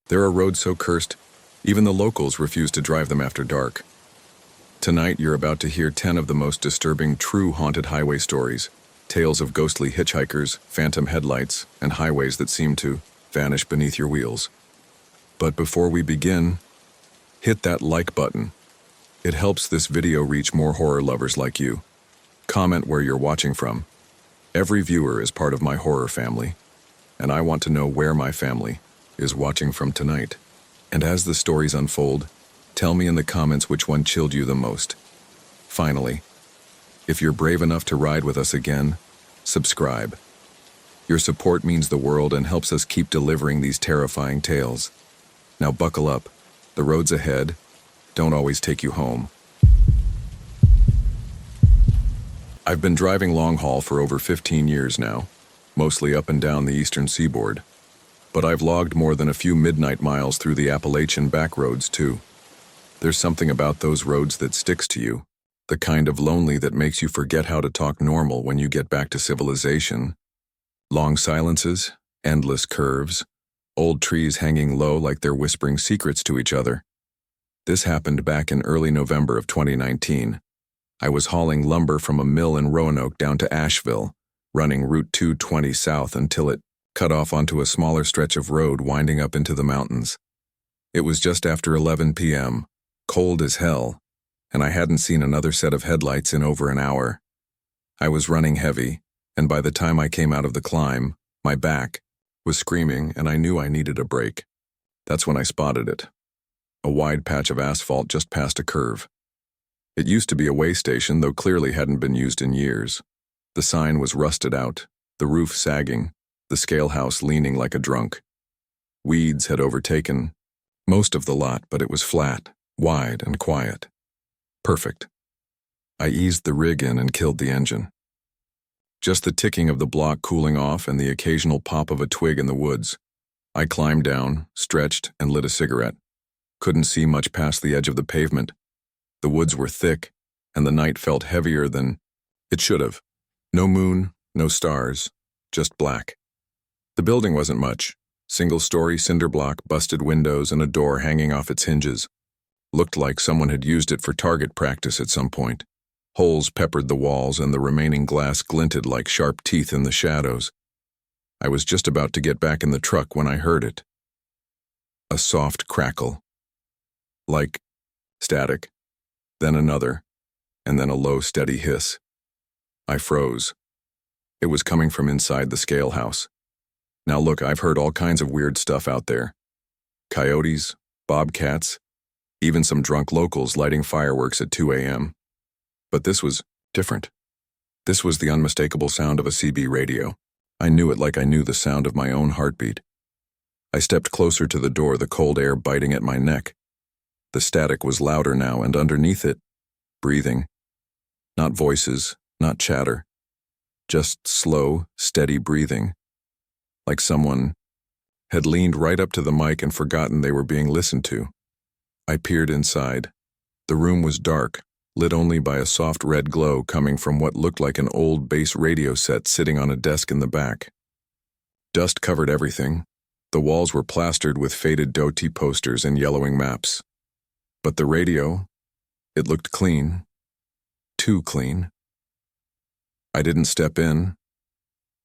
There are roads so cursed, even the locals refuse to drive them after dark. Tonight, you're about to hear 10 of the most disturbing true haunted highway stories, tales of ghostly hitchhikers, phantom headlights, and highways that seem to vanish beneath your wheels. But before we begin, hit that like button. It helps this video reach more horror lovers like you. Comment where you're watching from. Every viewer is part of my horror family, and I want to know where my family is watching from tonight. And as the stories unfold, tell me in the comments which one chilled you the most. Finally, if you're brave enough to ride with us again, subscribe. Your support means the world and helps us keep delivering these terrifying tales. Now buckle up. The roads ahead don't always take you home. I've been driving long haul for over 15 years now, mostly up and down the eastern seaboard. But I've logged more than a few midnight miles through the Appalachian backroads too. There's something about those roads that sticks to you, the kind of lonely that makes you forget how to talk normal when you get back to civilization. Long silences, endless curves, old trees hanging low like they're whispering secrets to each other. This happened back in early November of 2019. I was hauling lumber from a mill in Roanoke down to Asheville, running Route 220 south until it cut off onto a smaller stretch of road winding up into the mountains. It was just after 11 p.m., cold as hell, and I hadn't seen another set of headlights in over an hour. I was running heavy, and by the time I came out of the climb, my back was screaming and I knew I needed a break. That's when I spotted it. A wide patch of asphalt just past a curve. It used to be a way station, though clearly hadn't been used in years. The sign was rusted out, the roof sagging, the scale house leaning like a drunk. Weeds had overtaken most of the lot, but it was flat, wide, and quiet. Perfect. I eased the rig in and killed the engine. Just the ticking of the block cooling off and the occasional pop of a twig in the woods. I climbed down, stretched, and lit a cigarette. Couldn't see much past the edge of the pavement. The woods were thick, and the night felt heavier than it should have. No moon, no stars, just black. The building wasn't much. Single-story cinder block, busted windows, and a door hanging off its hinges. Looked like someone had used it for target practice at some point. Holes peppered the walls, and the remaining glass glinted like sharp teeth in the shadows. I was just about to get back in the truck when I heard it. A soft crackle. Like static. Then another, and then a low, steady hiss. I froze. It was coming from inside the scale house. Now look, I've heard all kinds of weird stuff out there. Coyotes, bobcats, even some drunk locals lighting fireworks at 2 a.m. But this was different. This was the unmistakable sound of a CB radio. I knew it like I knew the sound of my own heartbeat. I stepped closer to the door, the cold air biting at my neck. The static was louder now, and underneath it, breathing. Not voices, not chatter. Just slow, steady breathing. Like someone had leaned right up to the mic and forgotten they were being listened to. I peered inside. The room was dark, lit only by a soft red glow coming from what looked like an old base radio set sitting on a desk in the back. Dust covered everything. The walls were plastered with faded Doty posters and yellowing maps. But the radio, it looked clean. Too clean. I didn't step in.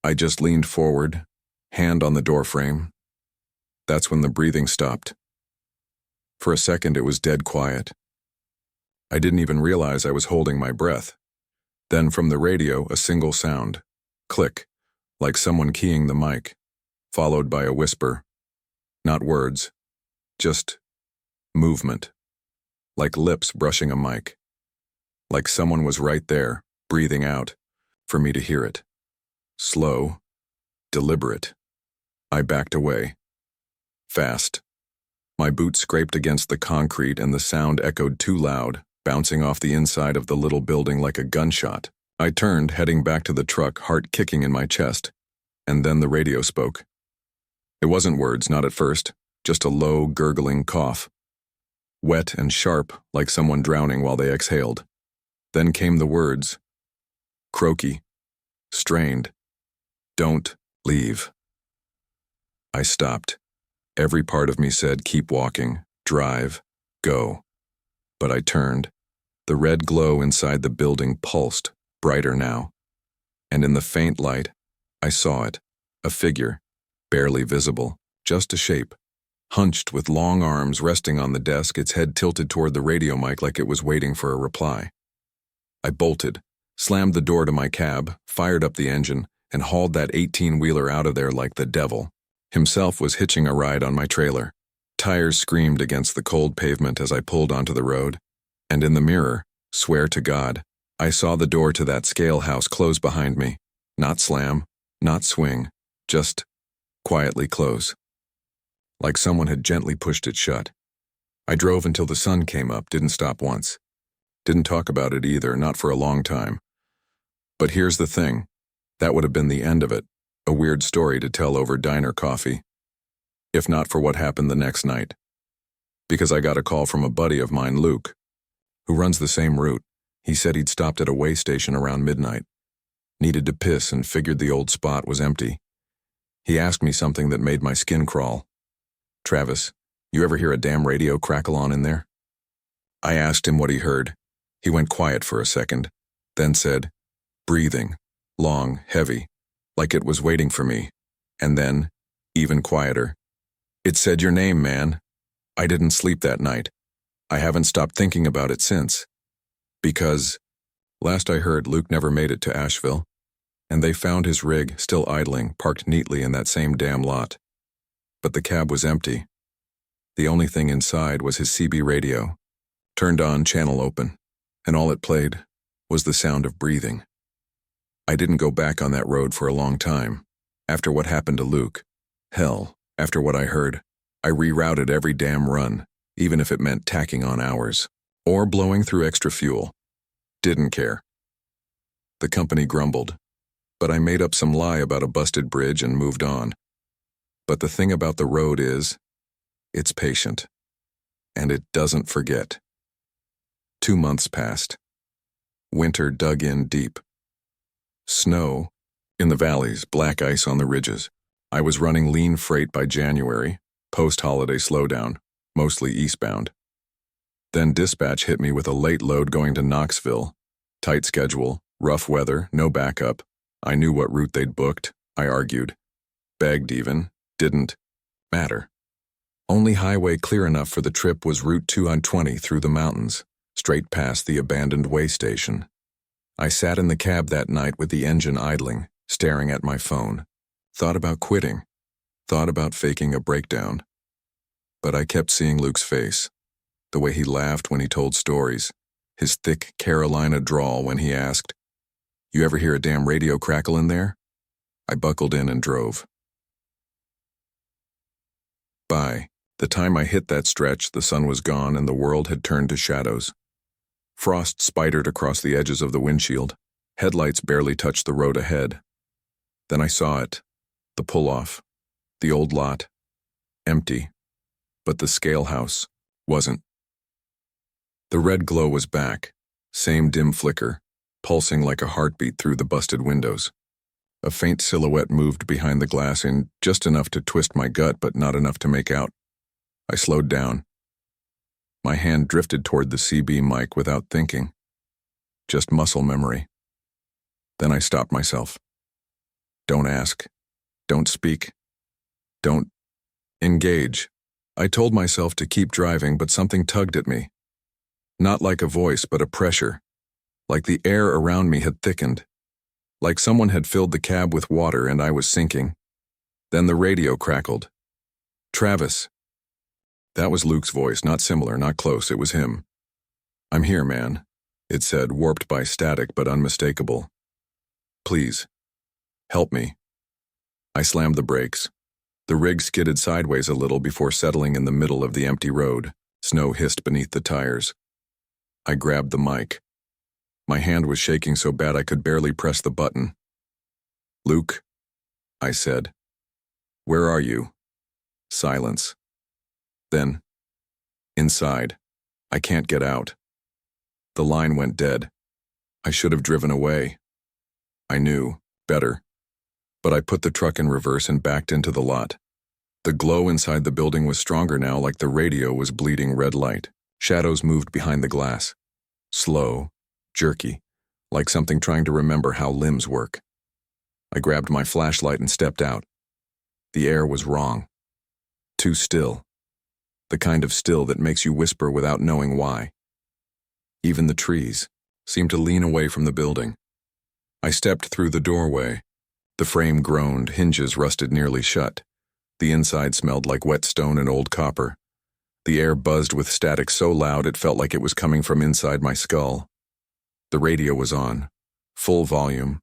I just leaned forward, hand on the doorframe. That's when the breathing stopped. For a second, it was dead quiet. I didn't even realize I was holding my breath. Then from the radio, a single sound. Click, like someone keying the mic, followed by a whisper. Not words, just movement. Like lips brushing a mic. Like someone was right there, breathing out, for me to hear it. Slow, deliberate. I backed away. Fast. My boot scraped against the concrete and the sound echoed too loud, bouncing off the inside of the little building like a gunshot. I turned, heading back to the truck, heart kicking in my chest. And then the radio spoke. It wasn't words, not at first, just a low, gurgling cough. Wet and sharp, like someone drowning while they exhaled. Then came the words. Croaky. Strained. Don't leave. I stopped. Every part of me said, keep walking, drive, go. But I turned. The red glow inside the building pulsed, brighter now. And in the faint light, I saw it, a figure, barely visible, just a shape, hunched with long arms resting on the desk, its head tilted toward the radio mic like it was waiting for a reply. I bolted, slammed the door to my cab, fired up the engine, and hauled that 18-wheeler out of there like the devil. Himself was hitching a ride on my trailer. Tires screamed against the cold pavement as I pulled onto the road. And in the mirror, swear to God, I saw the door to that scale house close behind me. Not slam, not swing, just quietly close. Like someone had gently pushed it shut. I drove until the sun came up, didn't stop once. Didn't talk about it either, not for a long time. But here's the thing. That would have been the end of it, a weird story to tell over diner coffee. If not for what happened the next night. Because I got a call from a buddy of mine, Luke, who runs the same route. He said he'd stopped at a way station around midnight. Needed to piss and figured the old spot was empty. He asked me something that made my skin crawl. Travis, you ever hear a damn radio crackle on in there? I asked him what he heard. He went quiet for a second, then said, breathing, long, heavy, like it was waiting for me. And then, even quieter, it said your name, man. I didn't sleep that night. I haven't stopped thinking about it since. Because, last I heard, Luke never made it to Asheville, and they found his rig still idling, parked neatly in that same damn lot. But the cab was empty. The only thing inside was his CB radio, turned on, channel open, and all it played was the sound of breathing. I didn't go back on that road for a long time. After what happened to Luke, hell, after what I heard, I rerouted every damn run, even if it meant tacking on hours, or blowing through extra fuel. Didn't care. The company grumbled, but I made up some lie about a busted bridge and moved on. But the thing about the road is, it's patient, and it doesn't forget. 2 months passed. Winter dug in deep. Snow in the valleys, black ice on the ridges. I was running lean freight by January, post-holiday slowdown, mostly eastbound. Then dispatch hit me with a late load going to Knoxville. Tight schedule, rough weather, no backup. I knew what route they'd booked, I argued. Begged even, didn't matter. Only highway clear enough for the trip was Route 220 through the mountains, straight past the abandoned way station. I sat in the cab that night with the engine idling, staring at my phone. Thought about quitting. Thought about faking a breakdown. But I kept seeing Luke's face, the way he laughed when he told stories, his thick Carolina drawl when he asked, "You ever hear a damn radio crackle in there?" I buckled in and drove. By the time I hit that stretch, the sun was gone and the world had turned to shadows. Frost spidered across the edges of the windshield. Headlights barely touched the road ahead. Then I saw it, the pull-off, the old lot, empty, but the scale house wasn't. The red glow was back, same dim flicker, pulsing like a heartbeat through the busted windows. A faint silhouette moved behind the glass in just enough to twist my gut, but not enough to make out. I slowed down. My hand drifted toward the CB mic without thinking. Just muscle memory. Then I stopped myself. Don't ask. Don't speak. Don't engage. I told myself to keep driving, but something tugged at me. Not like a voice, but a pressure. Like the air around me had thickened. Like someone had filled the cab with water and I was sinking. Then the radio crackled. "Travis." That was Luke's voice, not similar, not close, it was him. "I'm here, man," it said, warped by static but unmistakable. "Please, help me." I slammed the brakes. The rig skidded sideways a little before settling in the middle of the empty road. Snow hissed beneath the tires. I grabbed the mic. My hand was shaking so bad I could barely press the button. "Luke," I said. "Where are you?" Silence. Then, "Inside. I can't get out." The line went dead. I should have driven away. I knew, better. But I put the truck in reverse and backed into the lot. The glow inside the building was stronger now, like the radio was bleeding red light. Shadows moved behind the glass. Slow, jerky, like something trying to remember how limbs work. I grabbed my flashlight and stepped out. The air was wrong. Too still. The kind of still that makes you whisper without knowing why. Even the trees seemed to lean away from the building. I stepped through the doorway. The frame groaned, hinges rusted nearly shut. The inside smelled like wet stone and old copper. The air buzzed with static so loud it felt like it was coming from inside my skull. The radio was on, full volume,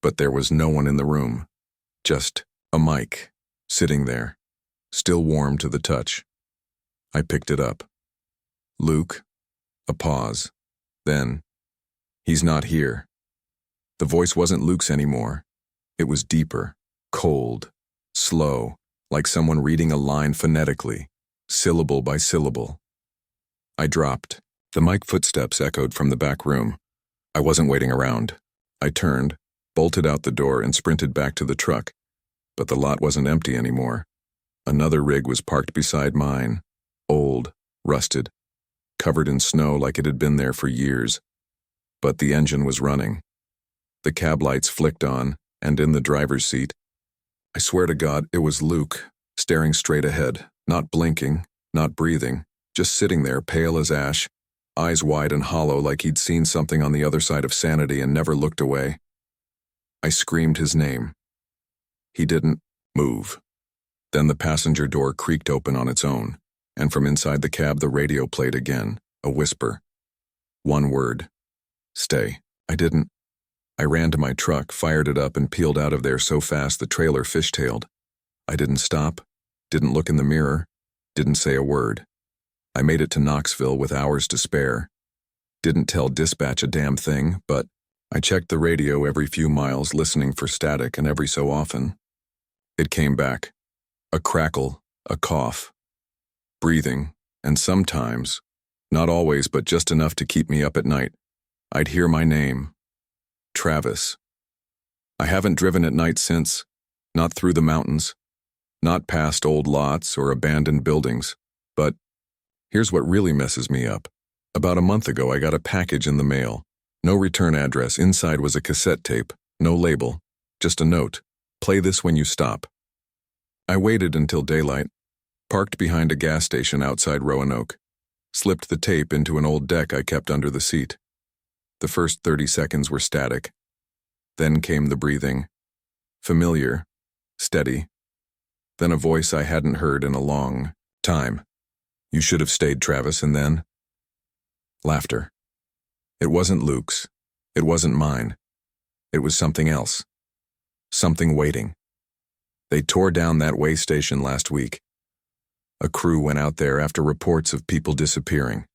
but there was no one in the room. Just a mic, sitting there, still warm to the touch. I picked it up. Luke. A pause. Then, he's not here. The voice wasn't Luke's anymore. It was deeper, cold, slow, like someone reading a line phonetically, syllable by syllable. I dropped. The mic footsteps echoed from the back room. I wasn't waiting around. I turned, bolted out the door, and sprinted back to the truck. But the lot wasn't empty anymore. Another rig was parked beside mine, old, rusted, covered in snow like it had been there for years. But the engine was running. The cab lights flicked on, and in the driver's seat, I swear to God, it was Luke, staring straight ahead, not blinking, not breathing, just sitting there pale as ash, eyes wide and hollow like he'd seen something on the other side of sanity and never looked away. I screamed his name. He didn't move. Then the passenger door creaked open on its own, and from inside the cab the radio played again, a whisper. One word. Stay. I didn't. I ran to my truck, fired it up, and peeled out of there so fast the trailer fishtailed. I didn't stop, didn't look in the mirror, didn't say a word. I made it to Knoxville with hours to spare. Didn't tell dispatch a damn thing, but I checked the radio every few miles listening for static, and every so often it came back. A crackle, a cough, breathing, and sometimes, not always but just enough to keep me up at night, I'd hear my name. Travis. I haven't driven at night since, not through the mountains, not past old lots or abandoned buildings, but here's what really messes me up. About a month ago I got a package in the mail. No return address. Inside was a cassette tape, no label, just a note. Play this when you stop. I waited until daylight, parked behind a gas station outside Roanoke, slipped the tape into an old deck I kept under the seat. The first 30 seconds were static. Then came the breathing. Familiar, steady. Then a voice I hadn't heard in a long time. You should have stayed, Travis, and then laughter. It wasn't Luke's. It wasn't mine. It was something else. Something waiting. They tore down that way station last week. A crew went out there after reports of people disappearing.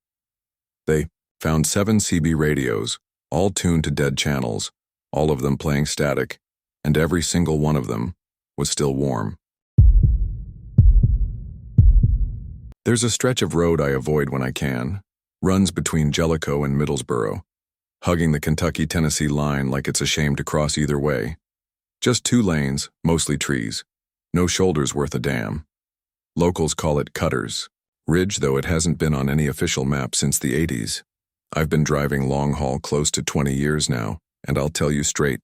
They found 7 CB radios, all tuned to dead channels, all of them playing static, and every single one of them was still warm. There's a stretch of road I avoid when I can, runs between Jellicoe and Middlesboro, hugging the Kentucky-Tennessee line like it's a shame to cross either way. Just 2 lanes, mostly trees. No shoulders worth a damn. Locals call it Cutters Ridge, though it hasn't been on any official map since the 80s. I've been driving long haul close to 20 years now, and I'll tell you straight,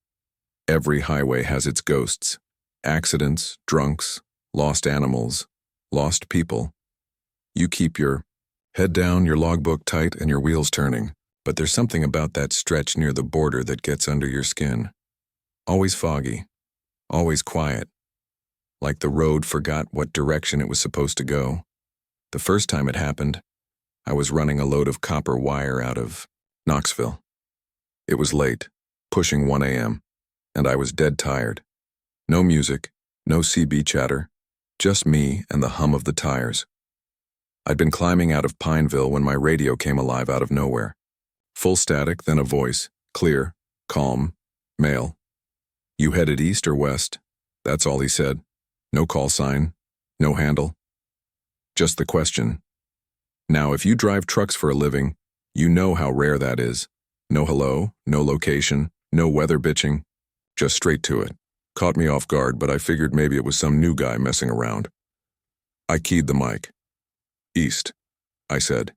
every highway has its ghosts. Accidents, drunks, lost animals, lost people. You keep your head down, your logbook tight, and your wheels turning, but there's something about that stretch near the border that gets under your skin. Always foggy, always quiet, like the road forgot what direction it was supposed to go. The first time it happened, I was running a load of copper wire out of Knoxville. It was late, pushing 1 a.m., and I was dead tired. No music, no CB chatter, just me and the hum of the tires. I'd been climbing out of Pineville when my radio came alive out of nowhere. Full static, then a voice, clear, calm, male. You headed east or west? That's all he said. No call sign, no handle. Just the question. Now, if you drive trucks for a living, you know how rare that is. No hello, no location, no weather bitching. Just straight to it. Caught me off guard, but I figured maybe it was some new guy messing around. I keyed the mic. East, I said.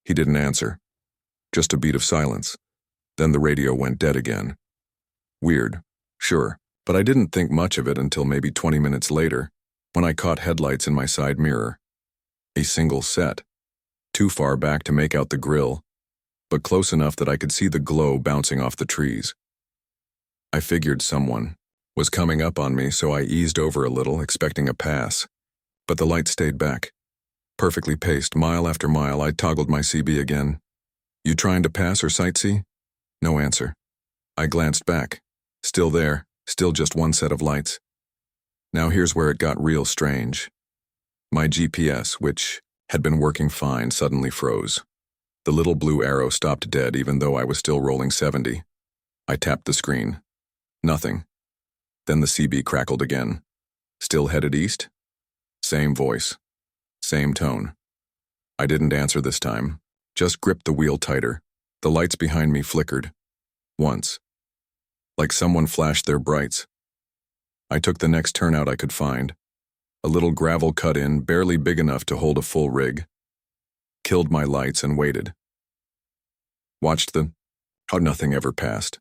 He didn't answer. Just a beat of silence. Then the radio went dead again. Weird, sure, but I didn't think much of it until maybe 20 minutes later, when I caught headlights in my side mirror. A single set. Too far back to make out the grill, but close enough that I could see the glow bouncing off the trees. I figured someone was coming up on me, so I eased over a little, expecting a pass. But the light stayed back. Perfectly paced, mile after mile, I toggled my CB again. You trying to pass or sightsee? No answer. I glanced back. Still there, still just one set of lights. Now here's where it got real strange. My GPS, which had been working fine, suddenly froze. The little blue arrow stopped dead even though I was still rolling 70. I tapped the screen. Nothing. Then the CB crackled again. Still headed east? Same voice. Same tone. I didn't answer this time. Just gripped the wheel tighter. The lights behind me flickered. Once. Like someone flashed their brights. I took the next turnout I could find. A little gravel cut-in, barely big enough to hold a full rig. Killed my lights and waited. Watched how nothing ever passed.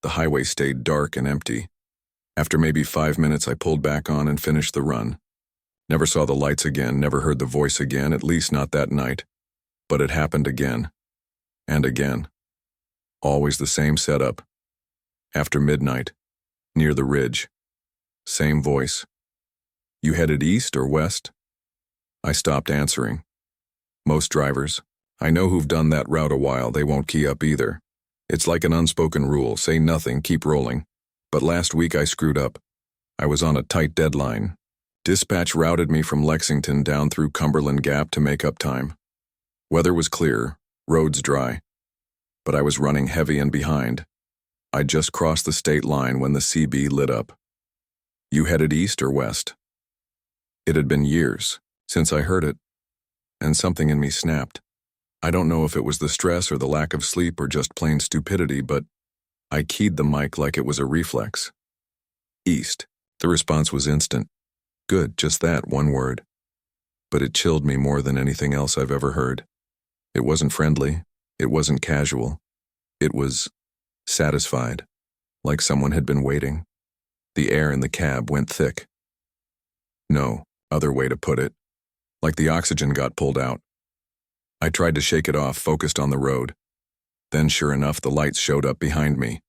The highway stayed dark and empty. After maybe 5 minutes, I pulled back on and finished the run. Never saw the lights again, never heard the voice again, at least not that night. But it happened again. And again. Always the same setup. After midnight. Near the ridge. Same voice. You headed east or west? I stopped answering. Most drivers, I know who've done that route a while, they won't key up either. It's like an unspoken rule, say nothing, keep rolling. But last week I screwed up. I was on a tight deadline. Dispatch routed me from Lexington down through Cumberland Gap to make up time. Weather was clear, roads dry. But I was running heavy and behind. I'd just crossed the state line when the CB lit up. You headed east or west? It had been years since I heard it, and something in me snapped. I don't know if it was the stress or the lack of sleep or just plain stupidity, but I keyed the mic like it was a reflex. East. The response was instant. Good, just that, one word. But it chilled me more than anything else I've ever heard. It wasn't friendly. It wasn't casual. It was satisfied, like someone had been waiting. The air in the cab went thick. No other way to put it. Like the oxygen got pulled out. I tried to shake it off, focused on the road. Then, sure enough, the lights showed up behind me.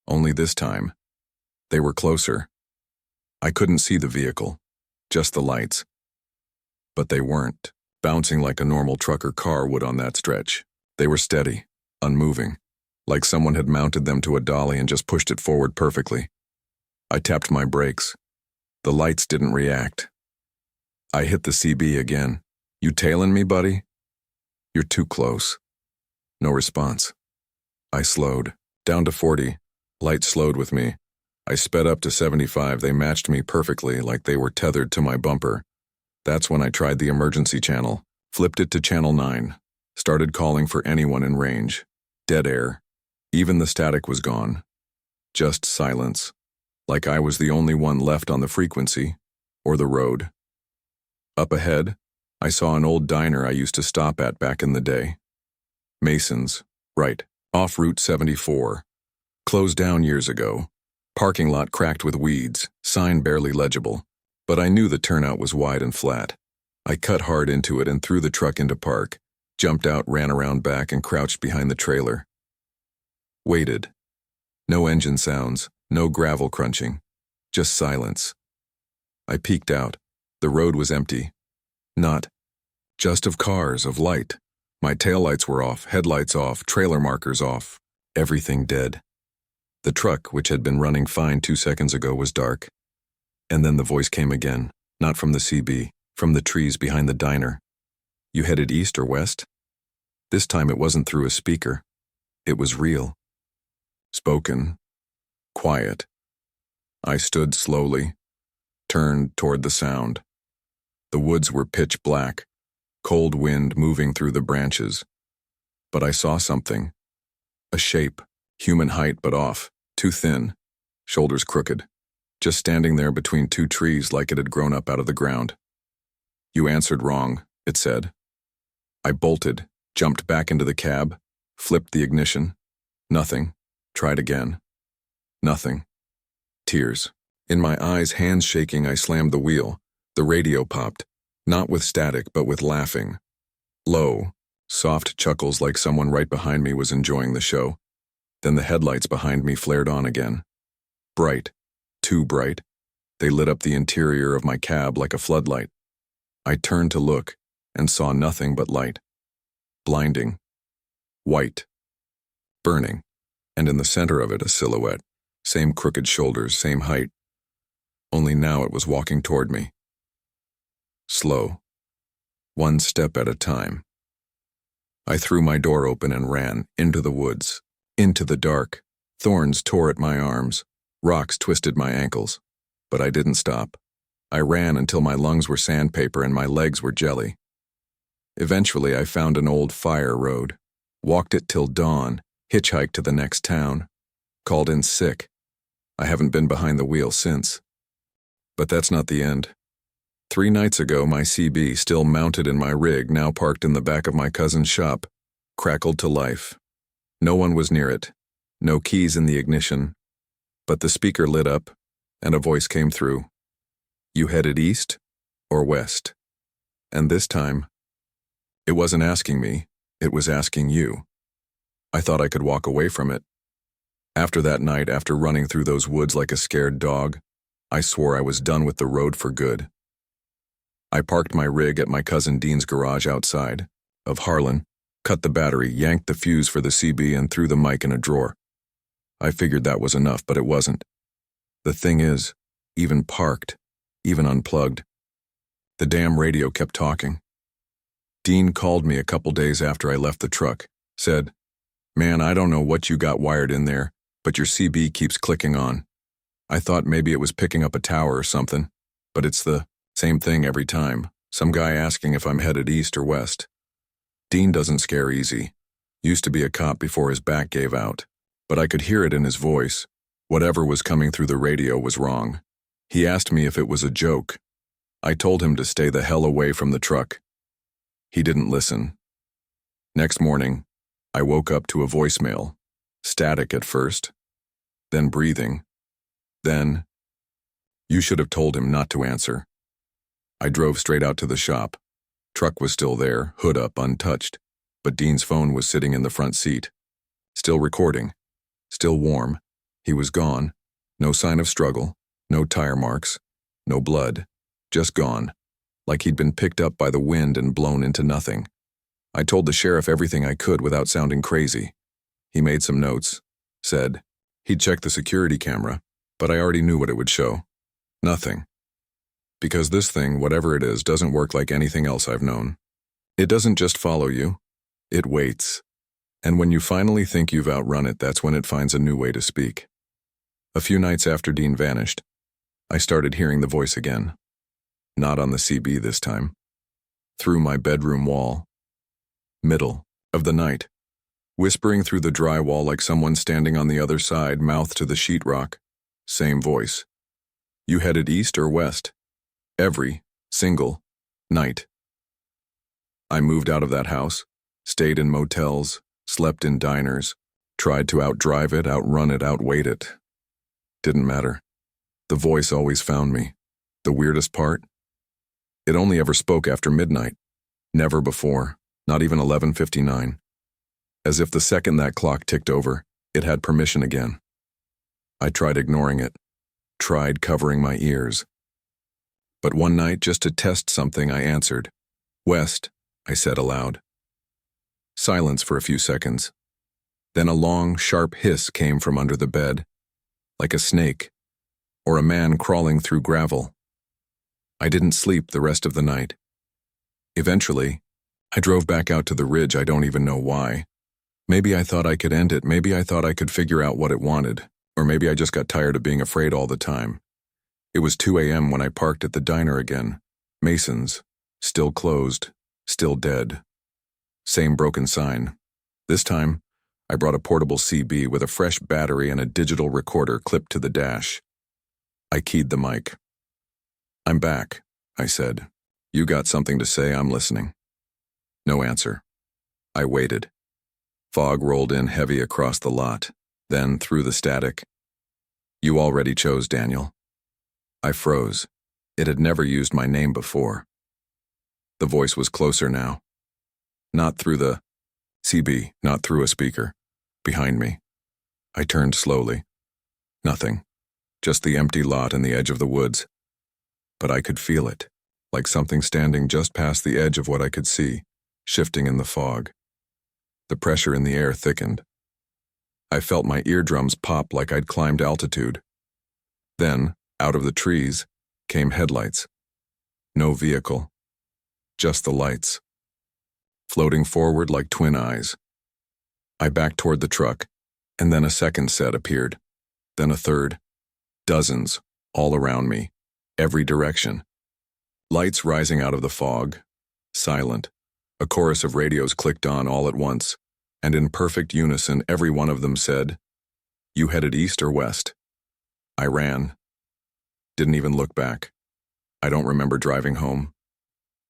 Only this time, they were closer. I couldn't see the vehicle, just the lights. But they weren't bouncing like a normal truck or car would on that stretch. They were steady, unmoving, like someone had mounted them to a dolly and just pushed it forward perfectly. I tapped my brakes. The lights didn't react. I hit the CB again. You tailing me, buddy? You're too close. No response. I slowed, down to 40. Lights slowed with me. I sped up to 75. They matched me perfectly, like they were tethered to my bumper. That's when I tried the emergency channel, flipped it to channel 9, started calling for anyone in range. Dead air. Even the static was gone. Just silence. Like I was the only one left on the frequency, or the road. Up ahead, I saw an old diner I used to stop at back in the day. Mason's, right, off Route 74. Closed down years ago. Parking lot cracked with weeds, sign barely legible. But I knew the turnout was wide and flat. I cut hard into it and threw the truck into park, jumped out, ran around back, and crouched behind the trailer. Waited. No engine sounds, no gravel crunching. Just silence. I peeked out. The road was empty. Not just of cars, of light. My taillights were off, headlights off, trailer markers off. Everything dead. The truck, which had been running fine 2 seconds ago, was dark. And then the voice came again, not from the CB, from the trees behind the diner. You headed east or west? This time it wasn't through a speaker. It was real. Spoken. Quiet. I stood slowly, turned toward the sound. The woods were pitch black, cold wind moving through the branches. But I saw something. A shape, human height but off, too thin, shoulders crooked, just standing there between two trees like it had grown up out of the ground. "You answered wrong," it said. I bolted, jumped back into the cab, flipped the ignition. Nothing. Tried again. Nothing. Tears. In my eyes, hands shaking, I slammed the wheel. The radio popped, not with static, but with laughing. Low, soft chuckles like someone right behind me was enjoying the show. Then the headlights behind me flared on again. Bright. Too bright. They lit up the interior of my cab like a floodlight. I turned to look and saw nothing but light. Blinding. White. Burning. And in the center of it, a silhouette. Same crooked shoulders, same height. Only now it was walking toward me. Slow. One step at a time. I threw my door open and ran into the woods, into the dark. Thorns tore at my arms. Rocks twisted my ankles. But I didn't stop. I ran until my lungs were sandpaper and my legs were jelly. Eventually, I found an old fire road, walked it till dawn, hitchhiked to the next town, called in sick. I haven't been behind the wheel since. But that's not the end. 3 nights ago, my CB, still mounted in my rig, now parked in the back of my cousin's shop, crackled to life. No one was near it, no keys in the ignition, but the speaker lit up, and a voice came through. "You headed east or west?" And this time, it wasn't asking me, it was asking you. I thought I could walk away from it. After that night, after running through those woods like a scared dog, I swore I was done with the road for good. I parked my rig at my cousin Dean's garage outside of Harlan, cut the battery, yanked the fuse for the CB, and threw the mic in a drawer. I figured that was enough, but it wasn't. The thing is, even parked, even unplugged, the damn radio kept talking. Dean called me a couple days after I left the truck, said, "Man, I don't know what you got wired in there, but your CB keeps clicking on. I thought maybe it was picking up a tower or something, but it's the same thing every time. Some guy asking if I'm headed east or west." Dean doesn't scare easy. Used to be a cop before his back gave out, but I could hear it in his voice. Whatever was coming through the radio was wrong. He asked me if it was a joke. I told him to stay the hell away from the truck. He didn't listen. Next morning, I woke up to a voicemail, static at first, then breathing, then, "You should have told him not to answer." I drove straight out to the shop. Truck was still there, hood up, untouched, but Dean's phone was sitting in the front seat. Still recording, still warm. He was gone. No sign of struggle, no tire marks, no blood, just gone, like he'd been picked up by the wind and blown into nothing. I told the sheriff everything I could without sounding crazy. He made some notes, said he'd check the security camera, but I already knew what it would show. Nothing. Because this thing, whatever it is, doesn't work like anything else I've known. It doesn't just follow you, it waits. And when you finally think you've outrun it, that's when it finds a new way to speak. A few nights after Dean vanished, I started hearing the voice again. Not on the CB this time. Through my bedroom wall. Middle of the night. Whispering through the drywall like someone standing on the other side, mouth to the sheetrock. Same voice. "You headed east or west?" Every single night. I moved out of that house, stayed in motels, slept in diners, tried to outdrive it, outrun it, outweight it. Didn't matter. The voice always found me. The weirdest part? It only ever spoke after midnight. Never before, not even 11:59. As if the second that clock ticked over, it had permission again. I tried ignoring it, tried covering my ears. But one night, just to test something, I answered. "West," I said aloud. Silence for a few seconds. Then a long, sharp hiss came from under the bed, like a snake, or a man crawling through gravel. I didn't sleep the rest of the night. Eventually, I drove back out to the ridge. I don't even know why. Maybe I thought I could end it. Maybe I thought I could figure out what it wanted. Or maybe I just got tired of being afraid all the time. It was 2 a.m. when I parked at the diner again. Mason's. Still closed. Still dead. Same broken sign. This time, I brought a portable CB with a fresh battery and a digital recorder clipped to the dash. I keyed the mic. "I'm back," I said. You got something to say? I'm listening. No answer. I waited. Fog rolled in heavy across the lot, then through the static. You already chose, Daniel. I froze. It had never used my name before. The voice was closer now. Not through the CB, not through a speaker. Behind me. I turned slowly. Nothing. Just the empty lot and the edge of the woods. But I could feel it, like something standing just past the edge of what I could see, shifting in the fog. The pressure in the air thickened. I felt my eardrums pop like I'd climbed altitude. Then, out of the trees, came headlights. No vehicle. Just the lights. Floating forward like twin eyes. I backed toward the truck, and then a second set appeared. Then a third. Dozens, all around me, every direction. Lights rising out of the fog. Silent. A chorus of radios clicked on all at once, and in perfect unison every one of them said, "You headed east or west?" I ran. Didn't even look back. I don't remember driving home.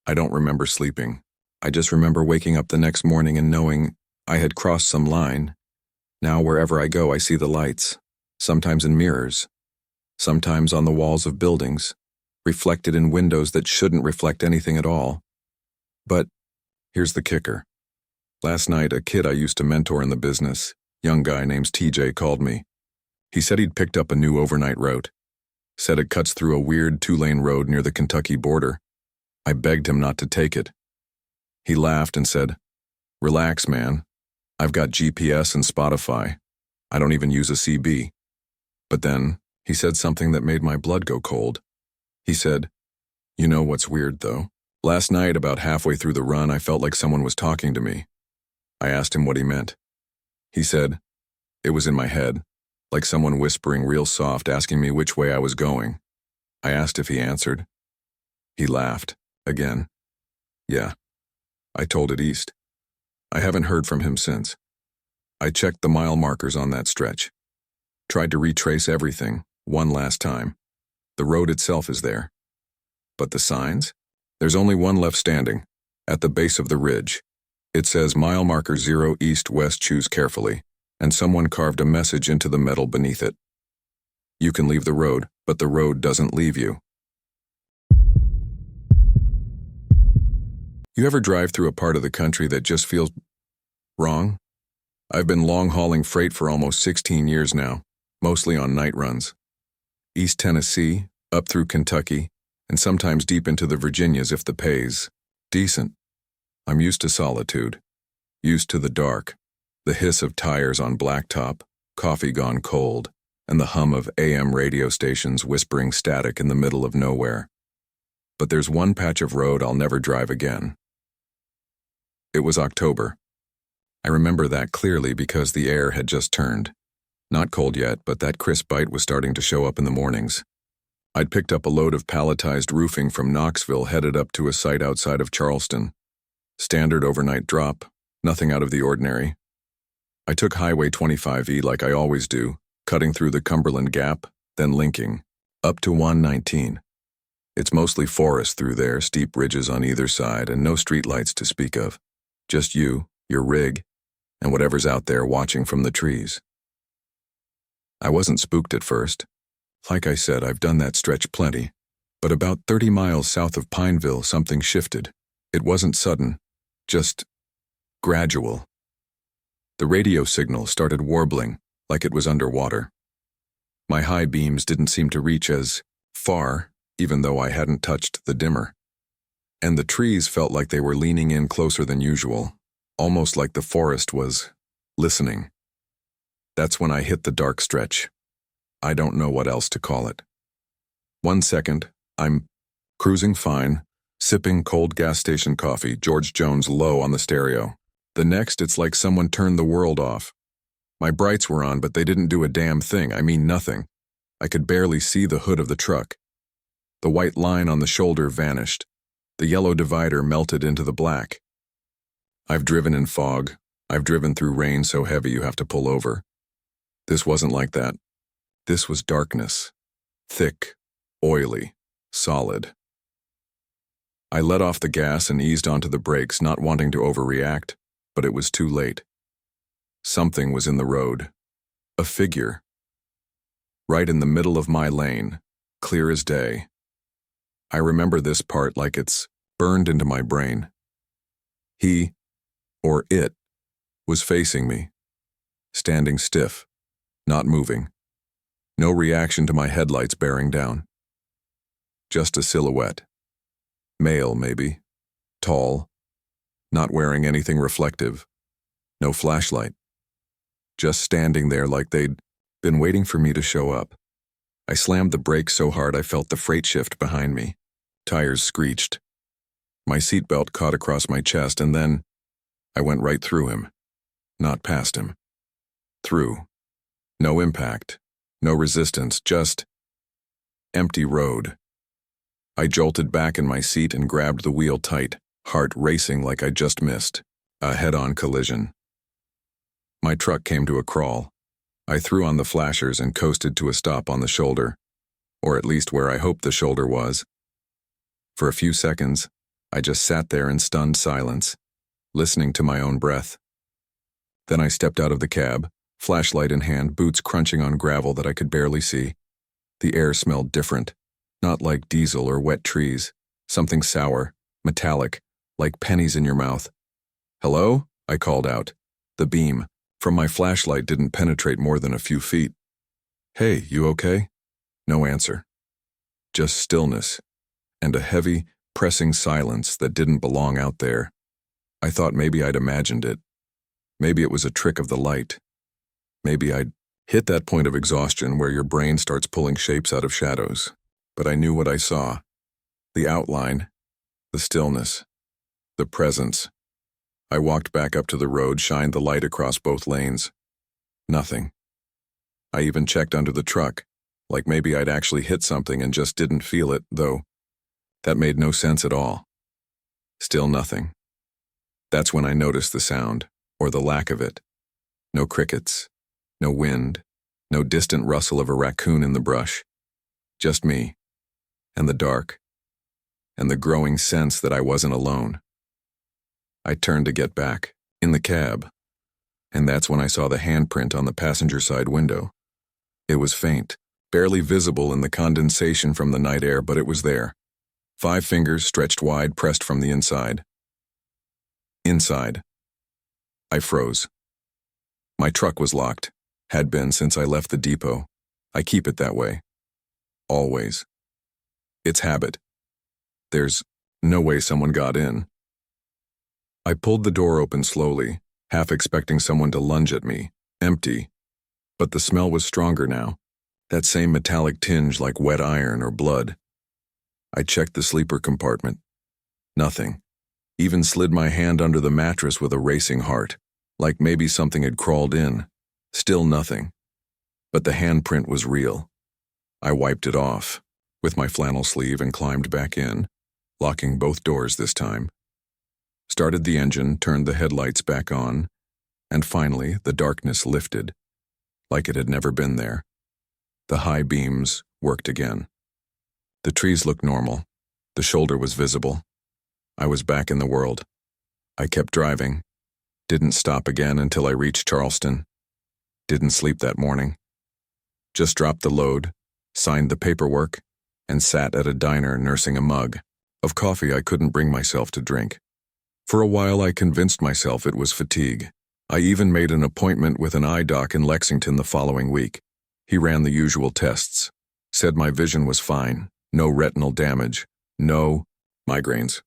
I don't remember sleeping. I just remember waking up the next morning and knowing I had crossed some line. Now wherever I go I see the lights, sometimes in mirrors, sometimes on the walls of buildings, reflected in windows that shouldn't reflect anything at all. But here's the kicker. Last night, a kid I used to mentor in the business, young guy named TJ, called me. He said he'd picked up a new overnight route. Said it cuts through a weird 2-lane road near the Kentucky border. I begged him not to take it. He laughed and said, "Relax, man. I've got GPS and Spotify. I don't even use a CB." But then, he said something that made my blood go cold. He said, "You know what's weird, though? Last night, about halfway through the run, I felt like someone was talking to me." I asked him what he meant. He said, "It was in my head, like someone whispering real soft, asking me which way I was going." I asked if he answered. He laughed, again. Yeah, I told it east. I haven't heard from him since. I checked the mile markers on that stretch. Tried to retrace everything, one last time. The road itself is there. But the signs? There's only one left standing, at the base of the ridge. It says mile marker 0 east-west, choose carefully, and someone carved a message into the metal beneath it. You can leave the road, but the road doesn't leave you. You ever drive through a part of the country that just feels wrong? I've been long-hauling freight for almost 16 years now, mostly on night runs. East Tennessee, up through Kentucky, and sometimes deep into the Virginias if the pay's decent. I'm used to solitude, used to the dark, the hiss of tires on blacktop, coffee gone cold, and the hum of AM radio stations whispering static in the middle of nowhere. But there's one patch of road I'll never drive again. It was October. I remember that clearly because the air had just turned. Not cold yet, but that crisp bite was starting to show up in the mornings. I'd picked up a load of palletized roofing from Knoxville headed up to a site outside of Charleston. Standard overnight drop, nothing out of the ordinary. I took Highway 25E like I always do, cutting through the Cumberland Gap, then linking, up to 119. It's mostly forest through there, steep ridges on either side, and no streetlights to speak of. Just you, your rig, and whatever's out there watching from the trees. I wasn't spooked at first. Like I said, I've done that stretch plenty. But about 30 miles south of Pineville, something shifted. It wasn't sudden, just gradual. The radio signal started warbling, like it was underwater. My high beams didn't seem to reach as far, even though I hadn't touched the dimmer. And the trees felt like they were leaning in closer than usual, almost like the forest was listening. That's when I hit the dark stretch. I don't know what else to call it. 1 second, I'm cruising fine, sipping cold gas station coffee, George Jones low on the stereo. The next, it's like someone turned the world off. My brights were on, but they didn't do a damn thing. I mean nothing. I could barely see the hood of the truck. The white line on the shoulder vanished. The yellow divider melted into the black. I've driven in fog. I've driven through rain so heavy you have to pull over. This wasn't like that. This was darkness. Thick, oily, solid. I let off the gas and eased onto the brakes, not wanting to overreact, but it was too late. Something was in the road. A figure. Right in the middle of my lane, clear as day. I remember this part like it's burned into my brain. He, or it, was facing me, standing stiff, not moving. No reaction to my headlights bearing down. Just a silhouette. Male, maybe. Tall. Not wearing anything reflective. No flashlight. Just standing there like they'd been waiting for me to show up. I slammed the brakes so hard I felt the freight shift behind me. Tires screeched. My seatbelt caught across my chest, and then I went right through him. Not past him. Through. No impact. No resistance, just empty road. I jolted back in my seat and grabbed the wheel tight, heart racing like I just missed a head-on collision. My truck came to a crawl. I threw on the flashers and coasted to a stop on the shoulder, or at least where I hoped the shoulder was. For a few seconds, I just sat there in stunned silence, listening to my own breath. Then I stepped out of the cab, flashlight in hand, boots crunching on gravel that I could barely see. The air smelled different, not like diesel or wet trees, something sour, metallic, like pennies in your mouth. "Hello?" I called out. The beam from my flashlight didn't penetrate more than a few feet. "Hey, you okay?" No answer. Just stillness, and a heavy, pressing silence that didn't belong out there. I thought maybe I'd imagined it. Maybe it was a trick of the light. Maybe I'd hit that point of exhaustion where your brain starts pulling shapes out of shadows. But I knew what I saw. The outline, the stillness, the presence. I walked back up to the road, shined the light across both lanes. Nothing. I even checked under the truck, like maybe I'd actually hit something and just didn't feel it, though that made no sense at all. Still nothing. That's when I noticed the sound, or the lack of it. No crickets. No wind, no distant rustle of a raccoon in the brush. Just me, and the dark, and the growing sense that I wasn't alone. I turned to get back, in the cab, and that's when I saw the handprint on the passenger side window. It was faint, barely visible in the condensation from the night air, but it was there. 5 fingers stretched wide, pressed from the inside. Inside. I froze. My truck was locked. Had been since I left the depot. I keep it that way. Always. It's habit. There's no way someone got in. I pulled the door open slowly, half expecting someone to lunge at me, empty. But the smell was stronger now, that same metallic tinge like wet iron or blood. I checked the sleeper compartment. Nothing. Even slid my hand under the mattress with a racing heart, like maybe something had crawled in. Still nothing. But the handprint was real. I wiped it off with my flannel sleeve and climbed back in, locking both doors this time. Started the engine, turned the headlights back on, and finally the darkness lifted, like it had never been there. The high beams worked again. The trees looked normal. The shoulder was visible. I was back in the world. I kept driving. Didn't stop again until I reached Charleston. Didn't sleep that morning. Just dropped the load, signed the paperwork, and sat at a diner nursing a mug of coffee I couldn't bring myself to drink. For a while I convinced myself it was fatigue. I even made an appointment with an eye doc in Lexington the following week. He ran the usual tests, said my vision was fine, no retinal damage, no migraines,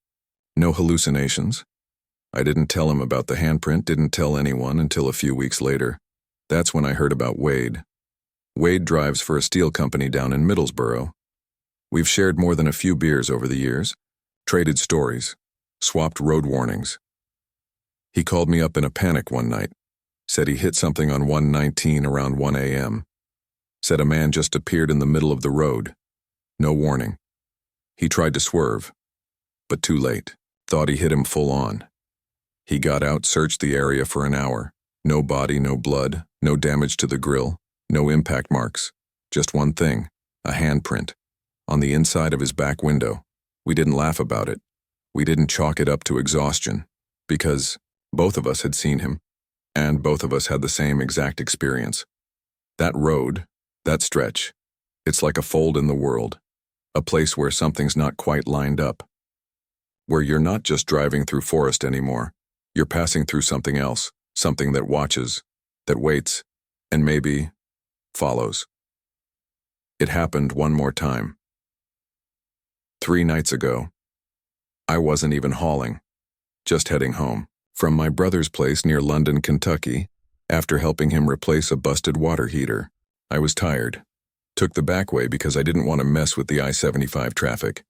no hallucinations. I didn't tell him about the handprint, didn't tell anyone until a few weeks later. That's when I heard about Wade. Wade drives for a steel company down in Middlesboro. We've shared more than a few beers over the years, traded stories, swapped road warnings. He called me up in a panic one night, said he hit something on 119 around 1 a.m., said a man just appeared in the middle of the road. No warning. He tried to swerve, but too late. Thought he hit him full on. He got out, searched the area for an hour. No body, no blood, no damage to the grill, no impact marks. Just one thing, a handprint, on the inside of his back window. We didn't laugh about it. We didn't chalk it up to exhaustion, because both of us had seen him, and both of us had the same exact experience. That road, that stretch, it's like a fold in the world, a place where something's not quite lined up, where you're not just driving through forest anymore, you're passing through something else, something that watches, that waits, and maybe follows. It happened one more time. 3 nights ago. I wasn't even hauling, just heading home from my brother's place near London, Kentucky, after helping him replace a busted water heater. I was tired. Took the back way because I didn't want to mess with the I-75 traffic.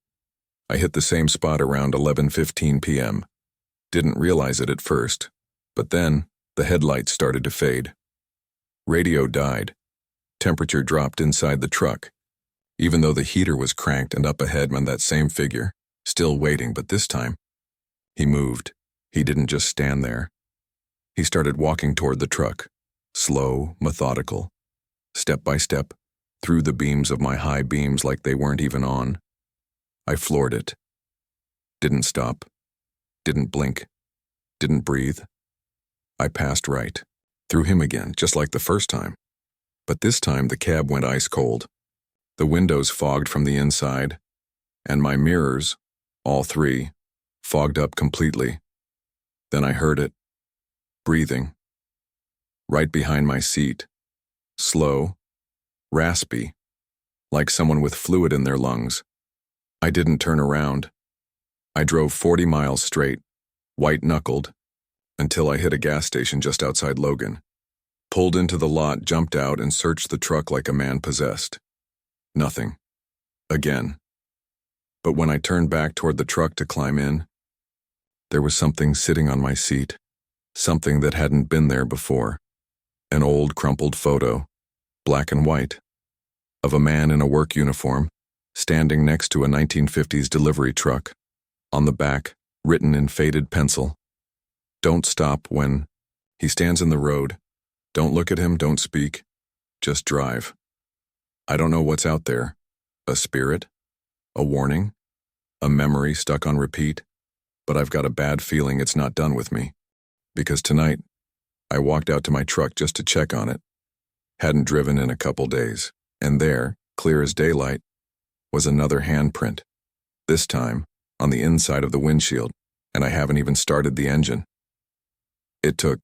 I hit the same spot around 11:15 p.m. Didn't realize it at first, but then the headlights started to fade. Radio died. Temperature dropped inside the truck, even though the heater was cranked and up ahead meant that same figure, still waiting, but this time, he moved. He didn't just stand there. He started walking toward the truck, slow, methodical, step by step, through the beams of my high beams like they weren't even on. I floored it. Didn't stop. Didn't blink. Didn't breathe. I passed right through him again, just like the first time. But this time the cab went ice cold. The windows fogged from the inside, and my mirrors, all 3, fogged up completely. Then I heard it, breathing, right behind my seat, slow, raspy, like someone with fluid in their lungs. I didn't turn around. I drove 40 miles straight, white-knuckled, until I hit a gas station just outside Logan. Pulled into the lot, jumped out, and searched the truck like a man possessed. Nothing. Again. But when I turned back toward the truck to climb in, there was something sitting on my seat, something that hadn't been there before. An old, crumpled photo, black and white, of a man in a work uniform, standing next to a 1950s delivery truck. On the back, written in faded pencil, "Don't stop when he stands in the road. Don't look at him, don't speak. Just drive." I don't know what's out there. A spirit? A warning? A memory stuck on repeat? But I've got a bad feeling it's not done with me. Because tonight, I walked out to my truck just to check on it. Hadn't driven in a couple days. And there, clear as daylight, was another handprint. This time, on the inside of the windshield, and I haven't even started the engine. It took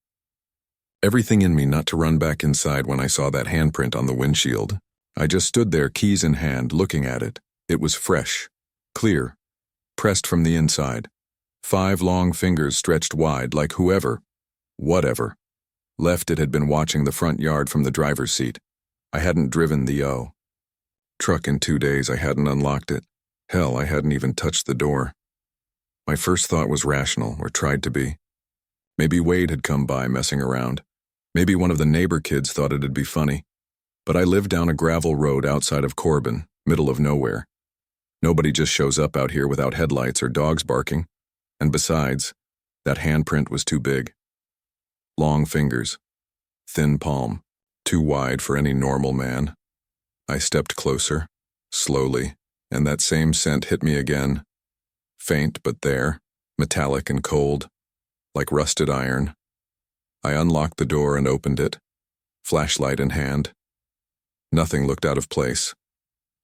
everything in me not to run back inside when I saw that handprint on the windshield. I just stood there, keys in hand, looking at it. It was fresh, clear, pressed from the inside. 5 long fingers stretched wide like whatever, left it had been watching the front yard from the driver's seat. I hadn't driven the truck in 2 days. I hadn't unlocked it. Hell, I hadn't even touched the door. My first thought was rational, or tried to be. Maybe Wade had come by messing around. Maybe one of the neighbor kids thought it'd be funny. But I lived down a gravel road outside of Corbin, middle of nowhere. Nobody just shows up out here without headlights or dogs barking. And besides, that handprint was too big. Long fingers, thin palm, too wide for any normal man. I stepped closer, slowly, and that same scent hit me again. Faint, but there, metallic and cold, like rusted iron. I unlocked the door and opened it, flashlight in hand. Nothing looked out of place.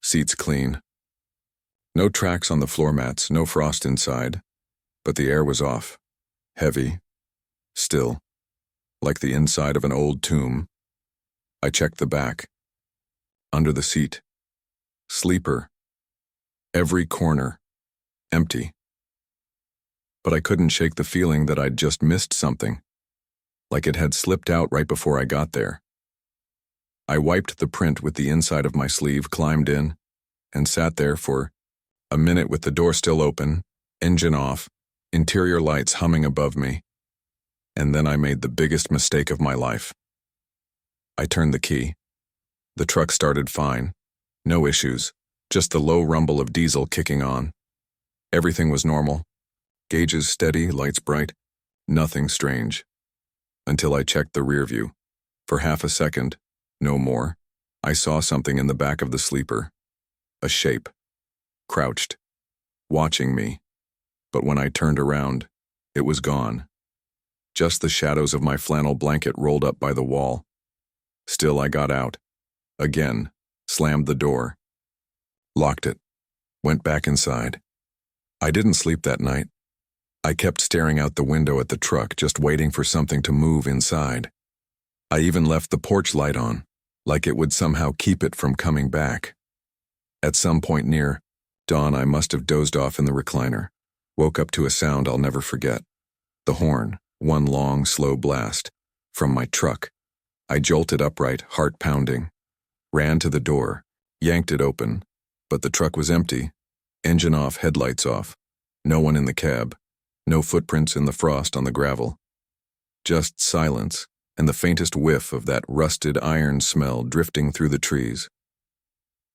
Seats clean. No tracks on the floor mats, no frost inside, but the air was off, heavy, still, like the inside of an old tomb. I checked the back. Under the seat. Sleeper. Every corner. Empty. But I couldn't shake the feeling that I'd just missed something, like it had slipped out right before I got there. I wiped the print with the inside of my sleeve, climbed in, and sat there for a minute with the door still open, engine off, interior lights humming above me. And then I made the biggest mistake of my life. I turned the key. The truck started fine. No issues, just the low rumble of diesel kicking on. Everything was normal. Gauges steady, lights bright. Nothing strange. Until I checked the rear view. For half a second, no more, I saw something in the back of the sleeper. A shape. Crouched. Watching me. But when I turned around, it was gone. Just the shadows of my flannel blanket rolled up by the wall. Still, I got out. Again, slammed the door. Locked it. Went back inside. I didn't sleep that night. I kept staring out the window at the truck, just waiting for something to move inside. I even left the porch light on, like it would somehow keep it from coming back. At some point near dawn, I must have dozed off in the recliner, woke up to a sound I'll never forget. The horn, one long, slow blast, from my truck. I jolted upright, heart pounding, ran to the door, yanked it open, but the truck was empty, engine off, headlights off, no one in the cab, no footprints in the frost on the gravel. Just silence and the faintest whiff of that rusted iron smell drifting through the trees.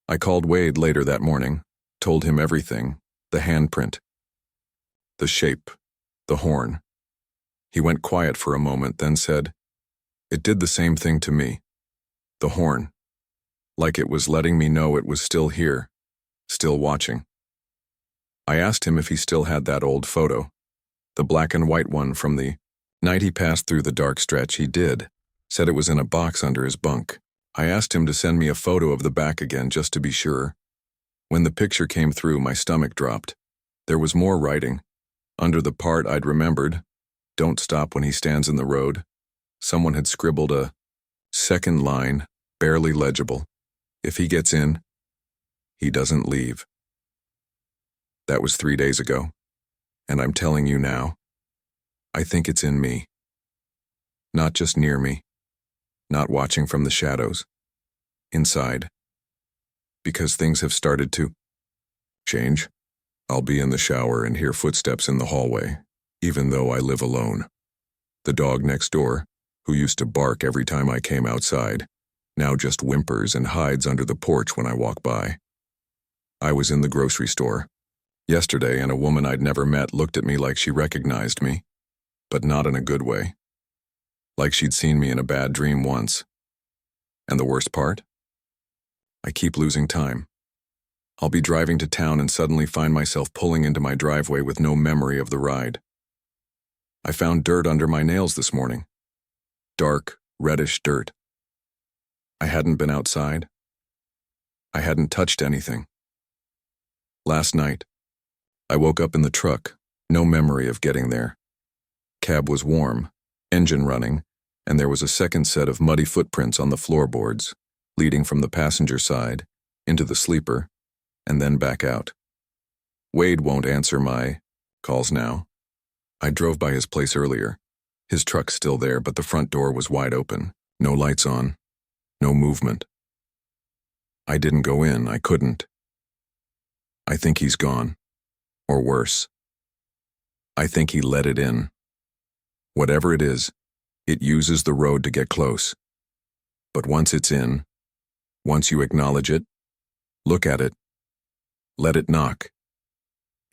I called Wade later that morning, told him everything, the handprint, the shape, the horn. He went quiet for a moment, then said, "It did the same thing to me. The horn. Like it was letting me know it was still here, still watching." I asked him if he still had that old photo, the black and white one from the night he passed through the dark stretch. He did, said it was in a box under his bunk. I asked him to send me a photo of the back again just to be sure. When the picture came through, my stomach dropped. There was more writing. Under the part I'd remembered, "Don't stop when he stands in the road," someone had scribbled a second line, barely legible. "If he gets in, he doesn't leave." That was 3 days ago, and I'm telling you now, I think it's in me. Not just near me, not watching from the shadows, inside. Because things have started to change. I'll be in the shower and hear footsteps in the hallway, even though I live alone. The dog next door, who used to bark every time I came outside, now just whimpers and hides under the porch when I walk by. I was in the grocery store yesterday, and a woman I'd never met looked at me like she recognized me, but not in a good way. Like she'd seen me in a bad dream once. And the worst part? I keep losing time. I'll be driving to town and suddenly find myself pulling into my driveway with no memory of the ride. I found dirt under my nails this morning. Dark, reddish dirt. I hadn't been outside. I hadn't touched anything. Last night, I woke up in the truck, no memory of getting there. Cab was warm, engine running, and there was a second set of muddy footprints on the floorboards, leading from the passenger side into the sleeper, and then back out. Wade won't answer my calls now. I drove by his place earlier. His truck's still there, but the front door was wide open. No lights on. No movement. I didn't go in. I couldn't. I think he's gone. Or worse. I think he let it in. Whatever it is, it uses the road to get close. But once it's in, once you acknowledge it, look at it, let it knock.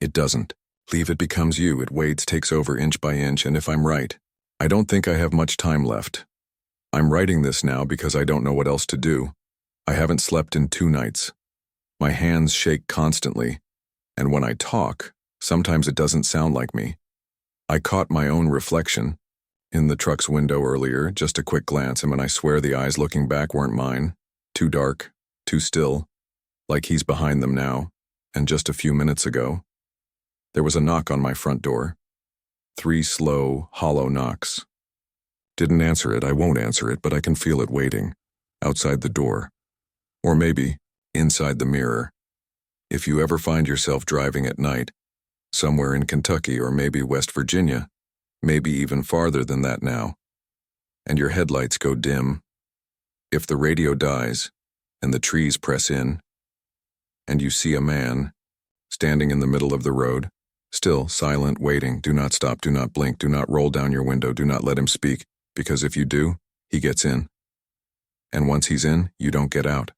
It doesn't. Leave it becomes you. It waits, takes over inch by inch, and if I'm right, I don't think I have much time left. I'm writing this now because I don't know what else to do. I haven't slept in 2 nights. My hands shake constantly, and when I talk, sometimes it doesn't sound like me. I caught my own reflection in the truck's window earlier, just a quick glance, and when I swear the eyes looking back weren't mine. Too dark, too still, like he's behind them now, and just a few minutes ago. There was a knock on my front door. 3 slow, hollow knocks. Didn't answer it. I won't answer it, but I can feel it waiting, outside the door. Or maybe, inside the mirror. If you ever find yourself driving at night, somewhere in Kentucky or maybe West Virginia, maybe even farther than that now, and your headlights go dim, if the radio dies and the trees press in, and you see a man standing in the middle of the road, still silent, waiting, do not stop, do not blink, do not roll down your window, do not let him speak, because if you do, he gets in. And once he's in, you don't get out.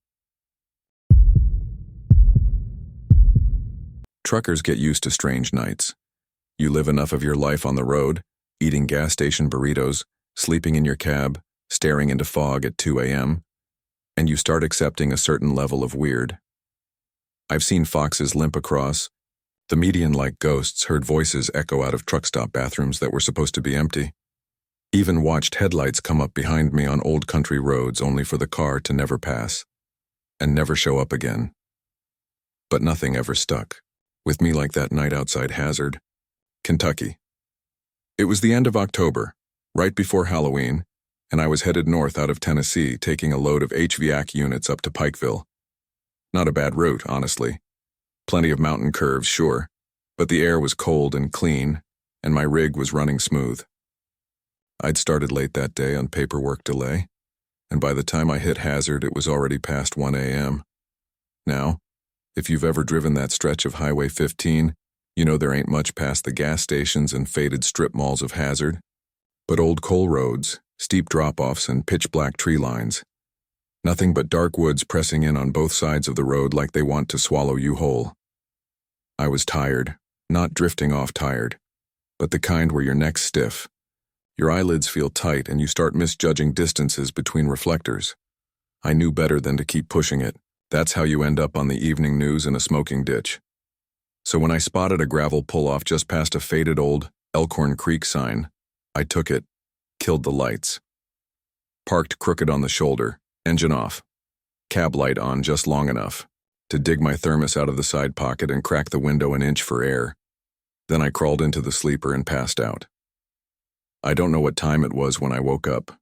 Truckers get used to strange nights. You live enough of your life on the road, eating gas station burritos, sleeping in your cab, staring into fog at 2 a.m., and you start accepting a certain level of weird. I've seen foxes limp across, The median, like ghosts, heard voices echo out of truck stop bathrooms that were supposed to be empty. Even watched headlights come up behind me on old country roads only for the car to never pass and never show up again. But nothing ever stuck, with me like that night outside Hazard, Kentucky. It was the end of October, right before Halloween, and I was headed north out of Tennessee, taking a load of HVAC units up to Pikeville. Not a bad route, honestly. Plenty of mountain curves, sure, but the air was cold and clean, and my rig was running smooth. I'd started late that day on paperwork delay, and by the time I hit Hazard, it was already past 1 a.m. Now, if you've ever driven that stretch of Highway 15, you know there ain't much past the gas stations and faded strip malls of Hazard, but old coal roads, steep drop-offs, and pitch-black tree lines. Nothing but dark woods pressing in on both sides of the road like they want to swallow you whole. I was tired, not drifting off tired, but the kind where your neck's stiff. Your eyelids feel tight and you start misjudging distances between reflectors. I knew better than to keep pushing it. That's how you end up on the evening news in a smoking ditch. So when I spotted a gravel pull-off just past a faded old Elkhorn Creek sign, I took it, killed the lights. Parked crooked on the shoulder, engine off. Cab light on just long enough to dig my thermos out of the side pocket and crack the window an inch for air. Then I crawled into the sleeper and passed out. I don't know what time it was when I woke up.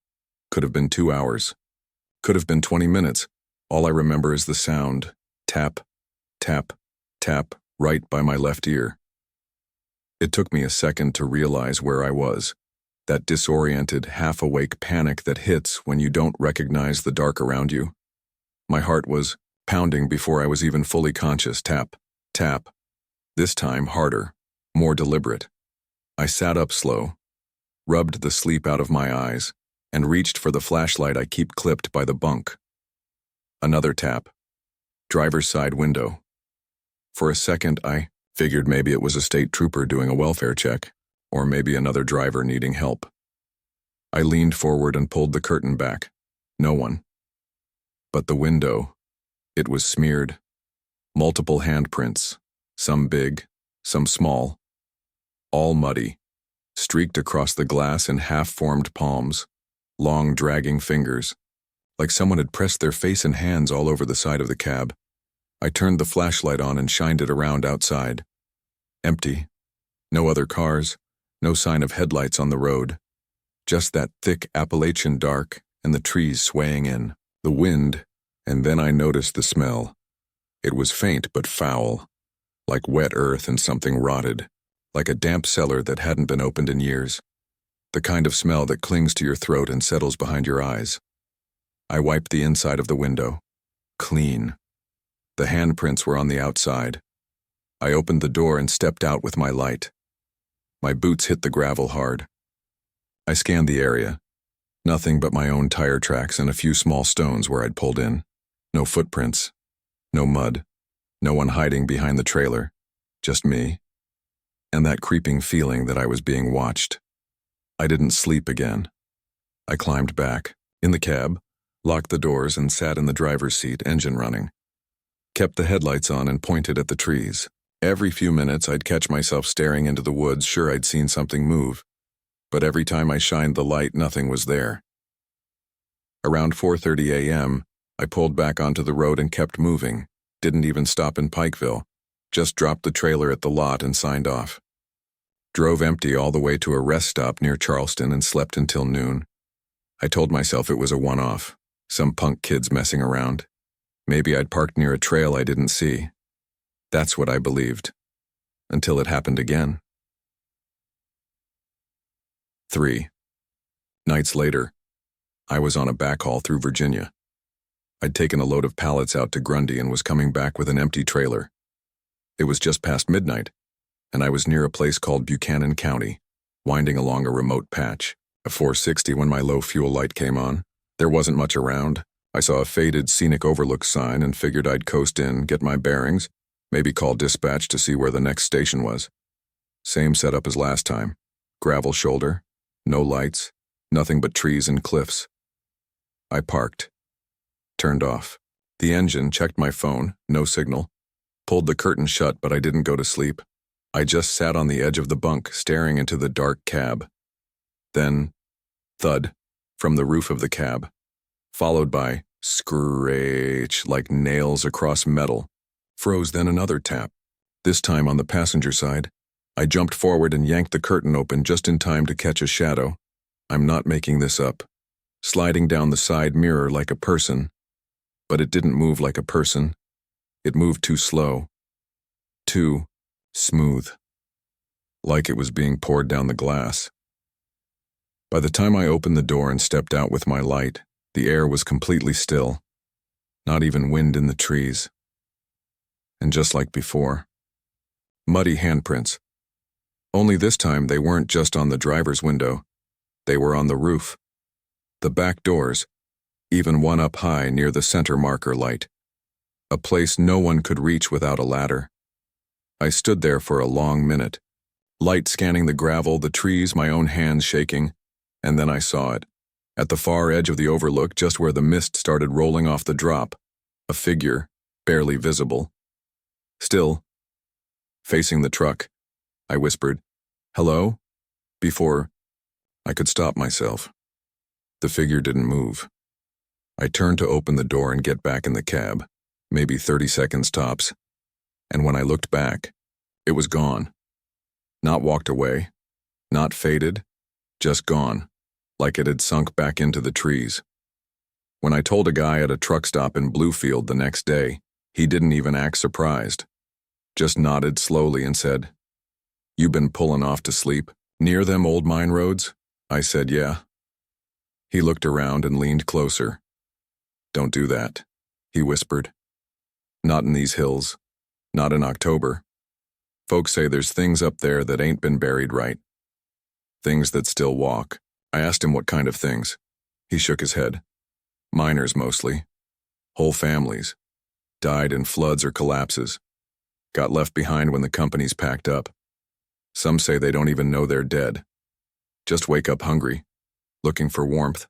Could have been 2 hours. Could have been 20 minutes. All I remember is the sound, tap, tap, tap, right by my left ear. It took me a second to realize where I was. That disoriented, half-awake panic that hits when you don't recognize the dark around you. My heart was pounding before I was even fully conscious. Tap, tap. This time harder, more deliberate. I sat up slow, rubbed the sleep out of my eyes, and reached for the flashlight I keep clipped by the bunk. Another tap. Driver's side window. For a second, I figured maybe it was a state trooper doing a welfare check, or maybe another driver needing help. I leaned forward and pulled the curtain back. No one. But the window, it was smeared. Multiple handprints, some big, some small. All muddy, streaked across the glass in half-formed palms, long dragging fingers, like someone had pressed their face and hands all over the side of the cab. I turned the flashlight on and shined it around outside. Empty. No other cars. No sign of headlights on the road. Just that thick Appalachian dark and the trees swaying in, the wind, and then I noticed the smell. It was faint but foul, like wet earth and something rotted, like a damp cellar that hadn't been opened in years. The kind of smell that clings to your throat and settles behind your eyes. I wiped the inside of the window. Clean. The handprints were on the outside. I opened the door and stepped out with my light. My boots hit the gravel hard. I scanned the area. Nothing but my own tire tracks and a few small stones where I'd pulled in. No footprints. No mud. No one hiding behind the trailer. Just me. And that creeping feeling that I was being watched. I didn't sleep again. I climbed back, in the cab, locked the doors and sat in the driver's seat, engine running. Kept the headlights on and pointed at the trees. Every few minutes I'd catch myself staring into the woods, sure I'd seen something move. But every time I shined the light, nothing was there. Around 4:30 a.m., I pulled back onto the road and kept moving. Didn't even stop in Pikeville. Just dropped the trailer at the lot and signed off. Drove empty all the way to a rest stop near Charleston and slept until noon. I told myself it was a one-off. Some punk kids messing around. Maybe I'd parked near a trail I didn't see. That's what I believed. Until it happened again. 3 nights later, I was on a backhaul through Virginia. I'd taken a load of pallets out to Grundy and was coming back with an empty trailer. It was just past midnight, and I was near a place called Buchanan County, winding along a remote patch. A 460 when my low fuel light came on. There wasn't much around. I saw a faded scenic overlook sign and figured I'd coast in, get my bearings, maybe call dispatch to see where the next station was. Same setup as last time. Gravel shoulder, no lights, nothing but trees and cliffs. I parked. Turned off. The engine, checked my phone, no signal. Pulled the curtain shut, but I didn't go to sleep. I just sat on the edge of the bunk, staring into the dark cab. Then, thud, from the roof of the cab, followed by screech like nails across metal. Froze, then another tap, this time on the passenger side. I jumped forward and yanked the curtain open just in time to catch a shadow. I'm not making this up. Sliding down the side mirror like a person. But it didn't move like a person. It moved too slow. Too smooth. Like it was being poured down the glass. By the time I opened the door and stepped out with my light, the air was completely still. Not even wind in the trees. And just like before, muddy handprints. Only this time they weren't just on the driver's window. They were on the roof. The back doors, even one up high near the center marker light. A place no one could reach without a ladder. I stood there for a long minute, light scanning the gravel, the trees, my own hands shaking, and then I saw it. At the far edge of the overlook, just where the mist started rolling off the drop, a figure, barely visible. Still, facing the truck, I whispered, "Hello?" before I could stop myself. The figure didn't move. I turned to open the door and get back in the cab, maybe 30 seconds tops, and when I looked back, it was gone. Not walked away, not faded, just gone, like it had sunk back into the trees. When I told a guy at a truck stop in Bluefield the next day, he didn't even act surprised. Just nodded slowly and said, "You been pulling off to sleep near them old mine roads?" I said, "Yeah." He looked around and leaned closer. "Don't do that," he whispered. "Not in these hills. Not in October. Folks say there's things up there that ain't been buried right. Things that still walk." I asked him what kind of things. He shook his head. "Miners mostly. Whole families. Died in floods or collapses. Got left behind when the companies packed up. Some say they don't even know they're dead. Just wake up hungry, looking for warmth."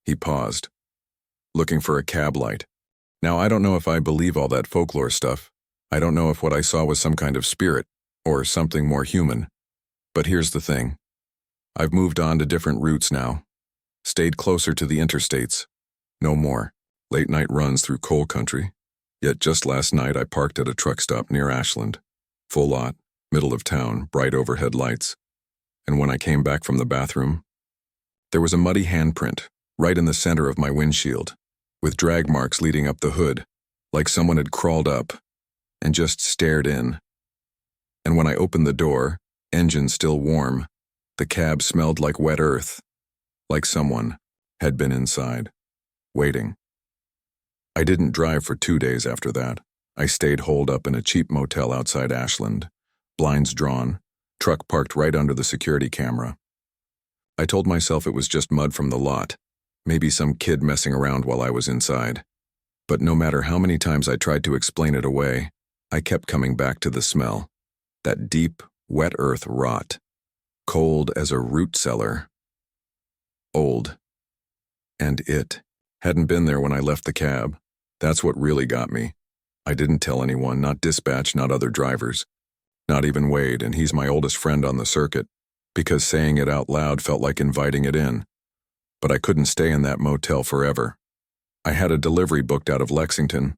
He paused, looking for a cab light. Now, I don't know if I believe all that folklore stuff. I don't know if what I saw was some kind of spirit, or something more human. But here's the thing. I've moved on to different routes now. Stayed closer to the interstates. No more late-night runs through coal country. Yet just last night I parked at a truck stop near Ashland. Full lot, middle of town, bright overhead lights. And when I came back from the bathroom, there was a muddy handprint right in the center of my windshield, with drag marks leading up the hood, like someone had crawled up and just stared in. And when I opened the door, engine still warm, the cab smelled like wet earth, like someone had been inside, waiting. I didn't drive for 2 days after that. I stayed holed up in a cheap motel outside Ashland, blinds drawn, truck parked right under the security camera. I told myself it was just mud from the lot, maybe some kid messing around while I was inside. But no matter how many times I tried to explain it away, I kept coming back to the smell. That deep, wet earth rot, cold as a root cellar. Old. And it hadn't been there when I left the cab. That's what really got me. I didn't tell anyone, not dispatch, not other drivers. Not even Wade, and he's my oldest friend on the circuit, because saying it out loud felt like inviting it in. But I couldn't stay in that motel forever. I had a delivery booked out of Lexington.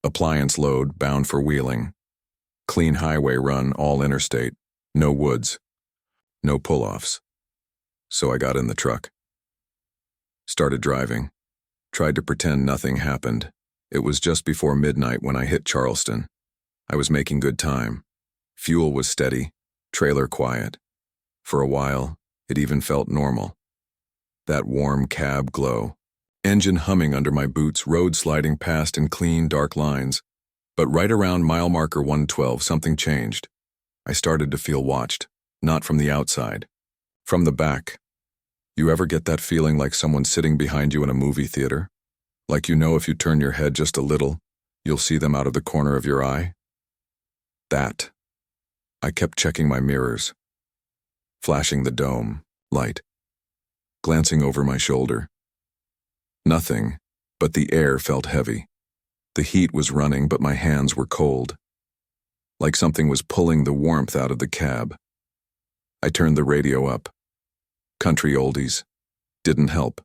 Appliance load, bound for Wheeling. Clean highway run, all interstate. No woods. No pull-offs. So I got in the truck. Started driving. Tried to pretend nothing happened. It was just before midnight when I hit Charleston. I was making good time. Fuel was steady, trailer quiet. For a while, it even felt normal. That warm cab glow. Engine humming under my boots, road sliding past in clean, dark lines. But right around mile marker 112, something changed. I started to feel watched, not from the outside, from the back. You ever get that feeling like someone's sitting behind you in a movie theater? Like you know if you turn your head just a little, you'll see them out of the corner of your eye? That. I kept checking my mirrors, flashing the dome, light, glancing over my shoulder. Nothing, but the air felt heavy. The heat was running, but my hands were cold. like something was pulling the warmth out of the cab. I turned the radio up. Country oldies. Didn't help.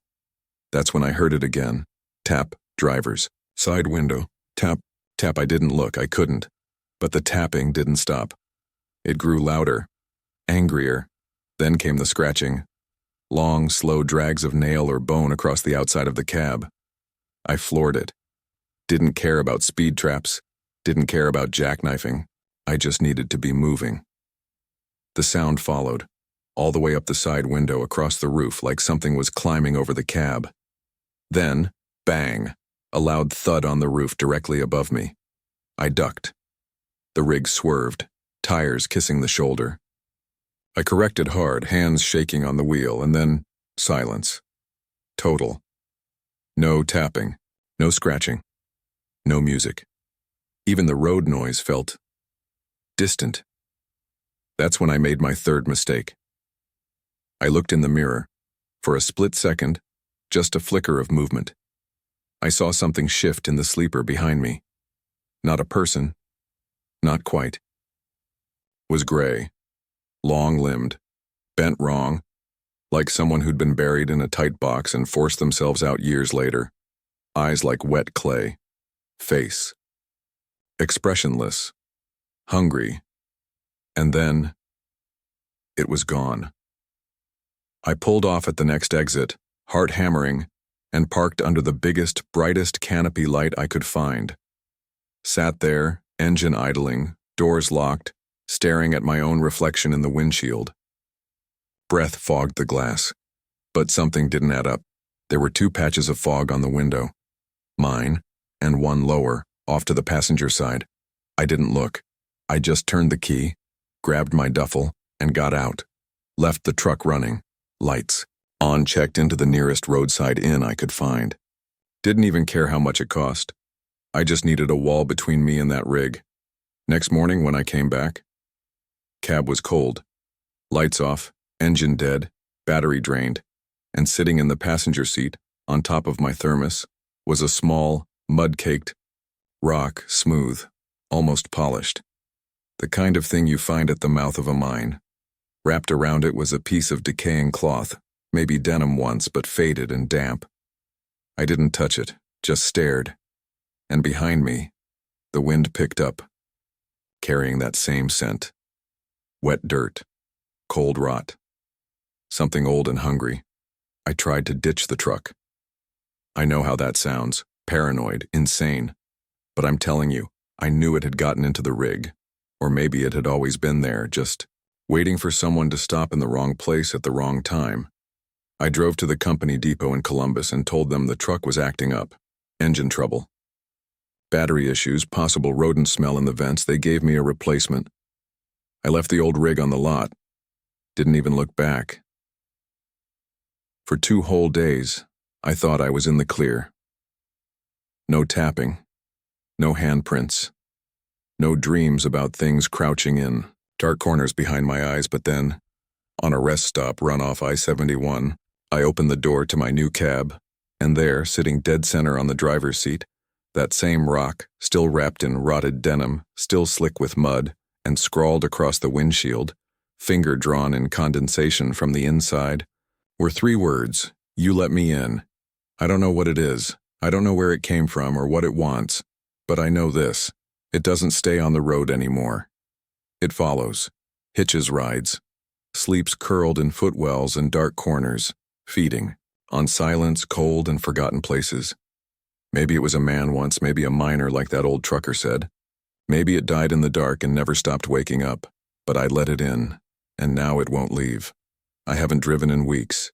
That's when I heard it again. Tap, drivers. Side window. Tap, tap. I didn't look, I couldn't. But the tapping didn't stop. It grew louder, angrier. Then came the scratching. Long, slow drags of nail or bone across the outside of the cab. I floored it. Didn't care about speed traps. Didn't care about jackknifing. I just needed to be moving. The sound followed, all the way up the side window across the roof like something was climbing over the cab. Then, bang, a loud thud on the roof directly above me. I ducked. The rig swerved, tires kissing the shoulder. I corrected hard, hands shaking on the wheel, and then silence. Total. No tapping, no scratching, no music. Even the road noise felt distant. That's when I made my third mistake. I looked in the mirror. For a split second, just a flicker of movement. I saw something shift in the sleeper behind me. Not a person. Not quite. It was gray, long-limbed, bent wrong, like someone who'd been buried in a tight box and forced themselves out years later. Eyes like wet clay. Face. Expressionless. Hungry. And then, it was gone. I pulled off at the next exit, heart hammering, and parked under the biggest, brightest canopy light I could find. Sat there, engine idling, doors locked, staring at my own reflection in the windshield. Breath fogged the glass, but something didn't add up. There were 2 patches of fog on the window. Mine, and one lower, off to the passenger side. I didn't look. I just turned the key, grabbed my duffel, and got out. Left the truck running, lights on, checked into the nearest roadside inn I could find. Didn't even care how much it cost. I just needed a wall between me and that rig. Next morning when I came back, cab was cold. Lights off, engine dead, battery drained, and sitting in the passenger seat, on top of my thermos, was a small, mud-caked rock, smooth, almost polished. The kind of thing you find at the mouth of a mine. Wrapped around it was a piece of decaying cloth, maybe denim once, but faded and damp. I didn't touch it, just stared. And behind me, the wind picked up, carrying that same scent. Wet dirt, cold rot, something old and hungry. I tried to ditch the truck. I know how that sounds, paranoid, insane. But I'm telling you, I knew it had gotten into the rig. Or maybe it had always been there, just waiting for someone to stop in the wrong place at the wrong time. I drove to the company depot in Columbus and told them the truck was acting up. Engine trouble. Battery issues, possible rodent smell in the vents. They gave me a replacement. I left the old rig on the lot. Didn't even look back. For 2 whole days, I thought I was in the clear. No tapping. No handprints. No dreams about things crouching in dark corners behind my eyes, but then, on a rest stop run off I-71, I opened the door to my new cab, and there, sitting dead center on the driver's seat, that same rock, still wrapped in rotted denim, still slick with mud, and scrawled across the windshield, finger drawn in condensation from the inside, were 3 words: "You let me in." I don't know what it is. I don't know where it came from or what it wants, but I know this. It doesn't stay on the road anymore. It follows, hitches rides, sleeps curled in footwells and dark corners, feeding on silence, cold, and forgotten places. Maybe it was a man once, maybe a miner like that old trucker said. Maybe it died in the dark and never stopped waking up, but I let it in, and now it won't leave. I haven't driven in weeks.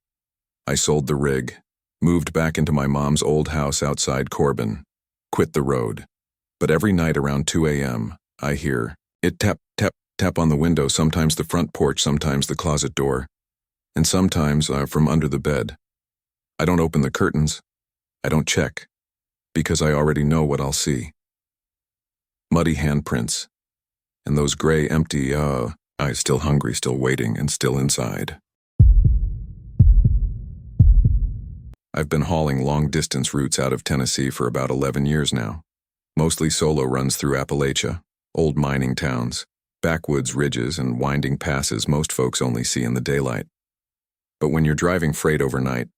I sold the rig, moved back into my mom's old house outside Corbin, quit the road. But every night around 2 a.m., I hear it tap, tap, tap on the window, sometimes the front porch, sometimes the closet door, and sometimes from under the bed. I don't open the curtains. I don't check, because I already know what I'll see. Muddy handprints, and those gray, empty, eyes still hungry, still waiting, and still inside. I've been hauling long-distance routes out of Tennessee for about 11 years now. Mostly solo runs through Appalachia, Old mining towns, backwoods ridges, and winding passes most folks only see in the daylight. But when you're driving freight overnight,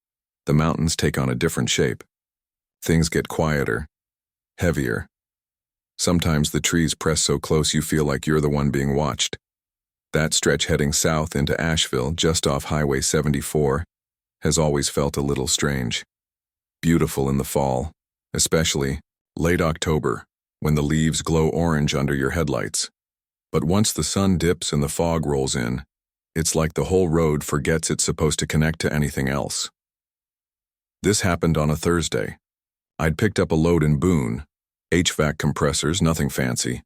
the mountains take on a different shape. Things get quieter, heavier. Sometimes the trees press so close you feel like you're the one being watched. That stretch heading south into Asheville, just off Highway 74, has always felt a little strange. Beautiful in the fall, especially late October, when the leaves glow orange under your headlights. But once the sun dips and the fog rolls in, it's like the whole road forgets it's supposed to connect to anything else. This happened on a Thursday. I'd picked up a load in Boone, HVAC compressors, nothing fancy,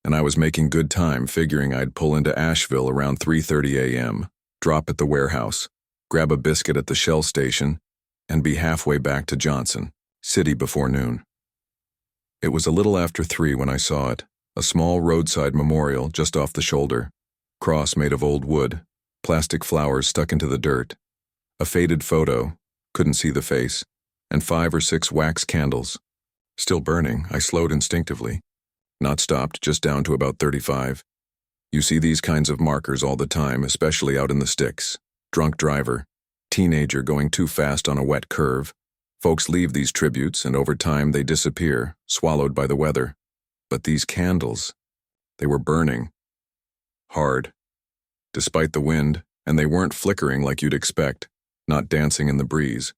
and I was making good time figuring I'd pull into Asheville around 3:30 a.m., drop at the warehouse, grab a biscuit at the Shell station, and be halfway back to Johnson City before noon. It was a little after 3 when I saw it, a small roadside memorial just off the shoulder, cross made of old wood, plastic flowers stuck into the dirt, a faded photo, couldn't see the face, and 5 or 6 wax candles. Still burning, I slowed instinctively. Not stopped, just down to about 35. You see these kinds of markers all the time, especially out in the sticks. Drunk driver, teenager going too fast on a wet curve. Folks leave these tributes, and over time they disappear, swallowed by the weather. But these candles, they were burning. Hard. Despite the wind, and they weren't flickering like you'd expect, not dancing in the breeze.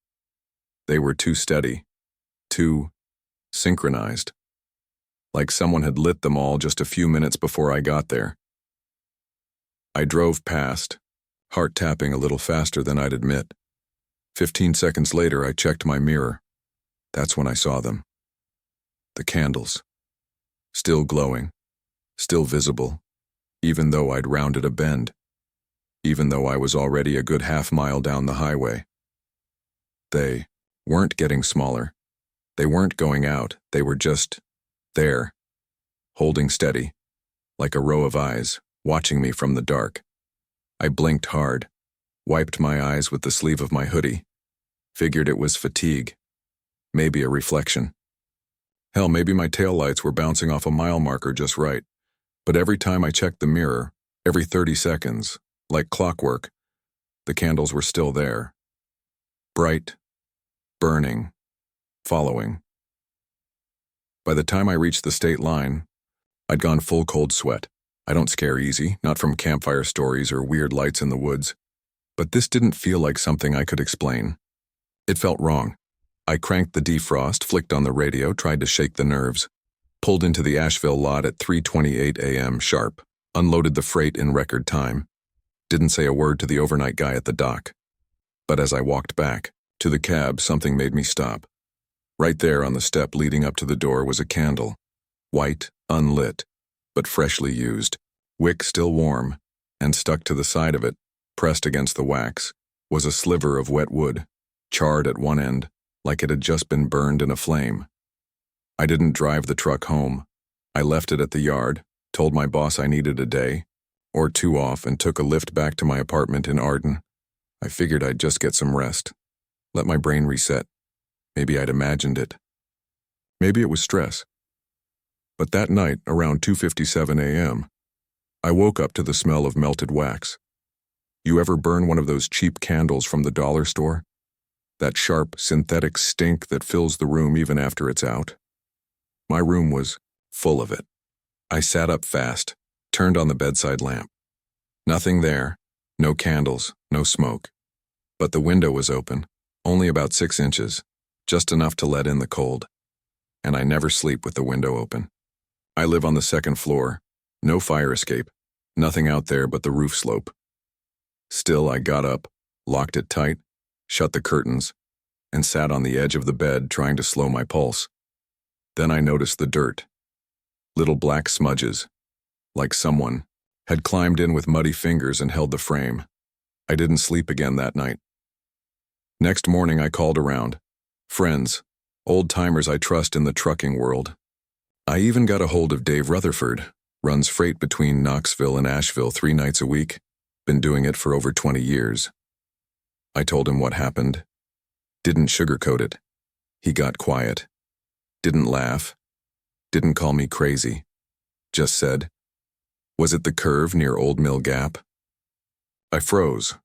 They were too steady, too synchronized. Like someone had lit them all just a few minutes before I got there. I drove past, heart tapping a little faster than I'd admit. 15 seconds later, I checked my mirror. That's when I saw them. The candles. Still glowing, still visible, even though I'd rounded a bend, even though I was already a good half-mile down the highway. They weren't getting smaller. They weren't going out. They were just there, holding steady, like a row of eyes, watching me from the dark. I blinked hard, wiped my eyes with the sleeve of my hoodie, figured it was fatigue, maybe a reflection. Hell, maybe my taillights were bouncing off a mile marker just right, but every time I checked the mirror, every 30 seconds, like clockwork, the candles were still there. Bright, burning, following. By the time I reached the state line, I'd gone full cold sweat. I don't scare easy, not from campfire stories or weird lights in the woods. But this didn't feel like something I could explain. It felt wrong. I cranked the defrost, flicked on the radio, tried to shake the nerves, pulled into the Asheville lot at 3:28 a.m. sharp, unloaded the freight in record time, didn't say a word to the overnight guy at the dock. But as I walked back to the cab, something made me stop. Right there on the step leading up to the door was a candle, white, unlit, but freshly used, wick still warm, and stuck to the side of it, pressed against the wax, was a sliver of wet wood, charred at one end, like it had just been burned in a flame. I didn't drive the truck home. I left it at the yard, told my boss I needed a day, or 2 off, and took a lift back to my apartment in Arden. I figured I'd just get some rest, let my brain reset. Maybe I'd imagined it. Maybe it was stress. But that night, around 2:57 a.m., I woke up to the smell of melted wax. You ever burn one of those cheap candles from the dollar store? That sharp, synthetic stink that fills the room even after it's out? My room was full of it. I sat up fast, turned on the bedside lamp. Nothing there, no candles, no smoke. But the window was open, only about 6 inches, just enough to let in the cold. And I never sleep with the window open. I live on the 2nd floor, no fire escape, nothing out there but the roof slope. Still, I got up, locked it tight, shut the curtains, and sat on the edge of the bed trying to slow my pulse. Then I noticed the dirt. Little black smudges, like someone had climbed in with muddy fingers and held the frame. I didn't sleep again that night. Next morning I called around. Friends, old-timers I trust in the trucking world. I even got a hold of Dave Rutherford, runs freight between Knoxville and Asheville 3 nights a week, been doing it for over 20 years. I told him what happened. Didn't sugarcoat it. He got quiet. Didn't laugh. Didn't call me crazy. just said. Was it the curve near Old Mill Gap? I froze.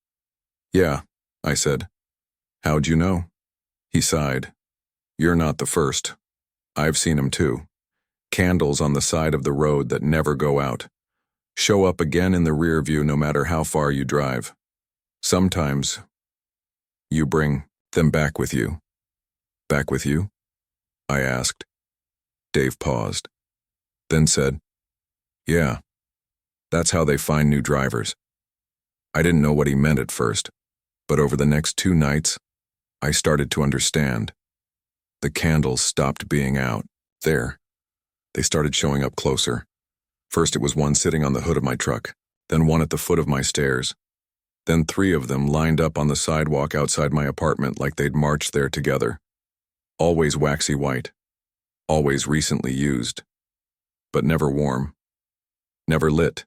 Yeah, I said. How'd you know? He sighed. You're not the first. I've seen 'em too. Candles on the side of the road that never go out. Show up again in the rear view no matter how far you drive. Sometimes you bring them back with you. Back with you? I asked. Dave paused, then said, Yeah, that's how they find new drivers. I didn't know what he meant at first, but over the next 2 nights, I started to understand. The candles stopped being out. There. They started showing up closer. First it was one sitting on the hood of my truck, then one at the foot of my stairs. Then 3 of them lined up on the sidewalk outside my apartment like they'd marched there together. Always waxy white. Always recently used. But never warm. Never lit.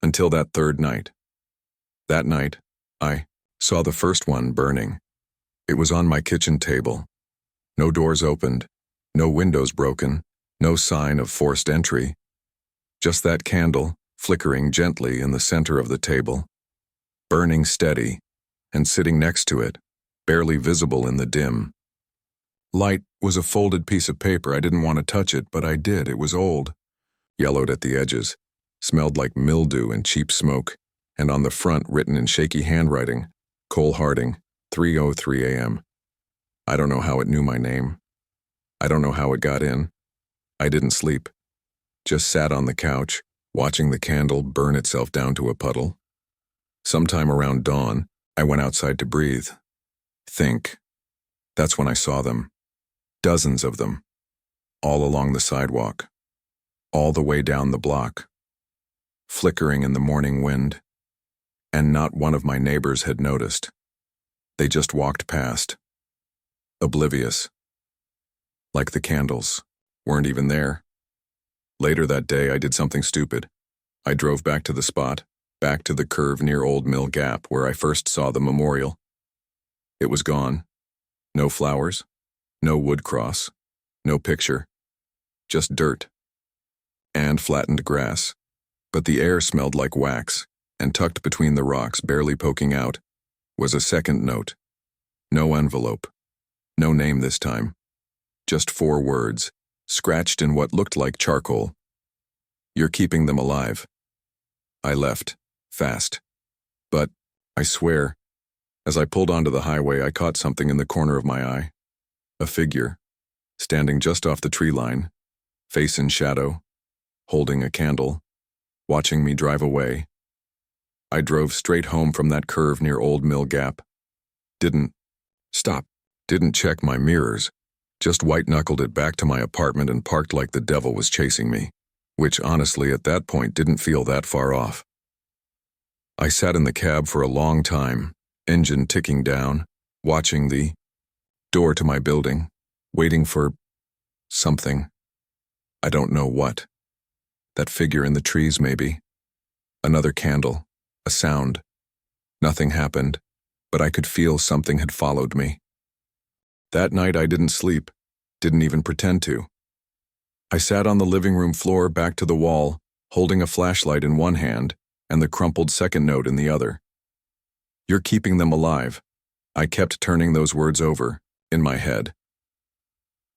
Until that 3rd night. That night, I saw the first one burning. It was on my kitchen table. No doors opened, no windows broken, no sign of forced entry. Just that candle, flickering gently in the center of the table. Burning steady, and sitting next to it, barely visible in the dim. Light was a folded piece of paper. I didn't want to touch it, but I did. It was old. Yellowed at the edges, smelled like mildew and cheap smoke, and on the front written in shaky handwriting, Cole Harding, 3:03 a.m. I don't know how it knew my name. I don't know how it got in. I didn't sleep. Just sat on the couch, watching the candle burn itself down to a puddle. Sometime around dawn, I went outside to breathe. Think. That's when I saw them. Dozens of them. All along the sidewalk. All the way down the block. Flickering in the morning wind. And not one of my neighbors had noticed. They just walked past. Oblivious. Like the candles. Weren't even there. Later that day, I did something stupid. I drove back to the spot, back to the curve near Old Mill Gap where I first saw the memorial. It was gone. No flowers, no wood cross, no picture. Just dirt. And flattened grass. But the air smelled like wax, and tucked between the rocks, barely poking out, was a second note. No envelope. No name this time. Just 4 words, scratched in what looked like charcoal. You're keeping them alive. I left, fast. But, I swear, as I pulled onto the highway, I caught something in the corner of my eye. A figure, standing just off the tree line, face in shadow, holding a candle, watching me drive away. I drove straight home from that curve near Old Mill Gap. Didn't stop, didn't check my mirrors, just white-knuckled it back to my apartment and parked like the devil was chasing me, which honestly at that point didn't feel that far off. I sat in the cab for a long time, engine ticking down, watching the door to my building, waiting for something. I don't know what. That figure in the trees, maybe. Another candle, a sound. Nothing happened, but I could feel something had followed me. That night I didn't sleep, didn't even pretend to. I sat on the living room floor back to the wall, holding a flashlight in one hand and the crumpled second note in the other. You're keeping them alive. I kept turning those words over, in my head.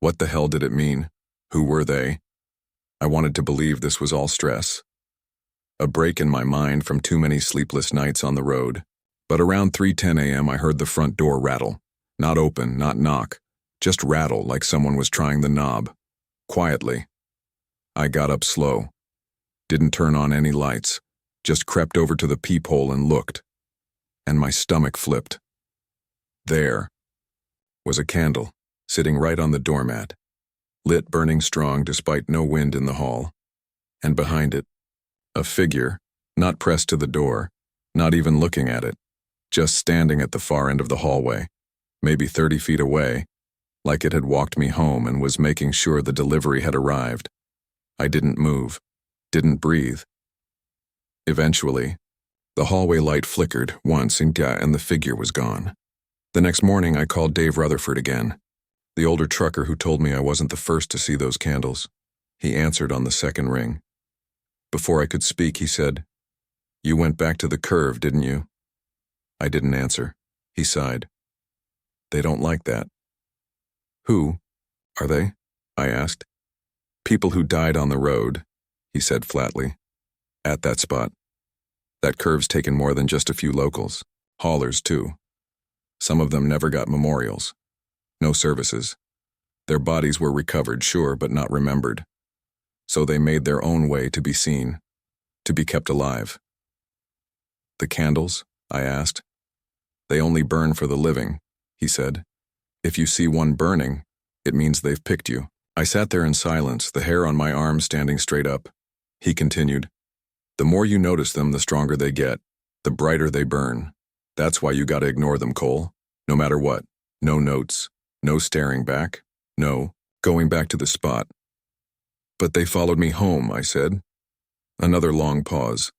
What the hell did it mean? Who were they? I wanted to believe this was all stress. A break in my mind from too many sleepless nights on the road. But around 3:10 a.m. I heard the front door rattle. Not open, not knock. Just rattle like someone was trying the knob. Quietly. I got up slow. Didn't turn on any lights. Just crept over to the peephole and looked. And my stomach flipped. There was a candle, sitting right on the doormat. Lit burning strong despite no wind in the hall. And behind it, a figure, not pressed to the door, not even looking at it, just standing at the far end of the hallway, maybe 30 feet away, like it had walked me home and was making sure the delivery had arrived. I didn't move, didn't breathe. Eventually, the hallway light flickered once and the figure was gone. The next morning I called Dave Rutherford again, the older trucker who told me I wasn't the first to see those candles. He answered on the second ring. Before I could speak, he said, "You went back to the curve, didn't you?" I didn't answer. He sighed. "They don't like that." "Who are they?" I asked. "People who died on the road," he said flatly. "At that spot. That curve's taken more than just a few locals. Haulers, too. Some of them never got memorials. No services. Their bodies were recovered, sure, but not remembered. So they made their own way to be seen, to be kept alive." "The candles?" I asked. "They only burn for the living," he said. "If you see one burning, it means they've picked you." I sat there in silence, the hair on my arm standing straight up. He continued, "The more you notice them, the stronger they get, the brighter they burn. That's why you gotta ignore them, Cole. No matter what. No notes. No staring back. No going back to the spot." "But they followed me home," I said. Another long pause.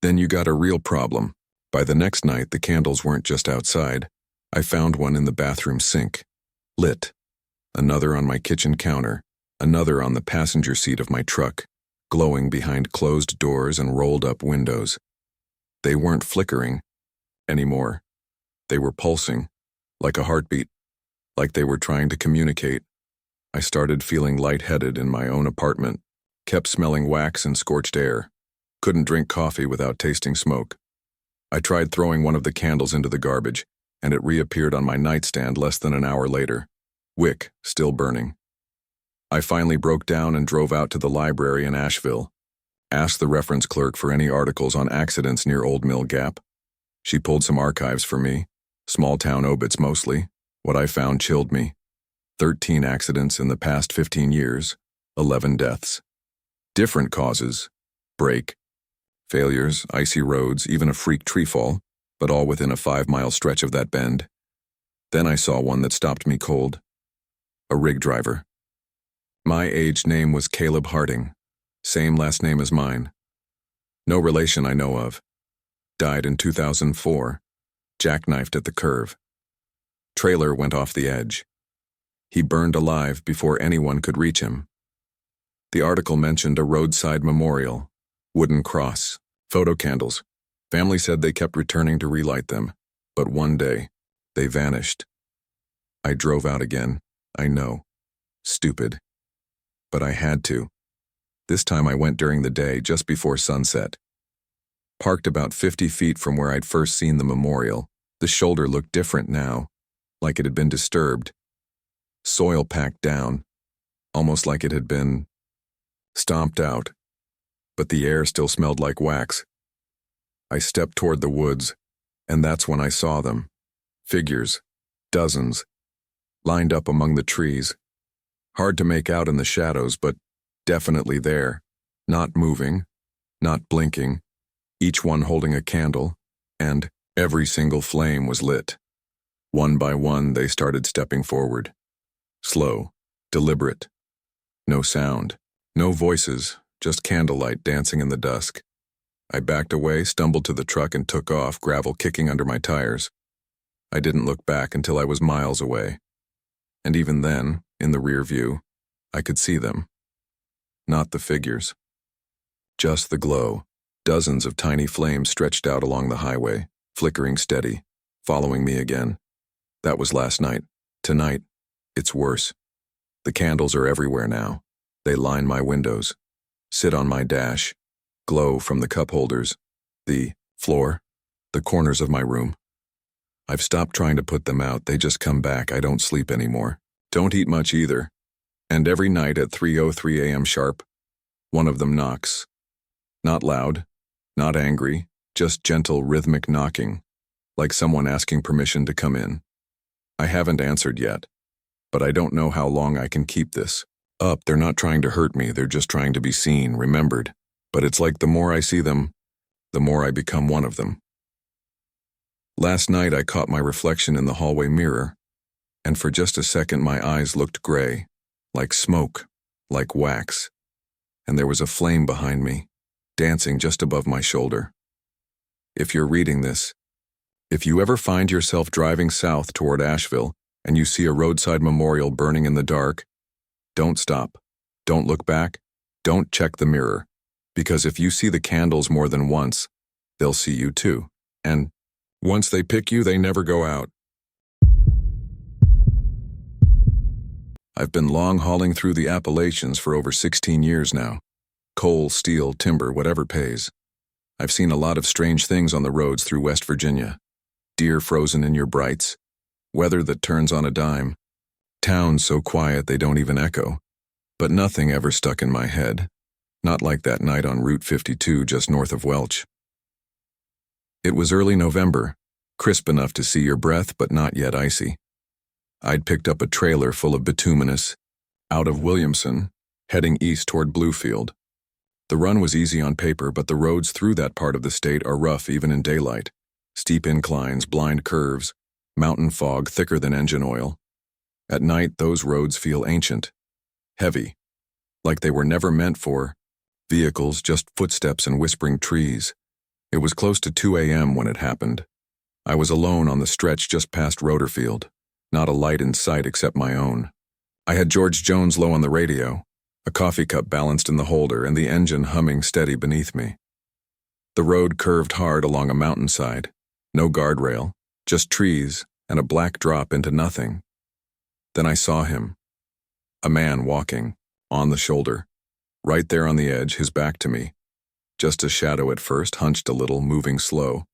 "Then you got a real problem." By the next night, the candles weren't just outside. I found one in the bathroom sink, lit. Another on my kitchen counter. Another on the passenger seat of my truck, glowing behind closed doors and rolled-up windows. They weren't flickering anymore. They were pulsing, like a heartbeat, like they were trying to communicate. I started feeling lightheaded in my own apartment, kept smelling wax and scorched air, couldn't drink coffee without tasting smoke. I tried throwing one of the candles into the garbage, and it reappeared on my nightstand less than an hour later, wick still burning. I finally broke down and drove out to the library in Asheville, asked the reference clerk for any articles on accidents near Old Mill Gap. She pulled some archives for me, small-town obits mostly. What I found chilled me. 13 accidents in the past 15 years, 11 deaths. Different causes, break, failures, icy roads, even a freak tree fall, but all within a 5-mile stretch of that bend. Then I saw one that stopped me cold. A rig driver. My aged name was Caleb Harding, same last name as mine. No relation I know of. Died in 2004, jackknifed at the curve. Trailer went off the edge. He burned alive before anyone could reach him. The article mentioned a roadside memorial, wooden cross, photo candles. Family said they kept returning to relight them, but one day, they vanished. I drove out again, I know. Stupid. But I had to. This time I went during the day, just before sunset. Parked about 50 feet from where I'd first seen the memorial, the shoulder looked different now, like it had been disturbed. Soil packed down, almost like it had been stomped out, but the air still smelled like wax. I stepped toward the woods, and that's when I saw them. Figures, dozens, lined up among the trees. Hard to make out in the shadows, but definitely there, not moving, not blinking, each one holding a candle, and every single flame was lit. One by one, they started stepping forward. Slow, deliberate. No sound, no voices, just candlelight dancing in the dusk. I backed away, stumbled to the truck, and took off, gravel kicking under my tires. I didn't look back until I was miles away. And even then, in the rear view, I could see them. Not the figures. Just the glow. Dozens of tiny flames stretched out along the highway, flickering steady, following me again. That was last night. Tonight, it's worse. The candles are everywhere now. They line my windows, sit on my dash, glow from the cup holders, the floor, the corners of my room. I've stopped trying to put them out. They just come back. I don't sleep anymore. Don't eat much either. And every night at 3:03 a.m. sharp, one of them knocks. Not loud, not angry, just gentle rhythmic knocking, like someone asking permission to come in. I haven't answered yet, but I don't know how long I can keep this up. They're not trying to hurt me. They're just trying to be seen, remembered. But it's like the more I see them, the more I become one of them. Last night I caught my reflection in the hallway mirror, and for just a second my eyes looked gray, like smoke, like wax, and there was a flame behind me, dancing just above my shoulder. If you're reading this, if you ever find yourself driving south toward Asheville and you see a roadside memorial burning in the dark, don't stop, don't look back, don't check the mirror. Because if you see the candles more than once, they'll see you too. And once they pick you, they never go out. I've been long hauling through the Appalachians for over 16 years now. Coal, steel, timber, whatever pays. I've seen a lot of strange things on the roads through West Virginia. Deer frozen in your brights. Weather that turns on a dime. Towns so quiet they don't even echo. But nothing ever stuck in my head. Not like that night on Route 52 just north of Welch. It was early November, crisp enough to see your breath but not yet icy. I'd picked up a trailer full of bituminous, out of Williamson, heading east toward Bluefield. The run was easy on paper, but the roads through that part of the state are rough even in daylight. Steep inclines, blind curves, mountain fog thicker than engine oil. At night, those roads feel ancient, heavy, like they were never meant for vehicles, just footsteps and whispering trees. It was close to 2 a.m. when it happened. I was alone on the stretch just past Rotorfield, not a light in sight except my own. I had George Jones low on the radio, a coffee cup balanced in the holder, and the engine humming steady beneath me. The road curved hard along a mountainside, no guardrail, just trees and a black drop into nothing. Then I saw him, a man walking, on the shoulder, right there on the edge, his back to me. Just a shadow at first, hunched a little, moving slow.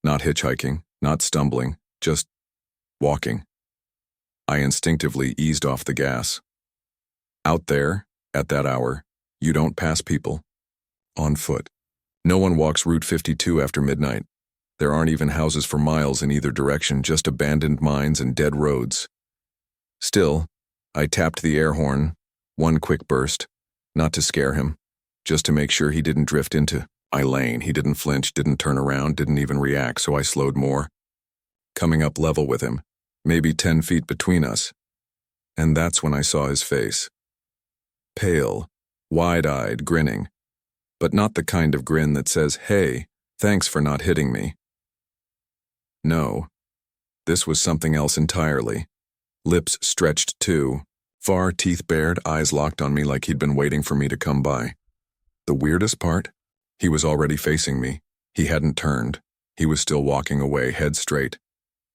Not hitchhiking, not stumbling, just walking. I instinctively eased off the gas. Out there, at that hour, you don't pass people. On foot. No one walks Route 52 after midnight. There aren't even houses for miles in either direction, just abandoned mines and dead roads. Still, I tapped the air horn, one quick burst, not to scare him, just to make sure he didn't drift into my lane. He didn't flinch, didn't turn around, didn't even react, so I slowed more. Coming up level with him, maybe 10 feet between us. And that's when I saw his face. Pale, wide-eyed, grinning. But not the kind of grin that says, "Hey, thanks for not hitting me." No, this was something else entirely. Lips stretched too, far teeth bared, eyes locked on me like he'd been waiting for me to come by. The weirdest part? He was already facing me. He hadn't turned. He was still walking away, head straight.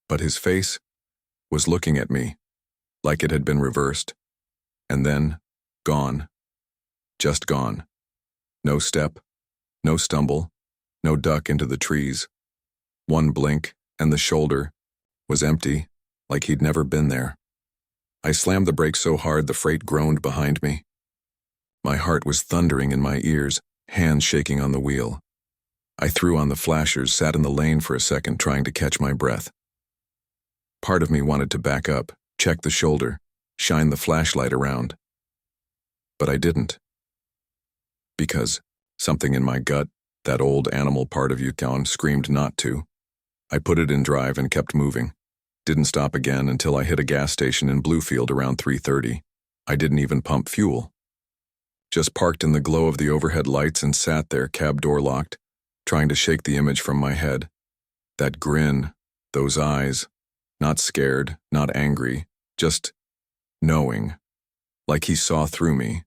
But his face was looking at me, like it had been reversed. And then, gone. Just gone. No step, no stumble, no duck into the trees. One blink, and the shoulder was empty, like he'd never been there. I slammed the brakes so hard the freight groaned behind me. My heart was thundering in my ears, hands shaking on the wheel. I threw on the flashers, sat in the lane for a second, trying to catch my breath. Part of me wanted to back up, check the shoulder, shine the flashlight around. But I didn't. Because something in my gut, that old animal part of you, screamed not to. I put it in drive and kept moving. Didn't stop again until I hit a gas station in Bluefield around 3:30. I didn't even pump fuel. Just parked in the glow of the overhead lights and sat there, cab door locked, trying to shake the image from my head. That grin, those eyes, not scared, not angry, just knowing, like he saw through me.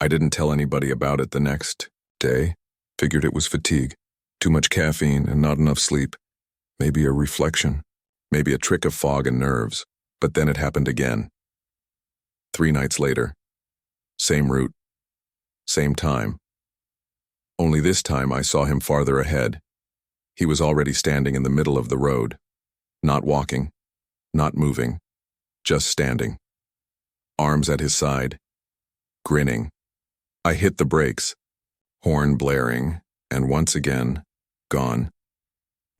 I didn't tell anybody about it the next day. Figured it was fatigue, too much caffeine and not enough sleep. Maybe a reflection, maybe a trick of fog and nerves. But then it happened again. 3 nights later. Same route. Same time. Only this time I saw him farther ahead. He was already standing in the middle of the road. Not walking, not moving, just standing. Arms at his side, grinning. I hit the brakes, horn blaring, and once again, gone.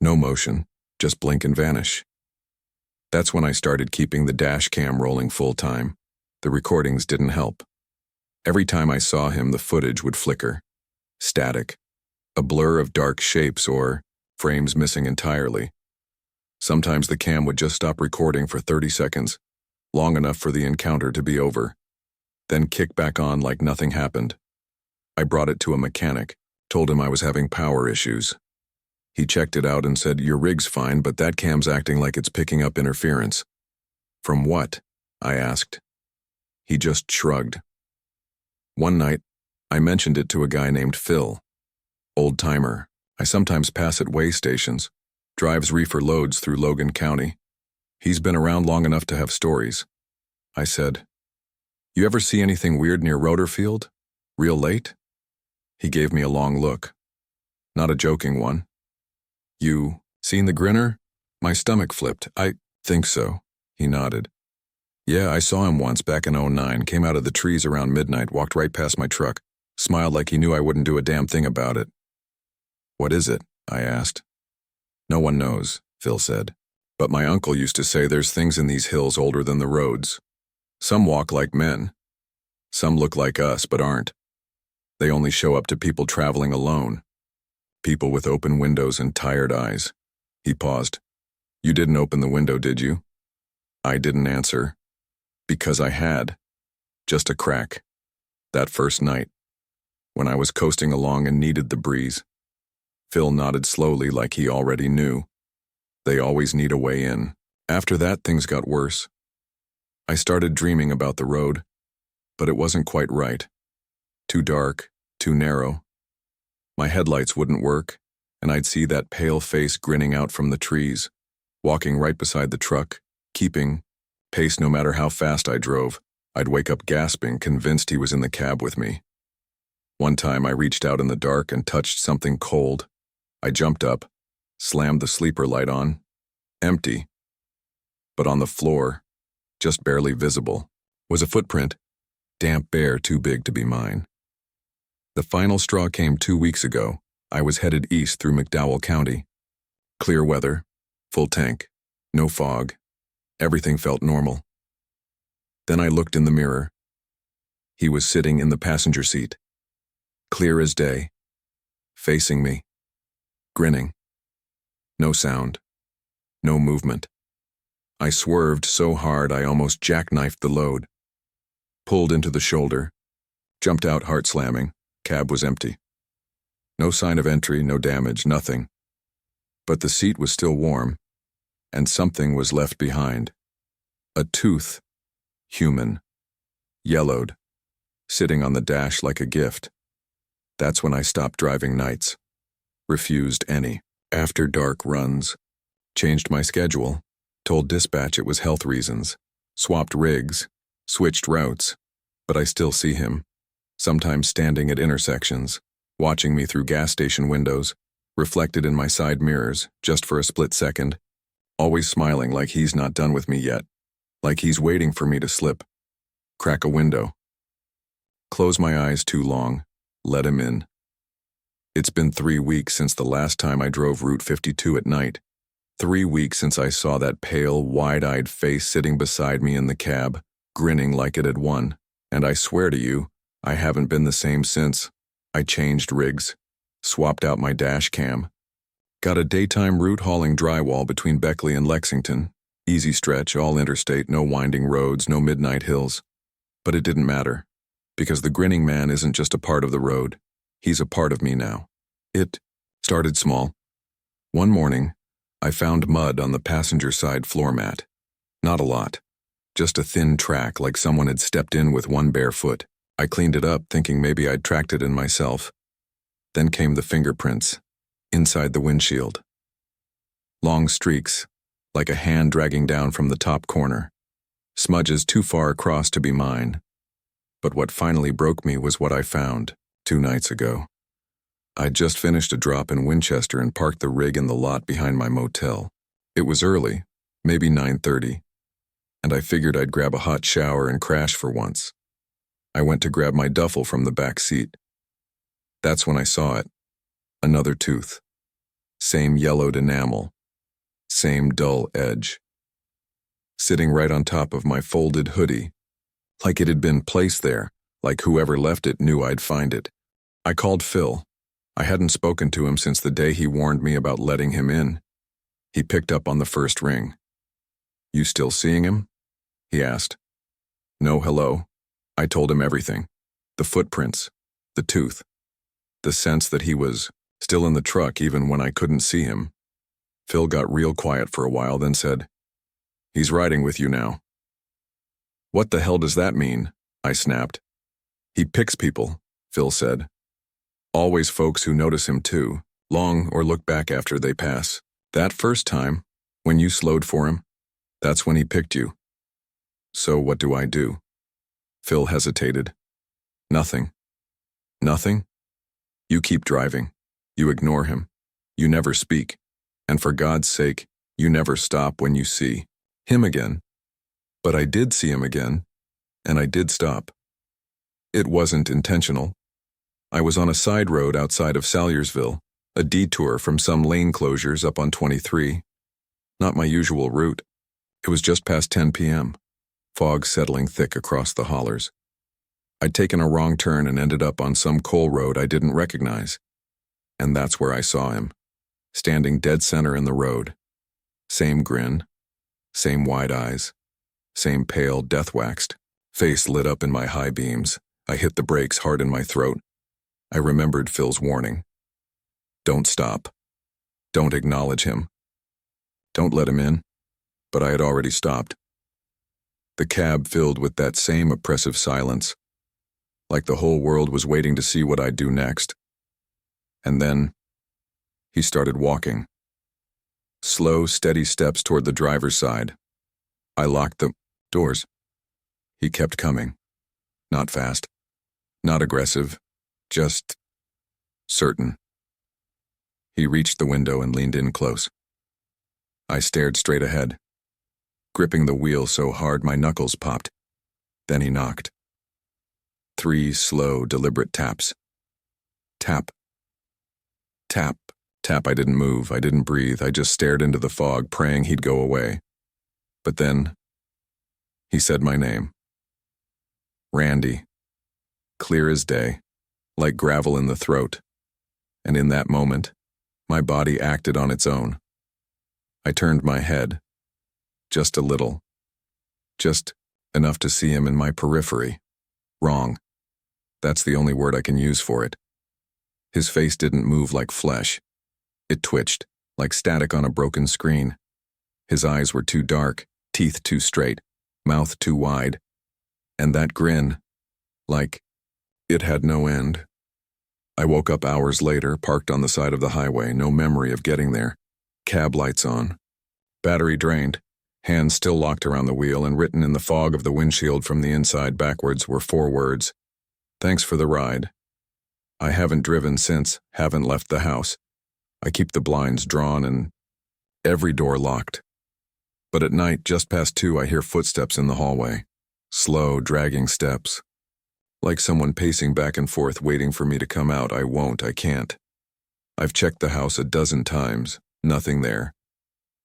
No motion, just blink and vanish. That's when I started keeping the dash cam rolling full time. The recordings didn't help. Every time I saw him, the footage would flicker. Static. A blur of dark shapes or frames missing entirely. Sometimes the cam would just stop recording for 30 seconds, long enough for the encounter to be over, then kick back on like nothing happened. I brought it to a mechanic, told him I was having power issues. He checked it out and said, "Your rig's fine, but that cam's acting like it's picking up interference." "From what?" I asked. He just shrugged. One night, I mentioned it to a guy named Phil. Old-timer. I sometimes pass at way stations. Drives reefer loads through Logan County. He's been around long enough to have stories. I said, "You ever see anything weird near Rotorfield? Real late?" He gave me a long look. Not a joking one. "You seen the grinner?" My stomach flipped. "I think so." He nodded. "Yeah, I saw him once back in '09, came out of the trees around midnight, walked right past my truck, smiled like he knew I wouldn't do a damn thing about it." "What is it?" I asked. "No one knows," Phil said. "But my uncle used to say there's things in these hills older than the roads. Some walk like men. Some look like us but aren't. They only show up to people traveling alone. People with open windows and tired eyes." He paused. "You didn't open the window, did you?" I didn't answer. Because I had. Just a crack. That first night. When I was coasting along and needed the breeze. Phil nodded slowly like he already knew. They always need a way in. After that, things got worse. I started dreaming about the road, but it wasn't quite right. Too dark, too narrow. My headlights wouldn't work, and I'd see that pale face grinning out from the trees, walking right beside the truck, keeping pace no matter how fast I drove. I'd wake up gasping, convinced he was in the cab with me. One time I reached out in the dark and touched something cold. I jumped up, slammed the sleeper light on. Empty. But on the floor, just barely visible, was a footprint, damp bare too big to be mine. The final straw came 2 weeks ago. I was headed east through McDowell County. Clear weather, full tank, no fog. Everything felt normal. Then I looked in the mirror. He was sitting in the passenger seat, clear as day, facing me, grinning. No sound, no movement. I swerved so hard I almost jackknifed the load. Pulled into the shoulder, jumped out heart slamming. Cab was empty. No sign of entry, no damage, nothing. But the seat was still warm, and something was left behind. A tooth, human, yellowed, sitting on the dash like a gift. That's when I stopped driving nights. Refused any after dark runs. Changed my schedule. Told dispatch it was health reasons. Swapped rigs. Switched routes. But I still see him. Sometimes standing at intersections, watching me through gas station windows, reflected in my side mirrors, just for a split second, always smiling like he's not done with me yet, like he's waiting for me to slip. Crack a window. Close my eyes too long, let him in. It's been 3 weeks since the last time I drove Route 52 at night. 3 weeks since I saw that pale, wide-eyed face sitting beside me in the cab, grinning like it had won. And I swear to you, I haven't been the same since. I changed rigs, swapped out my dash cam, got a daytime route hauling drywall between Beckley and Lexington. Easy stretch, all interstate, no winding roads, no midnight hills. But it didn't matter, because the grinning man isn't just a part of the road. He's a part of me now. It started small. One morning, I found mud on the passenger side floor mat. Not a lot, just a thin track like someone had stepped in with one bare foot. I cleaned it up, thinking maybe I'd tracked it in myself. Then came the fingerprints, inside the windshield. Long streaks, like a hand dragging down from the top corner. Smudges too far across to be mine. But what finally broke me was what I found 2 nights ago. I'd just finished a drop in Winchester and parked the rig in the lot behind my motel. It was early, maybe 9:30, and I figured I'd grab a hot shower and crash for once. I went to grab my duffel from the back seat. That's when I saw it. Another tooth. Same yellowed enamel. Same dull edge. Sitting right on top of my folded hoodie. Like it had been placed there, like whoever left it knew I'd find it. I called Phil. I hadn't spoken to him since the day he warned me about letting him in. He picked up on the first ring. "You still seeing him?" he asked. "No, hello." I told him everything. The footprints, the tooth, the sense that he was still in the truck even when I couldn't see him. Phil got real quiet for a while, then said, "He's riding with you now." "What the hell does that mean?" I snapped. "He picks people. Phil said. Always folks who notice him too, long or look back after they pass. That first time, when you slowed for him, that's when he picked you. So what do I do? Phil hesitated. Nothing. Nothing? You keep driving. You ignore him. You never speak. And for God's sake, you never stop when you see him again. But I did see him again, and I did stop. It wasn't intentional. I was on a side road outside of Salyersville, a detour from some lane closures up on 23. Not my usual route. It was just past 10 p.m., fog settling thick across the hollers. I'd taken a wrong turn and ended up on some coal road I didn't recognize. And that's where I saw him, standing dead center in the road. Same grin, same wide eyes, same pale, death-waxed face lit up in my high beams. I hit the brakes hard in my throat. I remembered Phil's warning. Don't stop. Don't acknowledge him. Don't let him in. But I had already stopped. The cab filled with that same oppressive silence, like the whole world was waiting to see what I'd do next. And then, he started walking. Slow, steady steps toward the driver's side. I locked the doors. He kept coming. Not fast. Not aggressive. Just certain. He reached the window and leaned in close. I stared straight ahead, gripping the wheel so hard my knuckles popped. Then he knocked. 3 slow, deliberate taps. Tap. Tap. Tap. I didn't move. I didn't breathe. I just stared into the fog, praying he'd go away. But then, he said my name. Randy. Clear as day, like gravel in the throat. And in that moment, my body acted on its own. I turned my head. Just a little. Just enough to see him in my periphery. Wrong. That's the only word I can use for it. His face didn't move like flesh. It twitched, like static on a broken screen. His eyes were too dark, teeth too straight, mouth too wide. And that grin, like it had no end. I woke up hours later, parked on the side of the highway, no memory of getting there. Cab lights on. Battery drained. Hands still locked around the wheel, and written in the fog of the windshield from the inside backwards were 4 words. Thanks for the ride. I haven't driven since, haven't left the house. I keep the blinds drawn and every door locked. But at night, just past 2, I hear footsteps in the hallway. Slow, dragging steps. Like someone pacing back and forth waiting for me to come out. I can't. I've checked the house a dozen times, nothing there.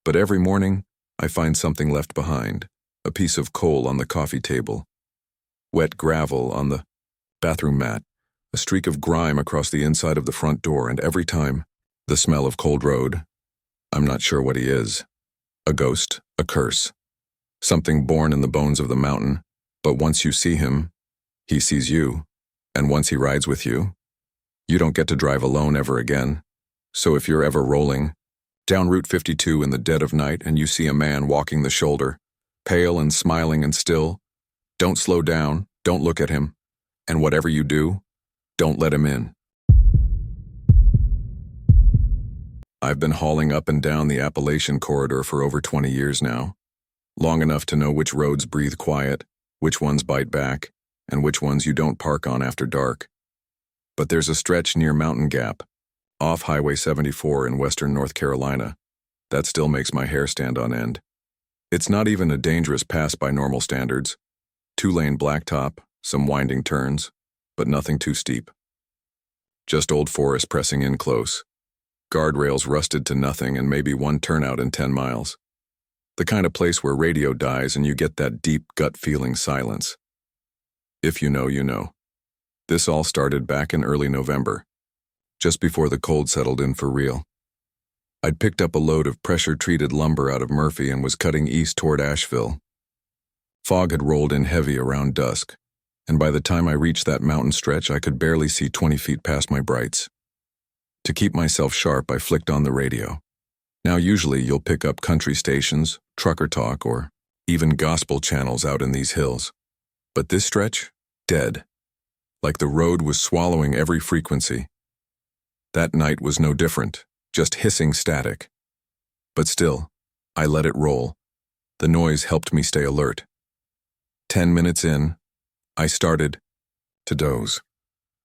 But every morning, I find something left behind. A piece of coal on the coffee table. Wet gravel on the bathroom mat. A streak of grime across the inside of the front door, and every time, the smell of cold road. I'm not sure what he is. A ghost, a curse. Something born in the bones of the mountain, but once you see him, he sees you, and once he rides with you, you don't get to drive alone ever again. So if you're ever rolling down Route 52 in the dead of night and you see a man walking the shoulder, pale and smiling and still, don't slow down, don't look at him, and whatever you do, don't let him in. I've been hauling up and down the Appalachian corridor for over 20 years now, long enough to know which roads breathe quiet, which ones bite back, and which ones you don't park on after dark. But there's a stretch near Mountain Gap, off Highway 74 in western North Carolina, that still makes my hair stand on end. It's not even a dangerous pass by normal standards. 2-lane blacktop, some winding turns, but nothing too steep. Just old forest pressing in close. Guardrails rusted to nothing and maybe 1 turnout in 10 miles. The kind of place where radio dies and you get that deep gut-feeling silence. If you know, you know. This all started back in early November, just before the cold settled in for real. I'd picked up a load of pressure-treated lumber out of Murphy and was cutting east toward Asheville. Fog had rolled in heavy around dusk, and by the time I reached that mountain stretch, I could barely see 20 feet past my brights. To keep myself sharp, I flicked on the radio. Now usually you'll pick up country stations, trucker talk, or even gospel channels out in these hills. But this stretch? Dead. like the road was swallowing every frequency. That night was no different, just hissing static. But still, I let it roll. The noise helped me stay alert. 10 minutes in, I started to doze.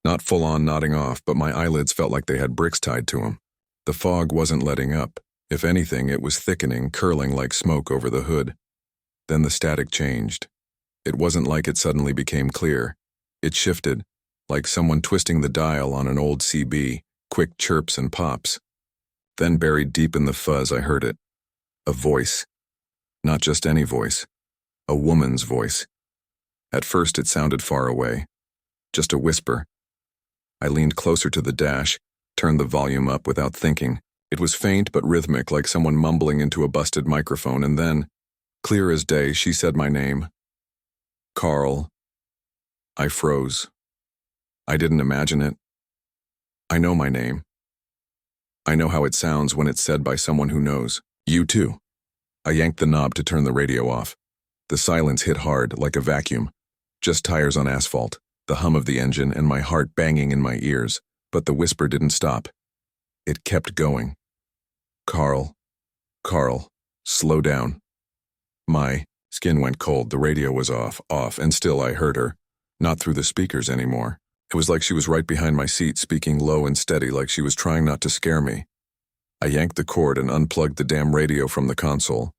Not full-on nodding off, but my eyelids felt like they had bricks tied to them. The fog wasn't letting up. If anything, it was thickening, curling like smoke over the hood. Then the static changed. It wasn't like it suddenly became clear. It shifted, like someone twisting the dial on an old CB, quick chirps and pops. Then buried deep in the fuzz, I heard it. A voice. Not just any voice. A woman's voice. At first it sounded far away. Just a whisper. I leaned closer to the dash, turned the volume up without thinking. It was faint but rhythmic, like someone mumbling into a busted microphone, and then, clear as day, she said my name. Carl. I froze. I didn't imagine it. I know my name. I know how it sounds when it's said by someone who knows. You too. I yanked the knob to turn the radio off. The silence hit hard, like a vacuum. Just tires on asphalt, the hum of the engine, and my heart banging in my ears. But the whisper didn't stop. It kept going. Carl. Carl. Slow down. My skin went cold. The radio was off, and still I heard her. Not through the speakers anymore. It was like she was right behind my seat, speaking low and steady, like she was trying not to scare me. I yanked the cord and unplugged the damn radio from the console.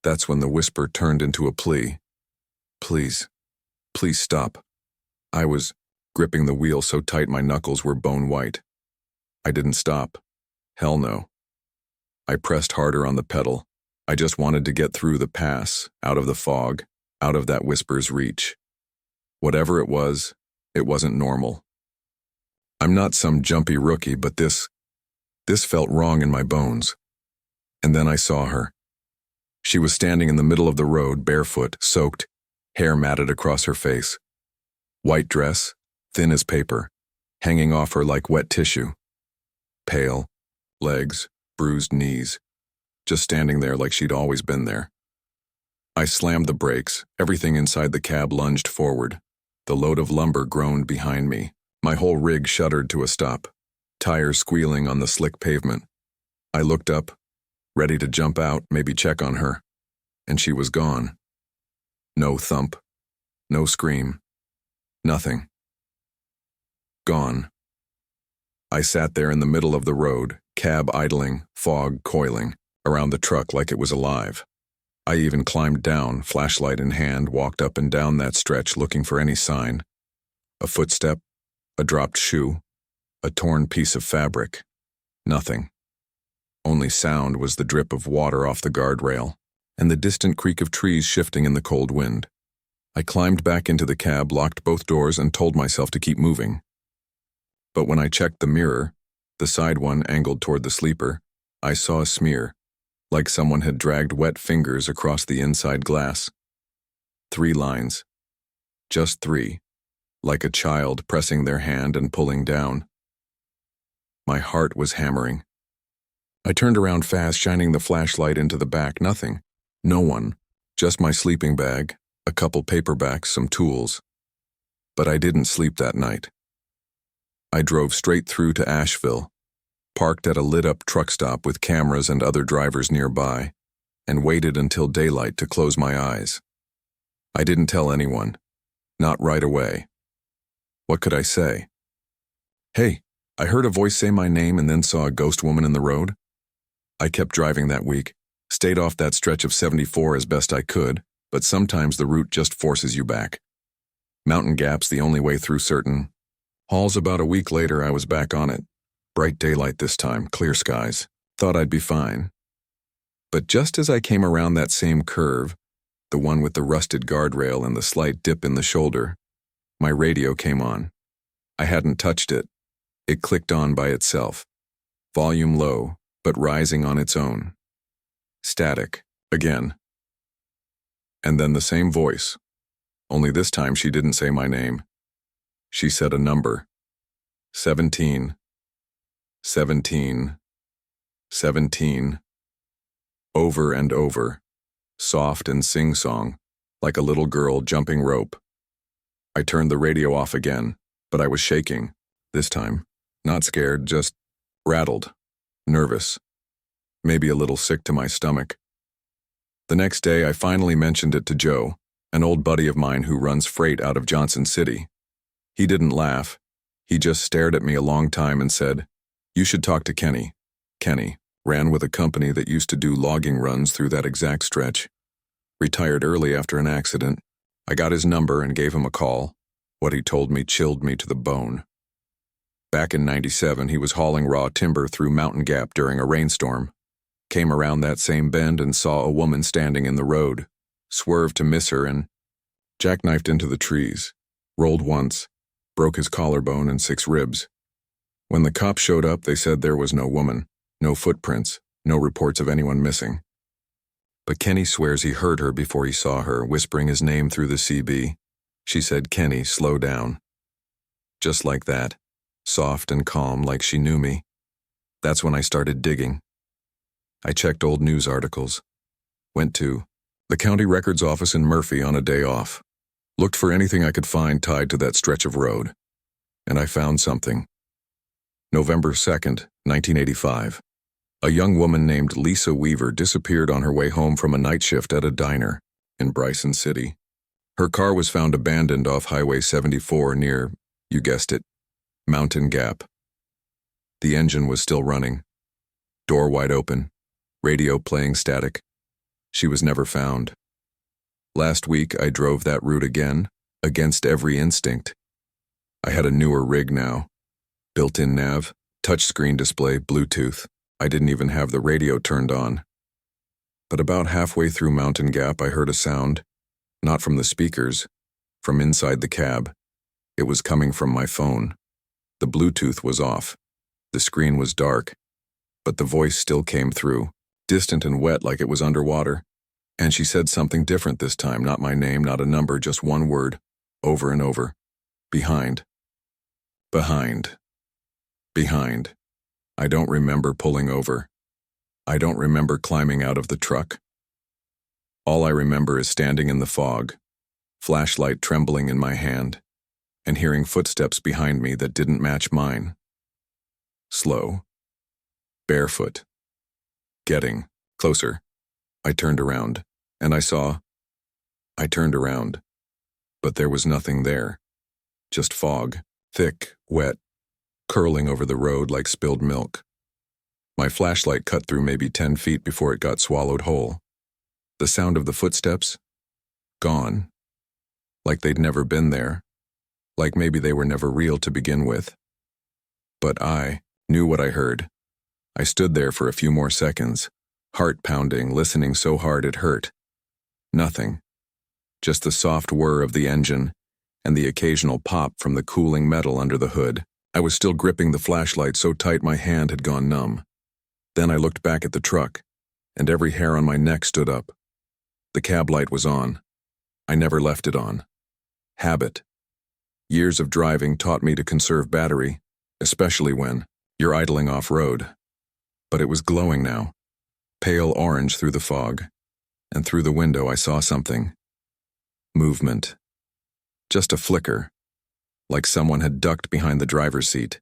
That's when the whisper turned into a plea. Please. Please stop. I was gripping the wheel so tight my knuckles were bone white. I didn't stop. Hell no. I pressed harder on the pedal. I just wanted to get through the pass, out of the fog, out of that whisper's reach. Whatever it wasn't normal. I'm not some jumpy rookie, but this felt wrong in my bones. And then I saw her. She was standing in the middle of the road, barefoot, soaked, hair matted across her face. White dress, thin as paper, hanging off her like wet tissue. Pale, legs, bruised knees, just standing there like she'd always been there. I slammed the brakes, everything inside the cab lunged forward. The load of lumber groaned behind me. My whole rig shuddered to a stop, tires squealing on the slick pavement. I looked up, ready to jump out, maybe check on her, and she was gone. No thump, no scream, nothing. Gone. I sat there in the middle of the road, cab idling, fog coiling, around the truck like it was alive. I even climbed down, flashlight in hand, walked up and down that stretch looking for any sign. A footstep, a dropped shoe, a torn piece of fabric. Nothing. Only sound was the drip of water off the guardrail, and the distant creak of trees shifting in the cold wind. I climbed back into the cab, locked both doors, and told myself to keep moving. But when I checked the mirror, the side one angled toward the sleeper, I saw a smear, like someone had dragged wet fingers across the inside glass. 3 lines. Just 3, like a child pressing their hand and pulling down. My heart was hammering. I turned around fast, shining the flashlight into the back. Nothing. No one. Just my sleeping bag, a couple paperbacks, some tools. But I didn't sleep that night. I drove straight through to Asheville, parked at a lit-up truck stop with cameras and other drivers nearby, and waited until daylight to close my eyes. I didn't tell anyone. Not right away. What could I say? Hey, I heard a voice say my name and then saw a ghost woman in the road. I kept driving that week, stayed off that stretch of 74 as best I could, but sometimes the route just forces you back. Mountain gaps the only way through certain halls. About a week later, I was back on it. Bright daylight this time, clear skies. Thought I'd be fine. But just as I came around that same curve, the one with the rusted guardrail and the slight dip in the shoulder, my radio came on. I hadn't touched it. It clicked on by itself. Volume low, but rising on its own. Static, again. And then the same voice. Only this time she didn't say my name. She said a number. 17. 17. 17. Over and over. Soft and sing-song, like a little girl jumping rope. I turned the radio off again, But I was shaking, this time. Not scared, just rattled, nervous, maybe a little sick to my stomach. The next day, I finally mentioned it to Joe, an old buddy of mine who runs freight out of Johnson City. He didn't laugh. He just stared at me a long time and said, "You should talk to Kenny." Kenny ran with a company that used to do logging runs through that exact stretch. Retired early after an accident. I got his number and gave him a call. What he told me chilled me to the bone. Back in '97, he was hauling raw timber through Mountain Gap during a rainstorm. Came around that same bend and saw a woman standing in the road. Swerved to miss her and jackknifed into the trees. Rolled once. Broke his collarbone and 6 ribs. When the cops showed up, they said there was no woman, no footprints, no reports of anyone missing. But Kenny swears he heard her before he saw her, whispering his name through the CB. She said, "Kenny, slow down." Just like that, soft and calm like she knew me. That's when I started digging. I checked old news articles. Went to the county records office in Murphy on a day off. Looked for anything I could find tied to that stretch of road. And I found something. November 2nd, 1985. A young woman named Lisa Weaver disappeared on her way home from a night shift at a diner in Bryson City. Her car was found abandoned off Highway 74 near, you guessed it, Mountain Gap. The engine was still running. Door wide open. Radio playing static. She was never found. Last week, I drove that route again, against every instinct. I had a newer rig now. Built-in nav, touchscreen display, Bluetooth. I didn't even have the radio turned on. But about halfway through Mountain Gap, I heard a sound, not from the speakers, from inside the cab. It was coming from my phone. The Bluetooth was off. The screen was dark. But the voice still came through, distant and wet like it was underwater. And she said something different this time, not my name, not a number, just one word, over and over. Behind. Behind. Behind. I don't remember pulling over. I don't remember climbing out of the truck. All I remember is standing in the fog, flashlight trembling in my hand, and hearing footsteps behind me that didn't match mine. Slow. Barefoot. Getting closer. I turned around, and I turned around, but there was nothing there. Just fog, thick, wet, curling over the road like spilled milk. My flashlight cut through maybe 10 feet before it got swallowed whole. The sound of the footsteps? Gone. Like they'd never been there. Like maybe they were never real to begin with. But I knew what I heard. I stood there for a few more seconds, heart pounding, listening so hard it hurt. Nothing. Just the soft whir of the engine and the occasional pop from the cooling metal under the hood. I was still gripping the flashlight so tight my hand had gone numb. Then I looked back at the truck, and every hair on my neck stood up. The cab light was on. I never left it on. Habit. Years of driving taught me to conserve battery, especially when you're idling off-road. But it was glowing now, pale orange through the fog, and through the window I saw something. Movement. Just a flicker, like someone had ducked behind the driver's seat.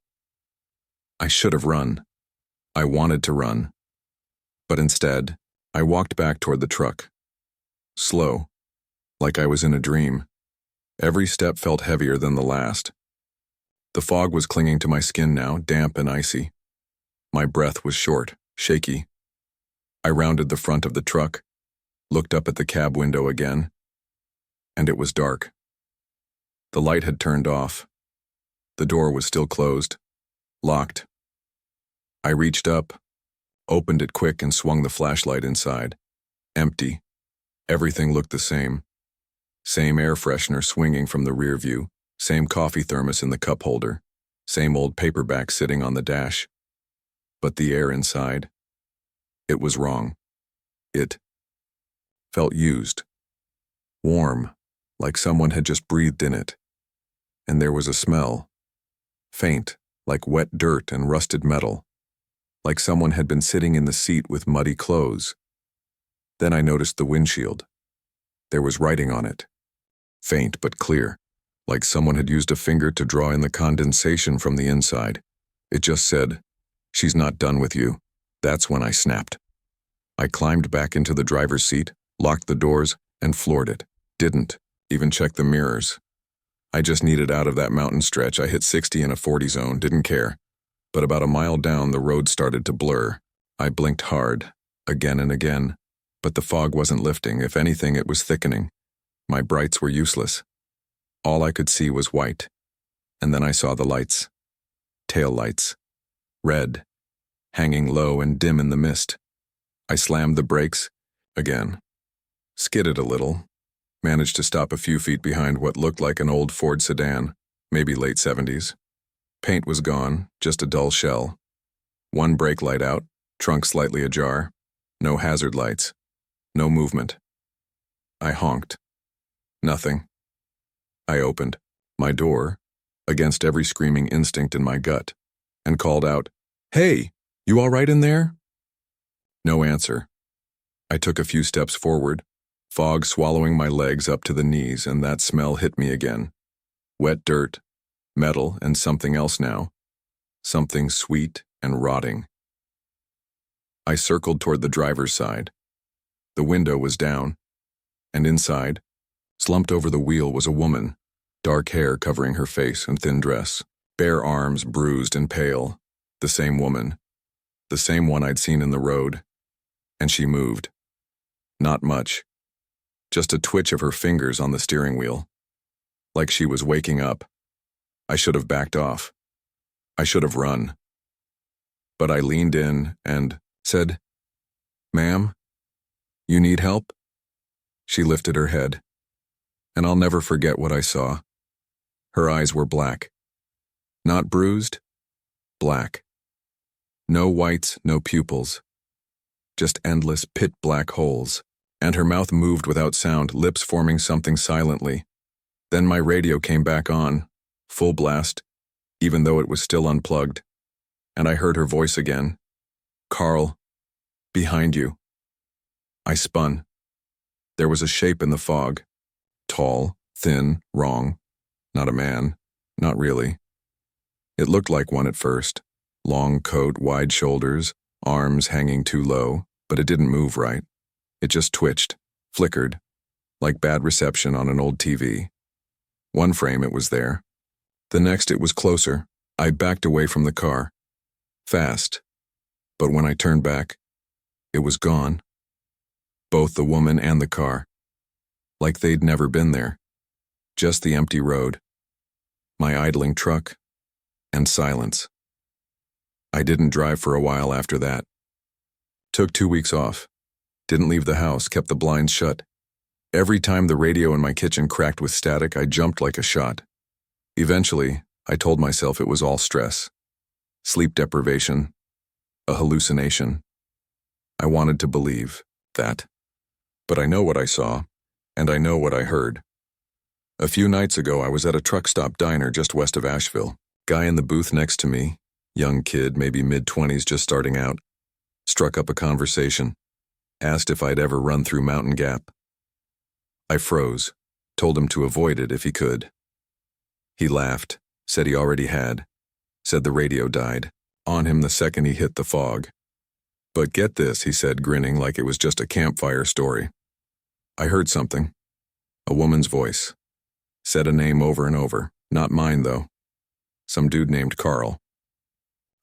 I should have run. I wanted to run. But instead, I walked back toward the truck. Slow, like I was in a dream. Every step felt heavier than the last. The fog was clinging to my skin now, damp and icy. My breath was short, shaky. I rounded the front of the truck, looked up at the cab window again, and it was dark. The light had turned off. The door was still closed, locked. I reached up, opened it quick and swung the flashlight inside. Empty. Everything looked the same. Same air freshener swinging from the rear view, same coffee thermos in the cup holder, same old paperback sitting on the dash. But the air inside, it was wrong. It felt used. Warm, like someone had just breathed in it. And there was a smell. Faint, like wet dirt and rusted metal. Like someone had been sitting in the seat with muddy clothes. Then I noticed the windshield. There was writing on it. Faint but clear, like someone had used a finger to draw in the condensation from the inside. It just said, "She's not done with you." That's when I snapped. I climbed back into the driver's seat, locked the doors, and floored it. Didn't even check the mirrors. I just needed out of that mountain stretch. I hit 60 in a 40 zone, didn't care. But about a mile down, the road started to blur. I blinked hard, again and again, but the fog wasn't lifting. If anything, it was thickening. My brights were useless. All I could see was white. And then I saw the lights. Tail lights. Red. Hanging low and dim in the mist. I slammed the brakes, again. Skidded a little. Managed to stop a few feet behind what looked like an old Ford sedan, maybe late 70s. Paint was gone, just a dull shell. One brake light out, trunk slightly ajar. No hazard lights. No movement. I honked. Nothing. I opened my door, against every screaming instinct in my gut, and called out, "Hey, you all right in there?" No answer. I took a few steps forward, fog swallowing my legs up to the knees, and that smell hit me again. Wet dirt, metal, and something else now. Something sweet and rotting. I circled toward the driver's side. The window was down, and inside, slumped over the wheel, was a woman, dark hair covering her face and thin dress, bare arms bruised and pale. The same woman. The same one I'd seen in the road. And she moved. Not much. Just a twitch of her fingers on the steering wheel. Like she was waking up. I should have backed off. I should have run. But I leaned in and said, "Ma'am, you need help?" She lifted her head, and I'll never forget what I saw. Her eyes were black. Not bruised, black. No whites, no pupils. Just endless pit-black holes. And her mouth moved without sound, lips forming something silently. Then my radio came back on, full blast, even though it was still unplugged. And I heard her voice again. "Carl, behind you." I spun. There was a shape in the fog. Tall, thin, wrong. Not a man. Not really. It looked like one at first. Long coat, wide shoulders, arms hanging too low, but it didn't move right. It just twitched, flickered, like bad reception on an old TV. One frame it was there. The next it was closer. I backed away from the car. Fast. But when I turned back, it was gone. Both the woman and the car. Like they'd never been there. Just the empty road. My idling truck. And silence. I didn't drive for a while after that. Took 2 weeks off. Didn't leave the house, kept the blinds shut. Every time the radio in my kitchen cracked with static, I jumped like a shot. Eventually, I told myself it was all stress. Sleep deprivation. A hallucination. I wanted to believe that. But I know what I saw, and I know what I heard. A few nights ago, I was at a truck stop diner just west of Asheville. Guy in the booth next to me, young kid, maybe mid-20s, just starting out, struck up a conversation. Asked if I'd ever run through Mountain Gap. I froze, told him to avoid it if he could. He laughed, said he already had, said the radio died on him the second he hit the fog. But get this, he said, grinning like it was just a campfire story. I heard something. A woman's voice. Said a name over and over. Not mine, though. Some dude named Carl.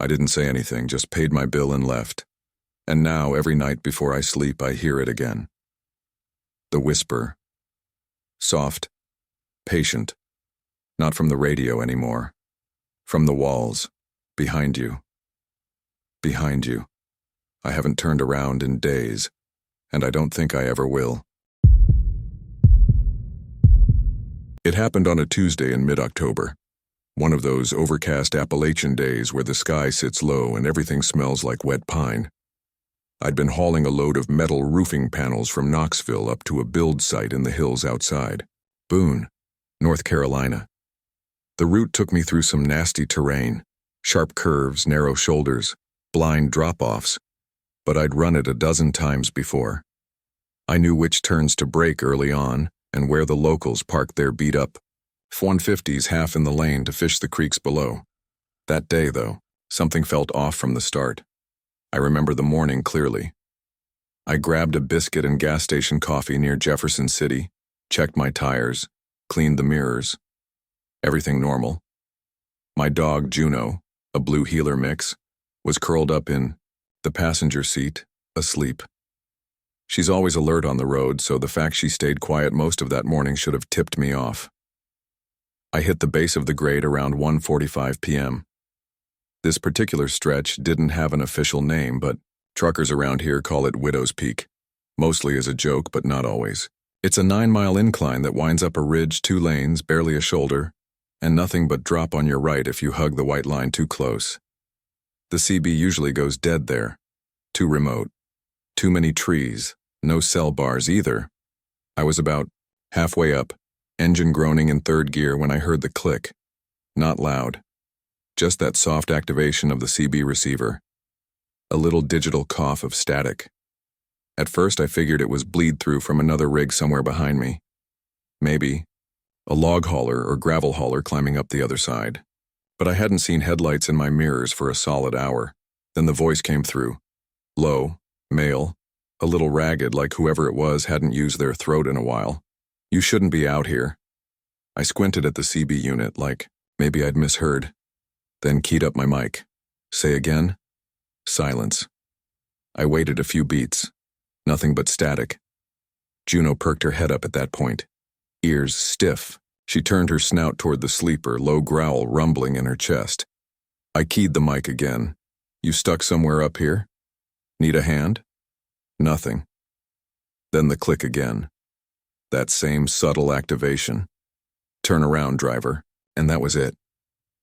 I didn't say anything, just paid my bill and left. And now, every night before I sleep, I hear it again. The whisper. Soft. Patient. Not from the radio anymore. From the walls. Behind you. Behind you. I haven't turned around in days, and I don't think I ever will. It happened on a Tuesday in mid-October. One of those overcast Appalachian days where the sky sits low and everything smells like wet pine. I'd been hauling a load of metal roofing panels from Knoxville up to a build site in the hills outside. Boone, North Carolina. The route took me through some nasty terrain, sharp curves, narrow shoulders, blind drop-offs, but I'd run it a dozen times before. I knew which turns to break early on and where the locals parked their beat-up F-150s half in the lane to fish the creeks below. That day, though, something felt off from the start. I remember the morning clearly. I grabbed a biscuit and gas station coffee near Jefferson City, checked my tires, cleaned the mirrors. Everything normal. My dog, Juno, a blue heeler mix, was curled up in the passenger seat, asleep. She's always alert on the road, so the fact she stayed quiet most of that morning should have tipped me off. I hit the base of the grade around 1:45 p.m. This particular stretch didn't have an official name, but truckers around here call it Widow's Peak, mostly as a joke, but not always. It's a 9-mile incline that winds up a ridge, 2 lanes, barely a shoulder, and nothing but drop on your right if you hug the white line too close. The CB usually goes dead there. Too remote. Too many trees. No cell bars either. I was about halfway up, engine groaning in 3rd gear when I heard the click. Not loud. Just that soft activation of the CB receiver. A little digital cough of static. At first I figured it was bleed-through from another rig somewhere behind me. Maybe a log hauler or gravel hauler climbing up the other side. But I hadn't seen headlights in my mirrors for a solid hour. Then the voice came through. Low, male, a little ragged like whoever it was hadn't used their throat in a while. You shouldn't be out here. I squinted at the CB unit like maybe I'd misheard. Then keyed up my mic. Say again? Silence. I waited a few beats. Nothing but static. Juno perked her head up at that point. Ears stiff. She turned her snout toward the sleeper, low growl rumbling in her chest. I keyed the mic again. You stuck somewhere up here? Need a hand? Nothing. Then the click again. That same subtle activation. Turn around, driver. And that was it.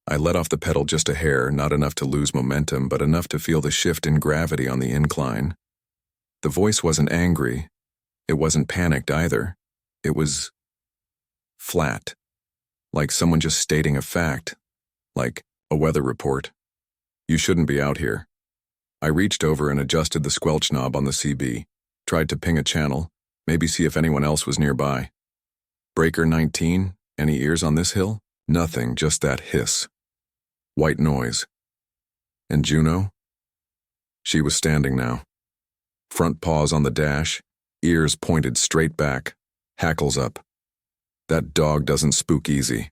I let off the pedal just a hair, not enough to lose momentum, but enough to feel the shift in gravity on the incline. The voice wasn't angry. It wasn't panicked either. It was flat. Like someone just stating a fact. Like a weather report. You shouldn't be out here. I reached over and adjusted the squelch knob on the CB. Tried to ping a channel, maybe see if anyone else was nearby. Breaker 19, any ears on this hill? Nothing, just that hiss. White noise. And Juno? She was standing now. Front paws on the dash, ears pointed straight back, hackles up. That dog doesn't spook easy.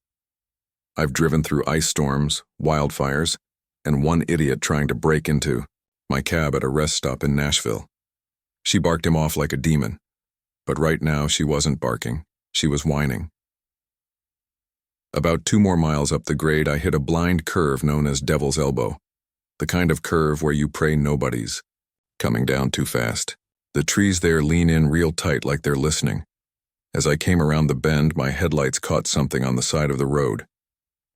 I've driven through ice storms, wildfires, and one idiot trying to break into my cab at a rest stop in Nashville. She barked him off like a demon, but right now she wasn't barking, she was whining. About 2 more miles up the grade, I hit a blind curve known as Devil's Elbow, the kind of curve where you pray nobody's coming down too fast. The trees there lean in real tight like they're listening. As I came around the bend, my headlights caught something on the side of the road.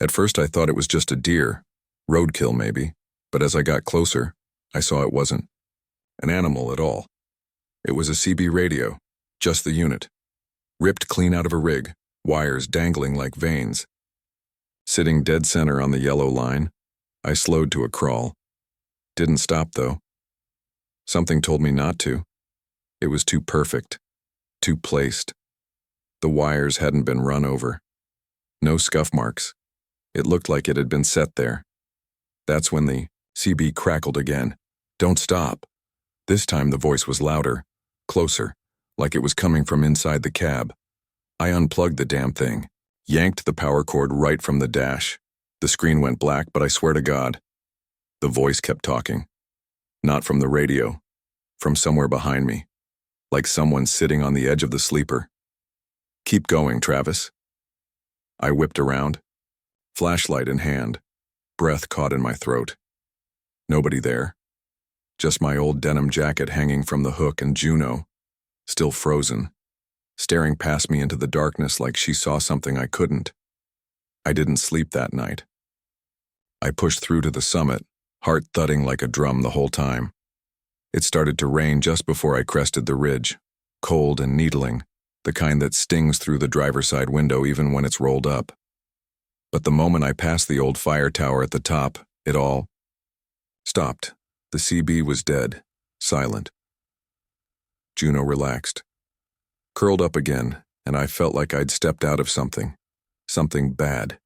At first I thought it was just a deer, roadkill maybe, but as I got closer, I saw it wasn't an animal at all. It was a CB radio, just the unit, ripped clean out of a rig, wires dangling like veins. Sitting dead center on the yellow line, I slowed to a crawl. Didn't stop though. Something told me not to. It was too perfect, too placed. The wires hadn't been run over. No scuff marks. It looked like it had been set there. That's when the CB crackled again. Don't stop. This time the voice was louder, closer, like it was coming from inside the cab. I unplugged the damn thing, yanked the power cord right from the dash. The screen went black, but I swear to God, the voice kept talking. Not from the radio, from somewhere behind me, like someone sitting on the edge of the sleeper. Keep going, Travis. I whipped around, flashlight in hand, breath caught in my throat. Nobody there. Just my old denim jacket hanging from the hook and Juno, still frozen, staring past me into the darkness like she saw something I couldn't. I didn't sleep that night. I pushed through to the summit, heart thudding like a drum the whole time. It started to rain just before I crested the ridge, cold and needling, the kind that stings through the driver's side window even when it's rolled up. But the moment I passed the old fire tower at the top, it all stopped. The CB was dead, silent. Juno relaxed, curled up again, and I felt like I'd stepped out of something something bad.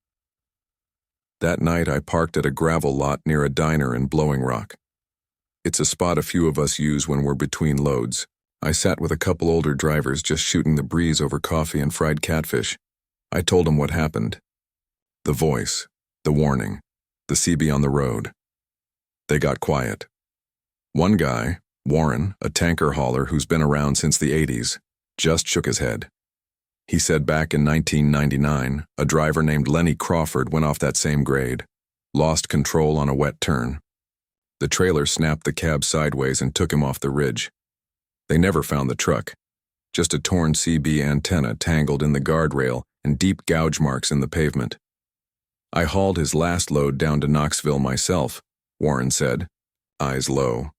That night, I parked at a gravel lot near a diner in Blowing Rock. It's a spot a few of us use when we're between loads. I sat with a couple older drivers just shooting the breeze over coffee and fried catfish. I told them what happened. The voice, the warning, the CB on the road. They got quiet. One guy, Warren, a tanker hauler who's been around since the 80s, just shook his head. He said back in 1999, a driver named Lenny Crawford went off that same grade, lost control on a wet turn. The trailer snapped the cab sideways and took him off the ridge. They never found the truck, just a torn CB antenna tangled in the guardrail and deep gouge marks in the pavement. I hauled his last load down to Knoxville myself, Warren said, eyes low.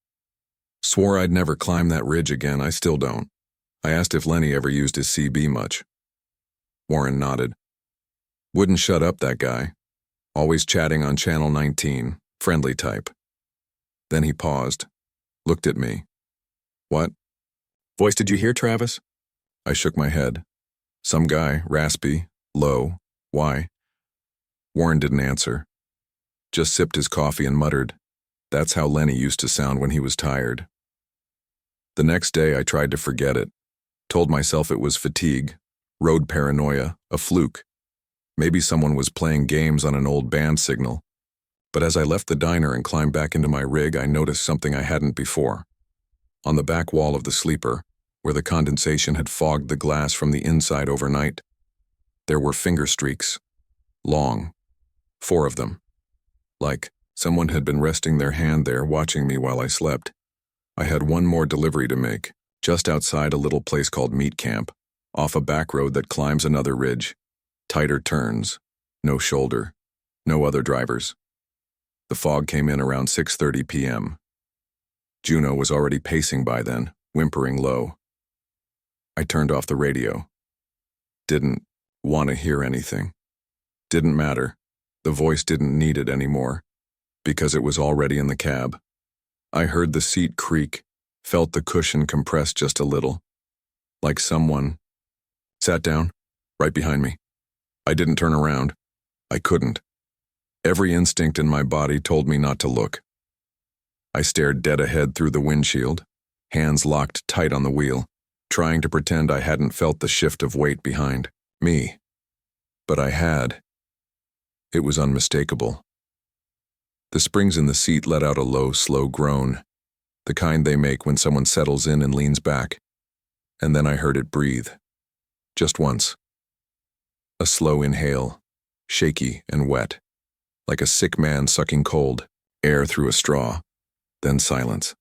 Swore I'd never climb that ridge again, I still don't. I asked if Lenny ever used his CB much. Warren nodded. Wouldn't shut up, that guy. Always chatting on Channel 19, friendly type. Then he paused, looked at me. What? Voice, did you hear, Travis? I shook my head. Some guy, raspy, low. Why? Warren didn't answer. Just sipped his coffee and muttered. That's how Lenny used to sound when he was tired. The next day I tried to forget it. Told myself it was fatigue, road paranoia, a fluke. Maybe someone was playing games on an old band signal. But as I left the diner and climbed back into my rig, I noticed something I hadn't before. On the back wall of the sleeper, where the condensation had fogged the glass from the inside overnight, there were finger streaks. Long. 4 of them. Like someone had been resting their hand there watching me while I slept. I had one more delivery to make, just outside a little place called Meat Camp, off a back road that climbs another ridge. Tighter turns. No shoulder. No other drivers. The fog came in around 6:30 p.m. Juno was already pacing by then, whimpering low. I turned off the radio. Didn't want to hear anything. Didn't matter. The voice didn't need it anymore, because it was already in the cab. I heard the seat creak, felt the cushion compress just a little, like someone sat down, right behind me. I didn't turn around. I couldn't. Every instinct in my body told me not to look. I stared dead ahead through the windshield, hands locked tight on the wheel, trying to pretend I hadn't felt the shift of weight behind me. But I had. It was unmistakable. The springs in the seat let out a low, slow groan, the kind they make when someone settles in and leans back. And then I heard it breathe. Just once. A slow inhale, shaky and wet, like a sick man sucking cold air through a straw, then silence.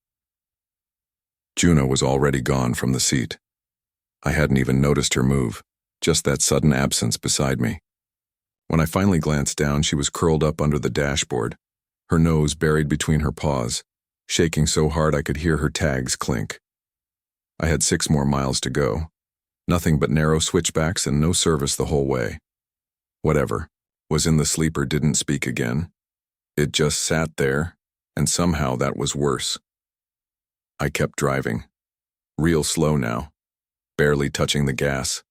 Juno was already gone from the seat. I hadn't even noticed her move, just that sudden absence beside me. When I finally glanced down, she was curled up under the dashboard, her nose buried between her paws, shaking so hard I could hear her tags clink. I had 6 more miles to go. Nothing but narrow switchbacks and no service the whole way. Whatever was in the sleeper didn't speak again. It just sat there, and somehow that was worse. I kept driving. Real slow now, barely touching the gas.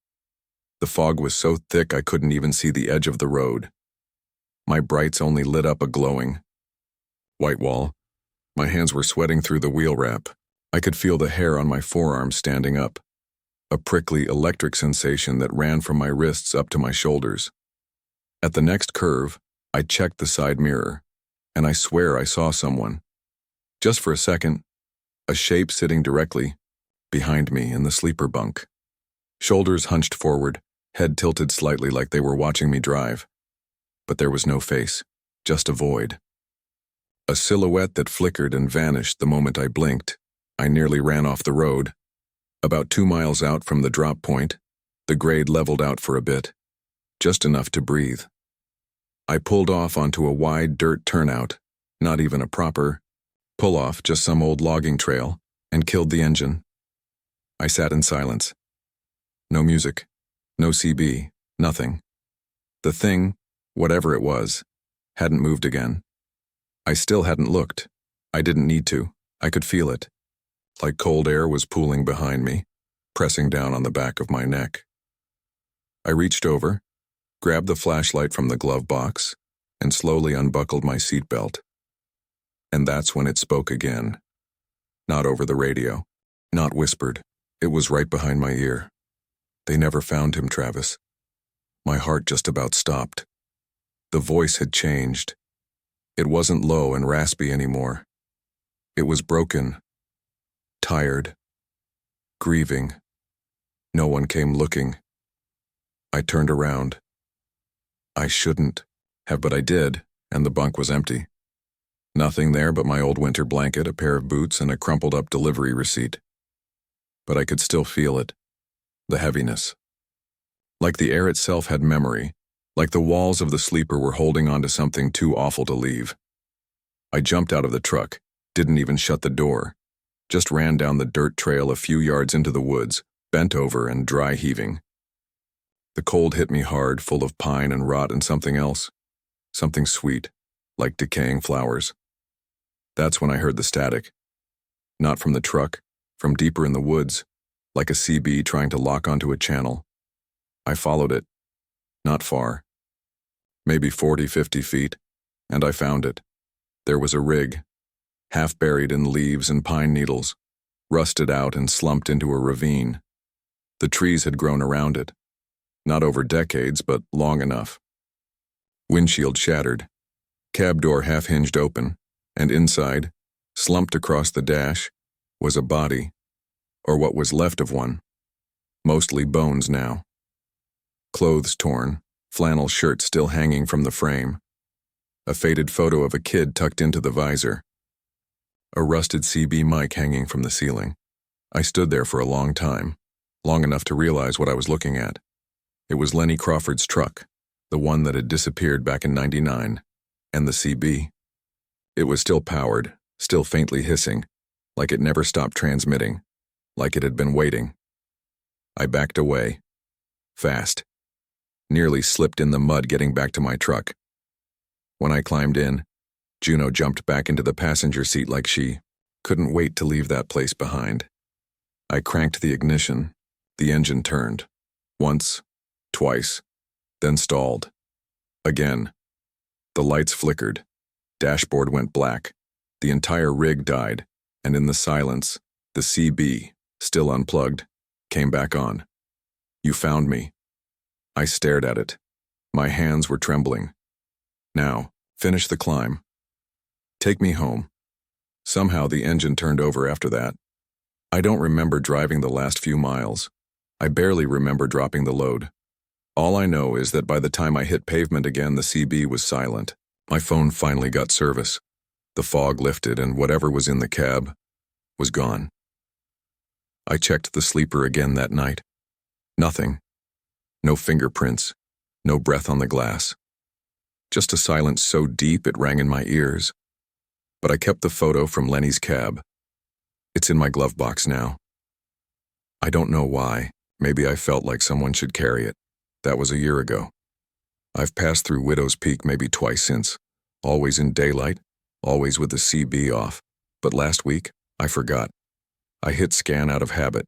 The fog was so thick I couldn't even see the edge of the road. My brights only lit up a glowing white wall. My hands were sweating through the wheel wrap. I could feel the hair on my forearms standing up, a prickly electric sensation that ran from my wrists up to my shoulders. At the next curve, I checked the side mirror, and I swear I saw someone. Just for a second, a shape sitting directly behind me in the sleeper bunk. Shoulders hunched forward, head tilted slightly like they were watching me drive. But there was no face, just a void. A silhouette that flickered and vanished the moment I blinked. I nearly ran off the road. About 2 miles out from the drop point, the grade leveled out for a bit, just enough to breathe. I pulled off onto a wide dirt turnout, not even a proper pull-off, just some old logging trail, and killed the engine. I sat in silence. No music, no CB, nothing. The thing, whatever it was, hadn't moved again. I still hadn't looked. I didn't need to. I could feel it. Like cold air was pooling behind me, pressing down on the back of my neck. I reached over, grabbed the flashlight from the glove box, and slowly unbuckled my seatbelt. And that's when it spoke again. Not over the radio, not whispered. It was right behind my ear. They never found him, Travis. My heart just about stopped. The voice had changed. It wasn't low and raspy anymore. It was broken, tired, grieving. No one came looking. I turned around. I shouldn't have, but I did, and the bunk was empty. Nothing there but my old winter blanket, a pair of boots, and a crumpled-up delivery receipt. But I could still feel it, the heaviness. Like the air itself had memory, like the walls of the sleeper were holding on to something too awful to leave. I jumped out of the truck, didn't even shut the door, just ran down the dirt trail a few yards into the woods, bent over and dry heaving. The cold hit me hard, full of pine and rot and something else, something sweet, like decaying flowers. That's when I heard the static. Not from the truck, from deeper in the woods, like a CB trying to lock onto a channel. I followed it. Not far. Maybe 40, 50 feet, and I found it. There was a rig, half buried in leaves and pine needles, rusted out and slumped into a ravine. The trees had grown around it. Not over decades, but long enough. Windshield shattered. Cab door half-hinged open, and inside, slumped across the dash, was a body, or what was left of one. Mostly bones now. Clothes torn, flannel shirt still hanging from the frame. A faded photo of a kid tucked into the visor. A rusted CB mic hanging from the ceiling. I stood there for a long time, long enough to realize what I was looking at. It was Lenny Crawford's truck, the one that had disappeared back in '99, and the CB. It was still powered, still faintly hissing, like it never stopped transmitting, like it had been waiting. I backed away. Fast. Nearly slipped in the mud getting back to my truck. When I climbed in, Juno jumped back into the passenger seat like she couldn't wait to leave that place behind. I cranked the ignition. The engine turned. Once, twice, then stalled. Again. The lights flickered. Dashboard went black. The entire rig died, and in the silence, the CB, still unplugged, came back on. You found me. I stared at it. My hands were trembling. Now, finish the climb. Take me home. Somehow the engine turned over after that. I don't remember driving the last few miles. I barely remember dropping the load. All I know is that by the time I hit pavement again, the CB was silent. My phone finally got service. The fog lifted, and whatever was in the cab was gone. I checked the sleeper again that night. Nothing. No fingerprints. No breath on the glass. Just a silence so deep it rang in my ears. But I kept the photo from Lenny's cab. It's in my glove box now. I don't know why. Maybe I felt like someone should carry it. That was a year ago. I've passed through Widow's Peak maybe twice since, always in daylight, always with the CB off. But last week, I forgot. I hit scan out of habit,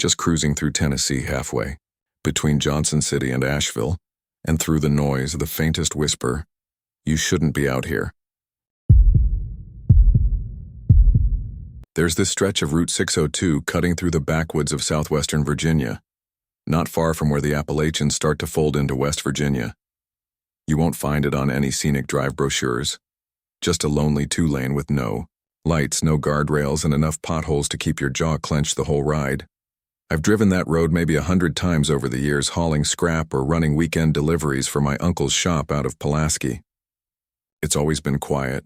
just cruising through Tennessee halfway, between Johnson City and Asheville, and through the noise, the faintest whisper, "You shouldn't be out here." There's this stretch of Route 602 cutting through the backwoods of southwestern Virginia, not far from where the Appalachians start to fold into West Virginia. You won't find it on any scenic drive brochures. Just a lonely two-lane with no lights, no guardrails, and enough potholes to keep your jaw clenched the whole ride. I've driven that road maybe 100 times over the years, hauling scrap or running weekend deliveries for my uncle's shop out of Pulaski. It's always been quiet,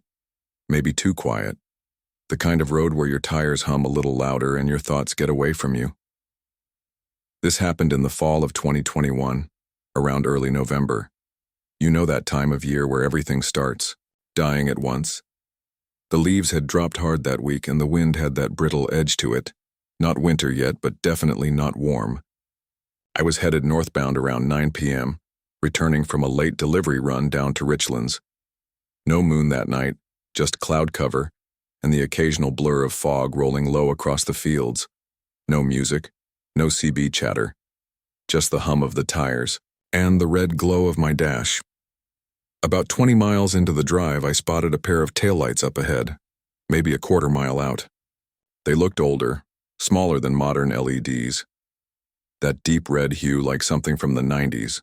maybe too quiet. The kind of road where your tires hum a little louder and your thoughts get away from you. This happened in the fall of 2021, around early November. You know that time of year where everything starts, dying at once. The leaves had dropped hard that week and the wind had that brittle edge to it. Not winter yet, but definitely not warm. I was headed northbound around 9 p.m., returning from a late delivery run down to Richlands. No moon that night, just cloud cover, and the occasional blur of fog rolling low across the fields. No music, no CB chatter, just the hum of the tires, and the red glow of my dash. About 20 miles into the drive, I spotted a pair of taillights up ahead, maybe a quarter-mile out. They looked older, smaller than modern LEDs. That deep red hue like something from the 90s.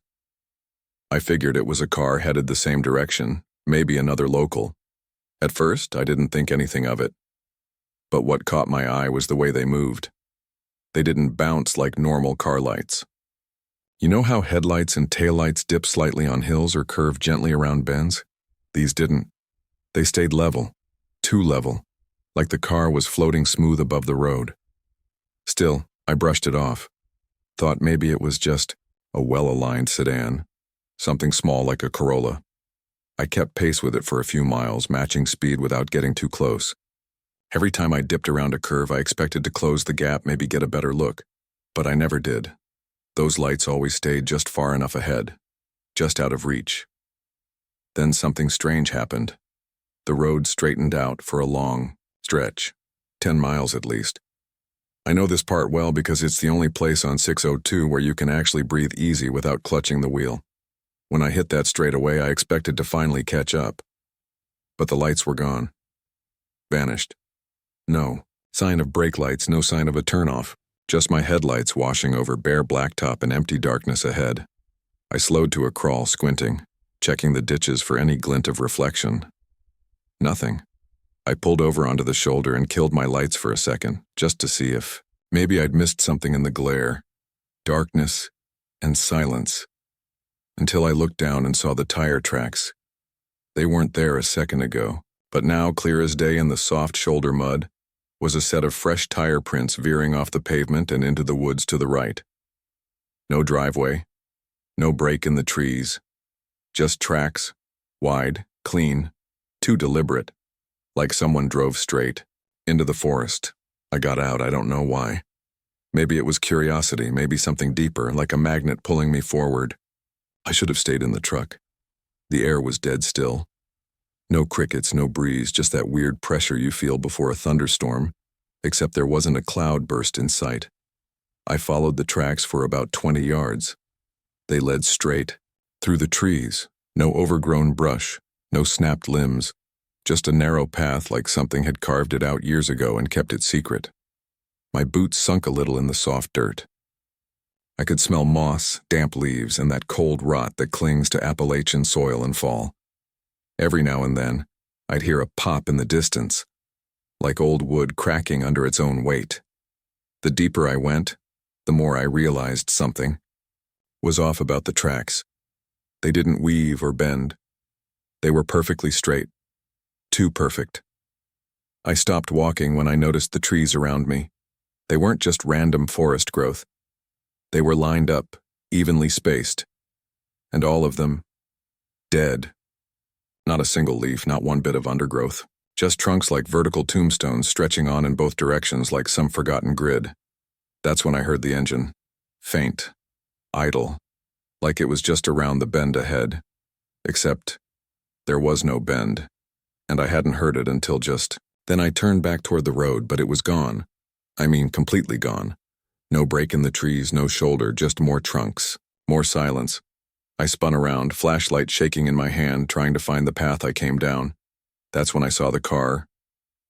I figured it was a car headed the same direction, maybe another local. At first, I didn't think anything of it. But what caught my eye was the way they moved. They didn't bounce like normal car lights. You know how headlights and taillights dip slightly on hills or curve gently around bends? These didn't. They stayed level, too level, like the car was floating smooth above the road. Still, I brushed it off. Thought maybe it was just a well-aligned sedan, something small like a Corolla. I kept pace with it for a few miles, matching speed without getting too close. Every time I dipped around a curve, I expected to close the gap, maybe get a better look. But I never did. Those lights always stayed just far enough ahead, just out of reach. Then something strange happened. The road straightened out for a long stretch, 10 miles at least. I know this part well because it's the only place on 602 where you can actually breathe easy without clutching the wheel. When I hit that straightaway, I expected to finally catch up. But the lights were gone. Vanished. No sign of brake lights, no sign of a turnoff. Just my headlights washing over bare blacktop and empty darkness ahead. I slowed to a crawl, squinting, checking the ditches for any glint of reflection. Nothing. I pulled over onto the shoulder and killed my lights for a second, just to see if maybe I'd missed something in the glare. Darkness and silence. Until I looked down and saw the tire tracks. They weren't there a second ago, but now, clear as day in the soft shoulder mud, was a set of fresh tire prints veering off the pavement and into the woods to the right. No driveway, no break in the trees, just tracks, wide, clean, too deliberate, like someone drove straight into the forest. I got out, I don't know why. Maybe it was curiosity, maybe something deeper, like a magnet pulling me forward. I should have stayed in the truck. The air was dead still. No crickets, no breeze, just that weird pressure you feel before a thunderstorm, except there wasn't a cloud burst in sight. I followed the tracks for about 20 yards. They led straight, through the trees, no overgrown brush, no snapped limbs, just a narrow path like something had carved it out years ago and kept it secret. My boots sunk a little in the soft dirt. I could smell moss, damp leaves, and that cold rot that clings to Appalachian soil in fall. Every now and then, I'd hear a pop in the distance, like old wood cracking under its own weight. The deeper I went, the more I realized something was off about the tracks. They didn't weave or bend. They were perfectly straight. Too perfect. I stopped walking when I noticed the trees around me. They weren't just random forest growth. They were lined up, evenly spaced. And all of them, dead. Not a single leaf, not one bit of undergrowth. Just trunks like vertical tombstones stretching on in both directions like some forgotten grid. That's when I heard the engine. Faint. Idle. Like it was just around the bend ahead. Except there was no bend. And I hadn't heard it until just then. I turned back toward the road, but it was gone. I mean, completely gone. No break in the trees, no shoulder, just more trunks. More silence. I spun around, flashlight shaking in my hand, trying to find the path I came down. That's when I saw the car.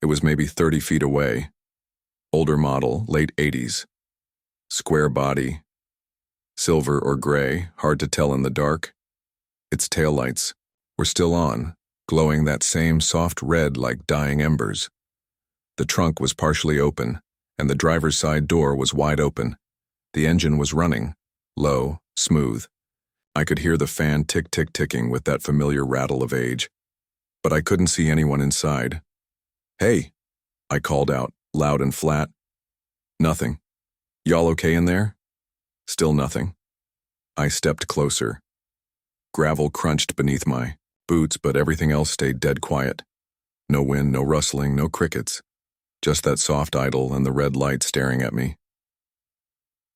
It was maybe 30 feet away. Older model, late 80s. Square body. Silver or gray, hard to tell in the dark. Its taillights were still on, glowing that same soft red like dying embers. The trunk was partially open, and the driver's side door was wide open. The engine was running, low, smooth. I could hear the fan tick-tick-ticking with that familiar rattle of age. But I couldn't see anyone inside. "Hey," I called out, loud and flat. Nothing. "Y'all okay in there?" Still nothing. I stepped closer. Gravel crunched beneath my boots, but everything else stayed dead quiet. No wind, no rustling, no crickets. Just that soft idle and the red light staring at me.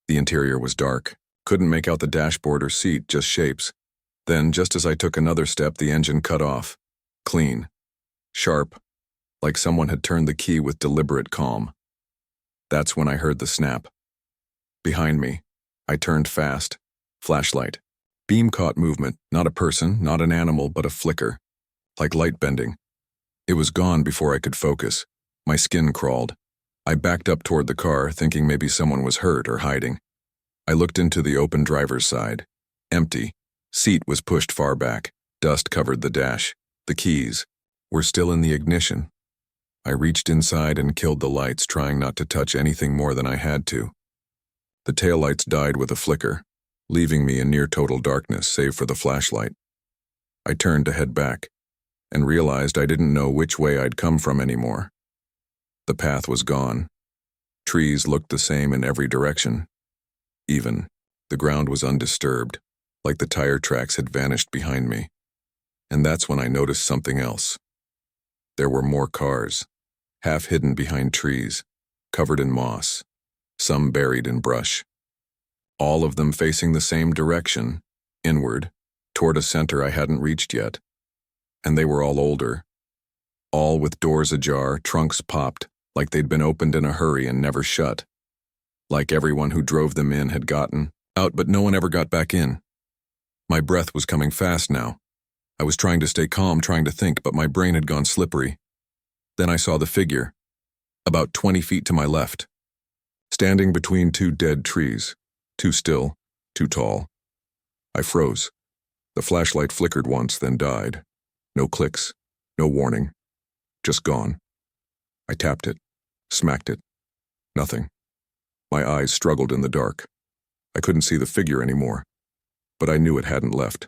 The interior was dark. Couldn't make out the dashboard or seat, just shapes. Then, just as I took another step, the engine cut off. Clean. Sharp. Like someone had turned the key with deliberate calm. That's when I heard the snap. Behind me. I turned fast. Flashlight. Beam caught movement, not a person, not an animal, but a flicker, like light bending. It was gone before I could focus. My skin crawled. I backed up toward the car, thinking maybe someone was hurt or hiding. I looked into the open driver's side. Empty. Seat was pushed far back. Dust covered the dash. The keys were still in the ignition. I reached inside and killed the lights, trying not to touch anything more than I had to. The taillights died with a flicker, leaving me in near total darkness save for the flashlight. I turned to head back, and realized I didn't know which way I'd come from anymore. The path was gone. Trees looked the same in every direction. Even, the ground was undisturbed, like the tire tracks had vanished behind me. And that's when I noticed something else. There were more cars, half hidden behind trees, covered in moss, some buried in brush. All of them facing the same direction, inward, toward a center I hadn't reached yet. And they were all older. All with doors ajar, trunks popped, like they'd been opened in a hurry and never shut. Like everyone who drove them in had gotten out, but no one ever got back in. My breath was coming fast now. I was trying to stay calm, trying to think, but my brain had gone slippery. Then I saw the figure, about 20 feet to my left, standing between two dead trees, too still, too tall. I froze. The flashlight flickered once, then died. No clicks, no warning, just gone. I tapped it, smacked it. Nothing. My eyes struggled in the dark. I couldn't see the figure anymore, but I knew it hadn't left.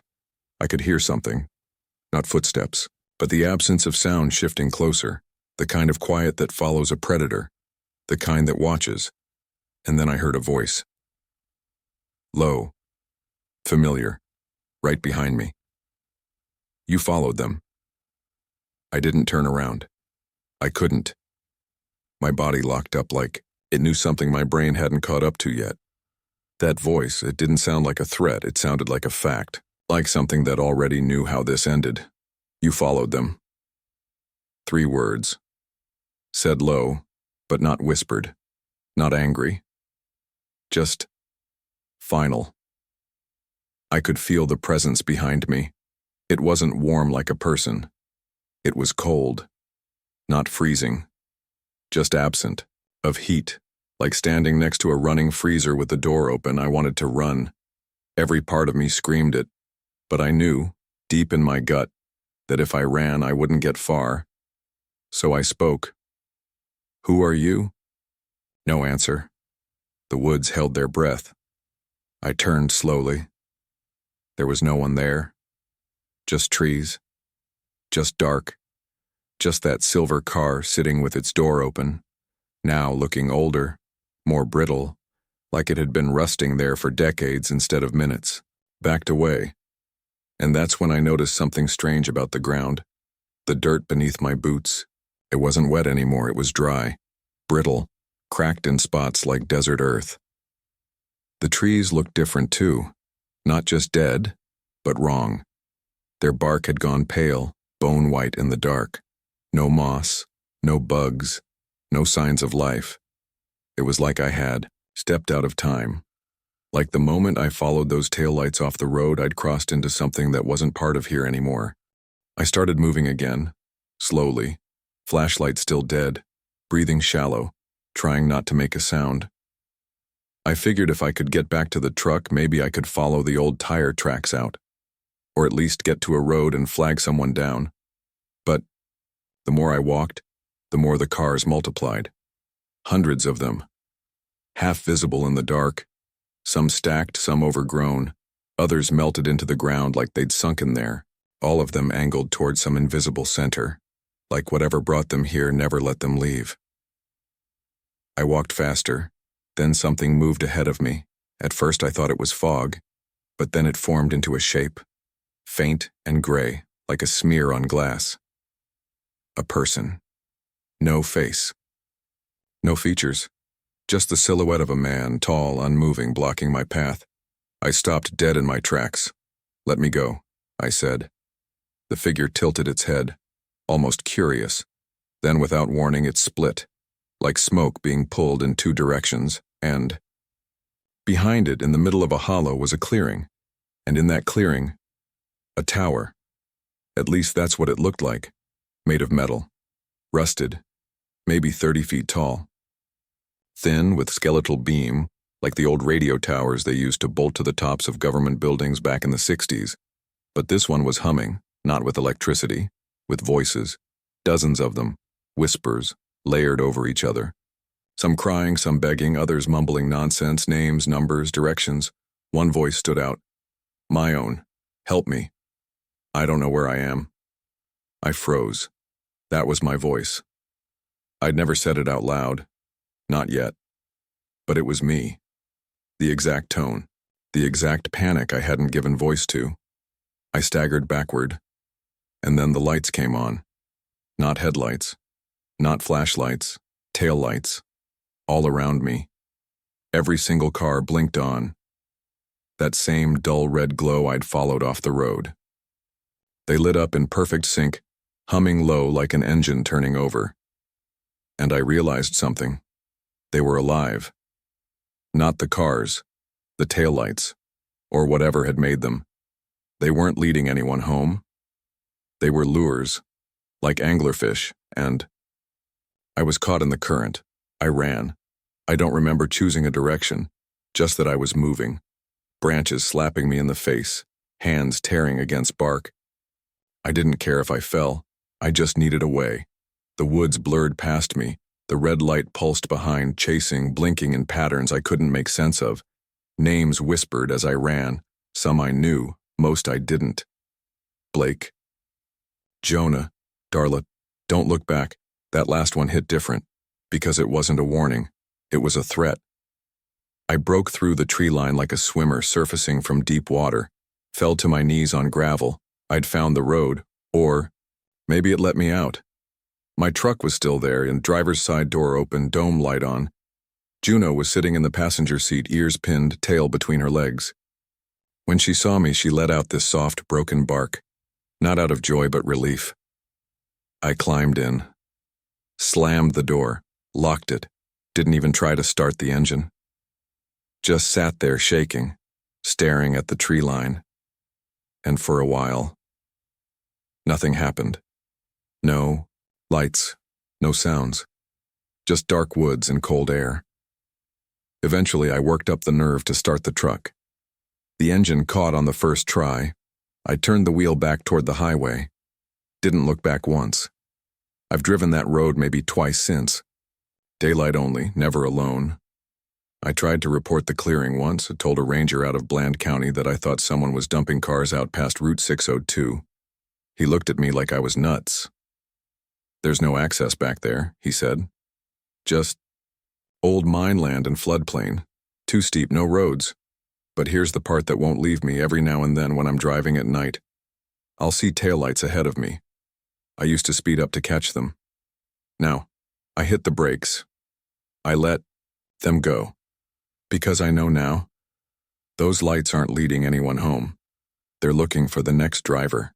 I could hear something, not footsteps, but the absence of sound shifting closer, the kind of quiet that follows a predator, the kind that watches. And then I heard a voice. Low, familiar, right behind me. You followed them. I didn't turn around. I couldn't. My body locked up like it knew something my brain hadn't caught up to yet. That voice, it didn't sound like a threat, it sounded like a fact, like something that already knew how this ended. You followed them. 3 words. Said low, but not whispered, not angry. Just final. I could feel the presence behind me. It wasn't warm like a person. It was cold, not freezing, just absent, of heat, like standing next to a running freezer with the door open. I wanted to run. Every part of me screamed it, but I knew, deep in my gut, that if I ran, I wouldn't get far. So I spoke. Who are you? No answer. The woods held their breath. I turned slowly. There was no one there. Just trees. Just dark. Just that silver car sitting with its door open, now looking older, more brittle, like it had been rusting there for decades instead of minutes, backed away. And that's when I noticed something strange about the ground. The dirt beneath my boots. It wasn't wet anymore, it was dry, brittle, cracked in spots like desert earth. The trees looked different too, not just dead, but wrong. Their bark had gone pale, bone white in the dark. No moss, no bugs, no signs of life. It was like I had stepped out of time. Like the moment I followed those taillights off the road, I'd crossed into something that wasn't part of here anymore. I started moving again, slowly, flashlight still dead, breathing shallow, trying not to make a sound. I figured if I could get back to the truck, maybe I could follow the old tire tracks out, or at least get to a road and flag someone down. But the more I walked, the more the cars multiplied. Hundreds of them, half visible in the dark, some stacked, some overgrown, others melted into the ground like they'd sunken there, all of them angled toward some invisible center, like whatever brought them here never let them leave. I walked faster, then something moved ahead of me. At first I thought it was fog, but then it formed into a shape, faint and gray, like a smear on glass. A person. No face. No features. Just the silhouette of a man, tall, unmoving, blocking my path. I stopped dead in my tracks. Let me go, I said. The figure tilted its head, almost curious. Then without warning it split, like smoke being pulled in 2 directions, and behind it, in the middle of a hollow, was a clearing. And in that clearing, a tower. At least that's what it looked like. Made of metal. Rusted. Maybe 30 feet tall. Thin, with skeletal beam, like the old radio towers they used to bolt to the tops of government buildings back in the 60s. But this one was humming, not with electricity, with voices. Dozens of them. Whispers, layered over each other. Some crying, some begging, others mumbling nonsense, names, numbers, directions. One voice stood out. My own. Help me. I don't know where I am. I froze. That was my voice. I'd never said it out loud. Not yet. But it was me. The exact tone. The exact panic I hadn't given voice to. I staggered backward. And then the lights came on. Not headlights. Not flashlights. Tail lights. All around me. Every single car blinked on. That same dull red glow I'd followed off the road. They lit up in perfect sync, humming low like an engine turning over. And I realized something. They were alive. Not the cars, the taillights, or whatever had made them. They weren't leading anyone home. They were lures, like anglerfish, and I was caught in the current. I ran. I don't remember choosing a direction, just that I was moving. Branches slapping me in the face, hands tearing against bark. I didn't care if I fell. I just needed a way. The woods blurred past me. The red light pulsed behind, chasing, blinking in patterns I couldn't make sense of. Names whispered as I ran. Some I knew, most I didn't. Blake. Jonah. Darla. Don't look back. That last one hit different. Because it wasn't a warning. It was a threat. I broke through the tree line like a swimmer surfacing from deep water. Fell to my knees on gravel. I'd found the road. Or maybe it let me out. My truck was still there, and driver's side door open, dome light on. Juno was sitting in the passenger seat, ears pinned, tail between her legs. When she saw me, she let out this soft, broken bark. Not out of joy, but relief. I climbed in. Slammed the door. Locked it. Didn't even try to start the engine. Just sat there shaking, staring at the tree line. And for a while, nothing happened. No lights, no sounds. Just dark woods and cold air. Eventually, I worked up the nerve to start the truck. The engine caught on the first try. I turned the wheel back toward the highway. Didn't look back once. I've driven that road maybe twice since. Daylight only, never alone. I tried to report the clearing once. I told a ranger out of Bland County that I thought someone was dumping cars out past Route 602. He looked at me like I was nuts. There's no access back there, he said. Just old mine land and floodplain. Too steep, no roads. But here's the part that won't leave me every now and then when I'm driving at night. I'll see taillights ahead of me. I used to speed up to catch them. Now, I hit the brakes. I let them go. Because I know now, those lights aren't leading anyone home. They're looking for the next driver.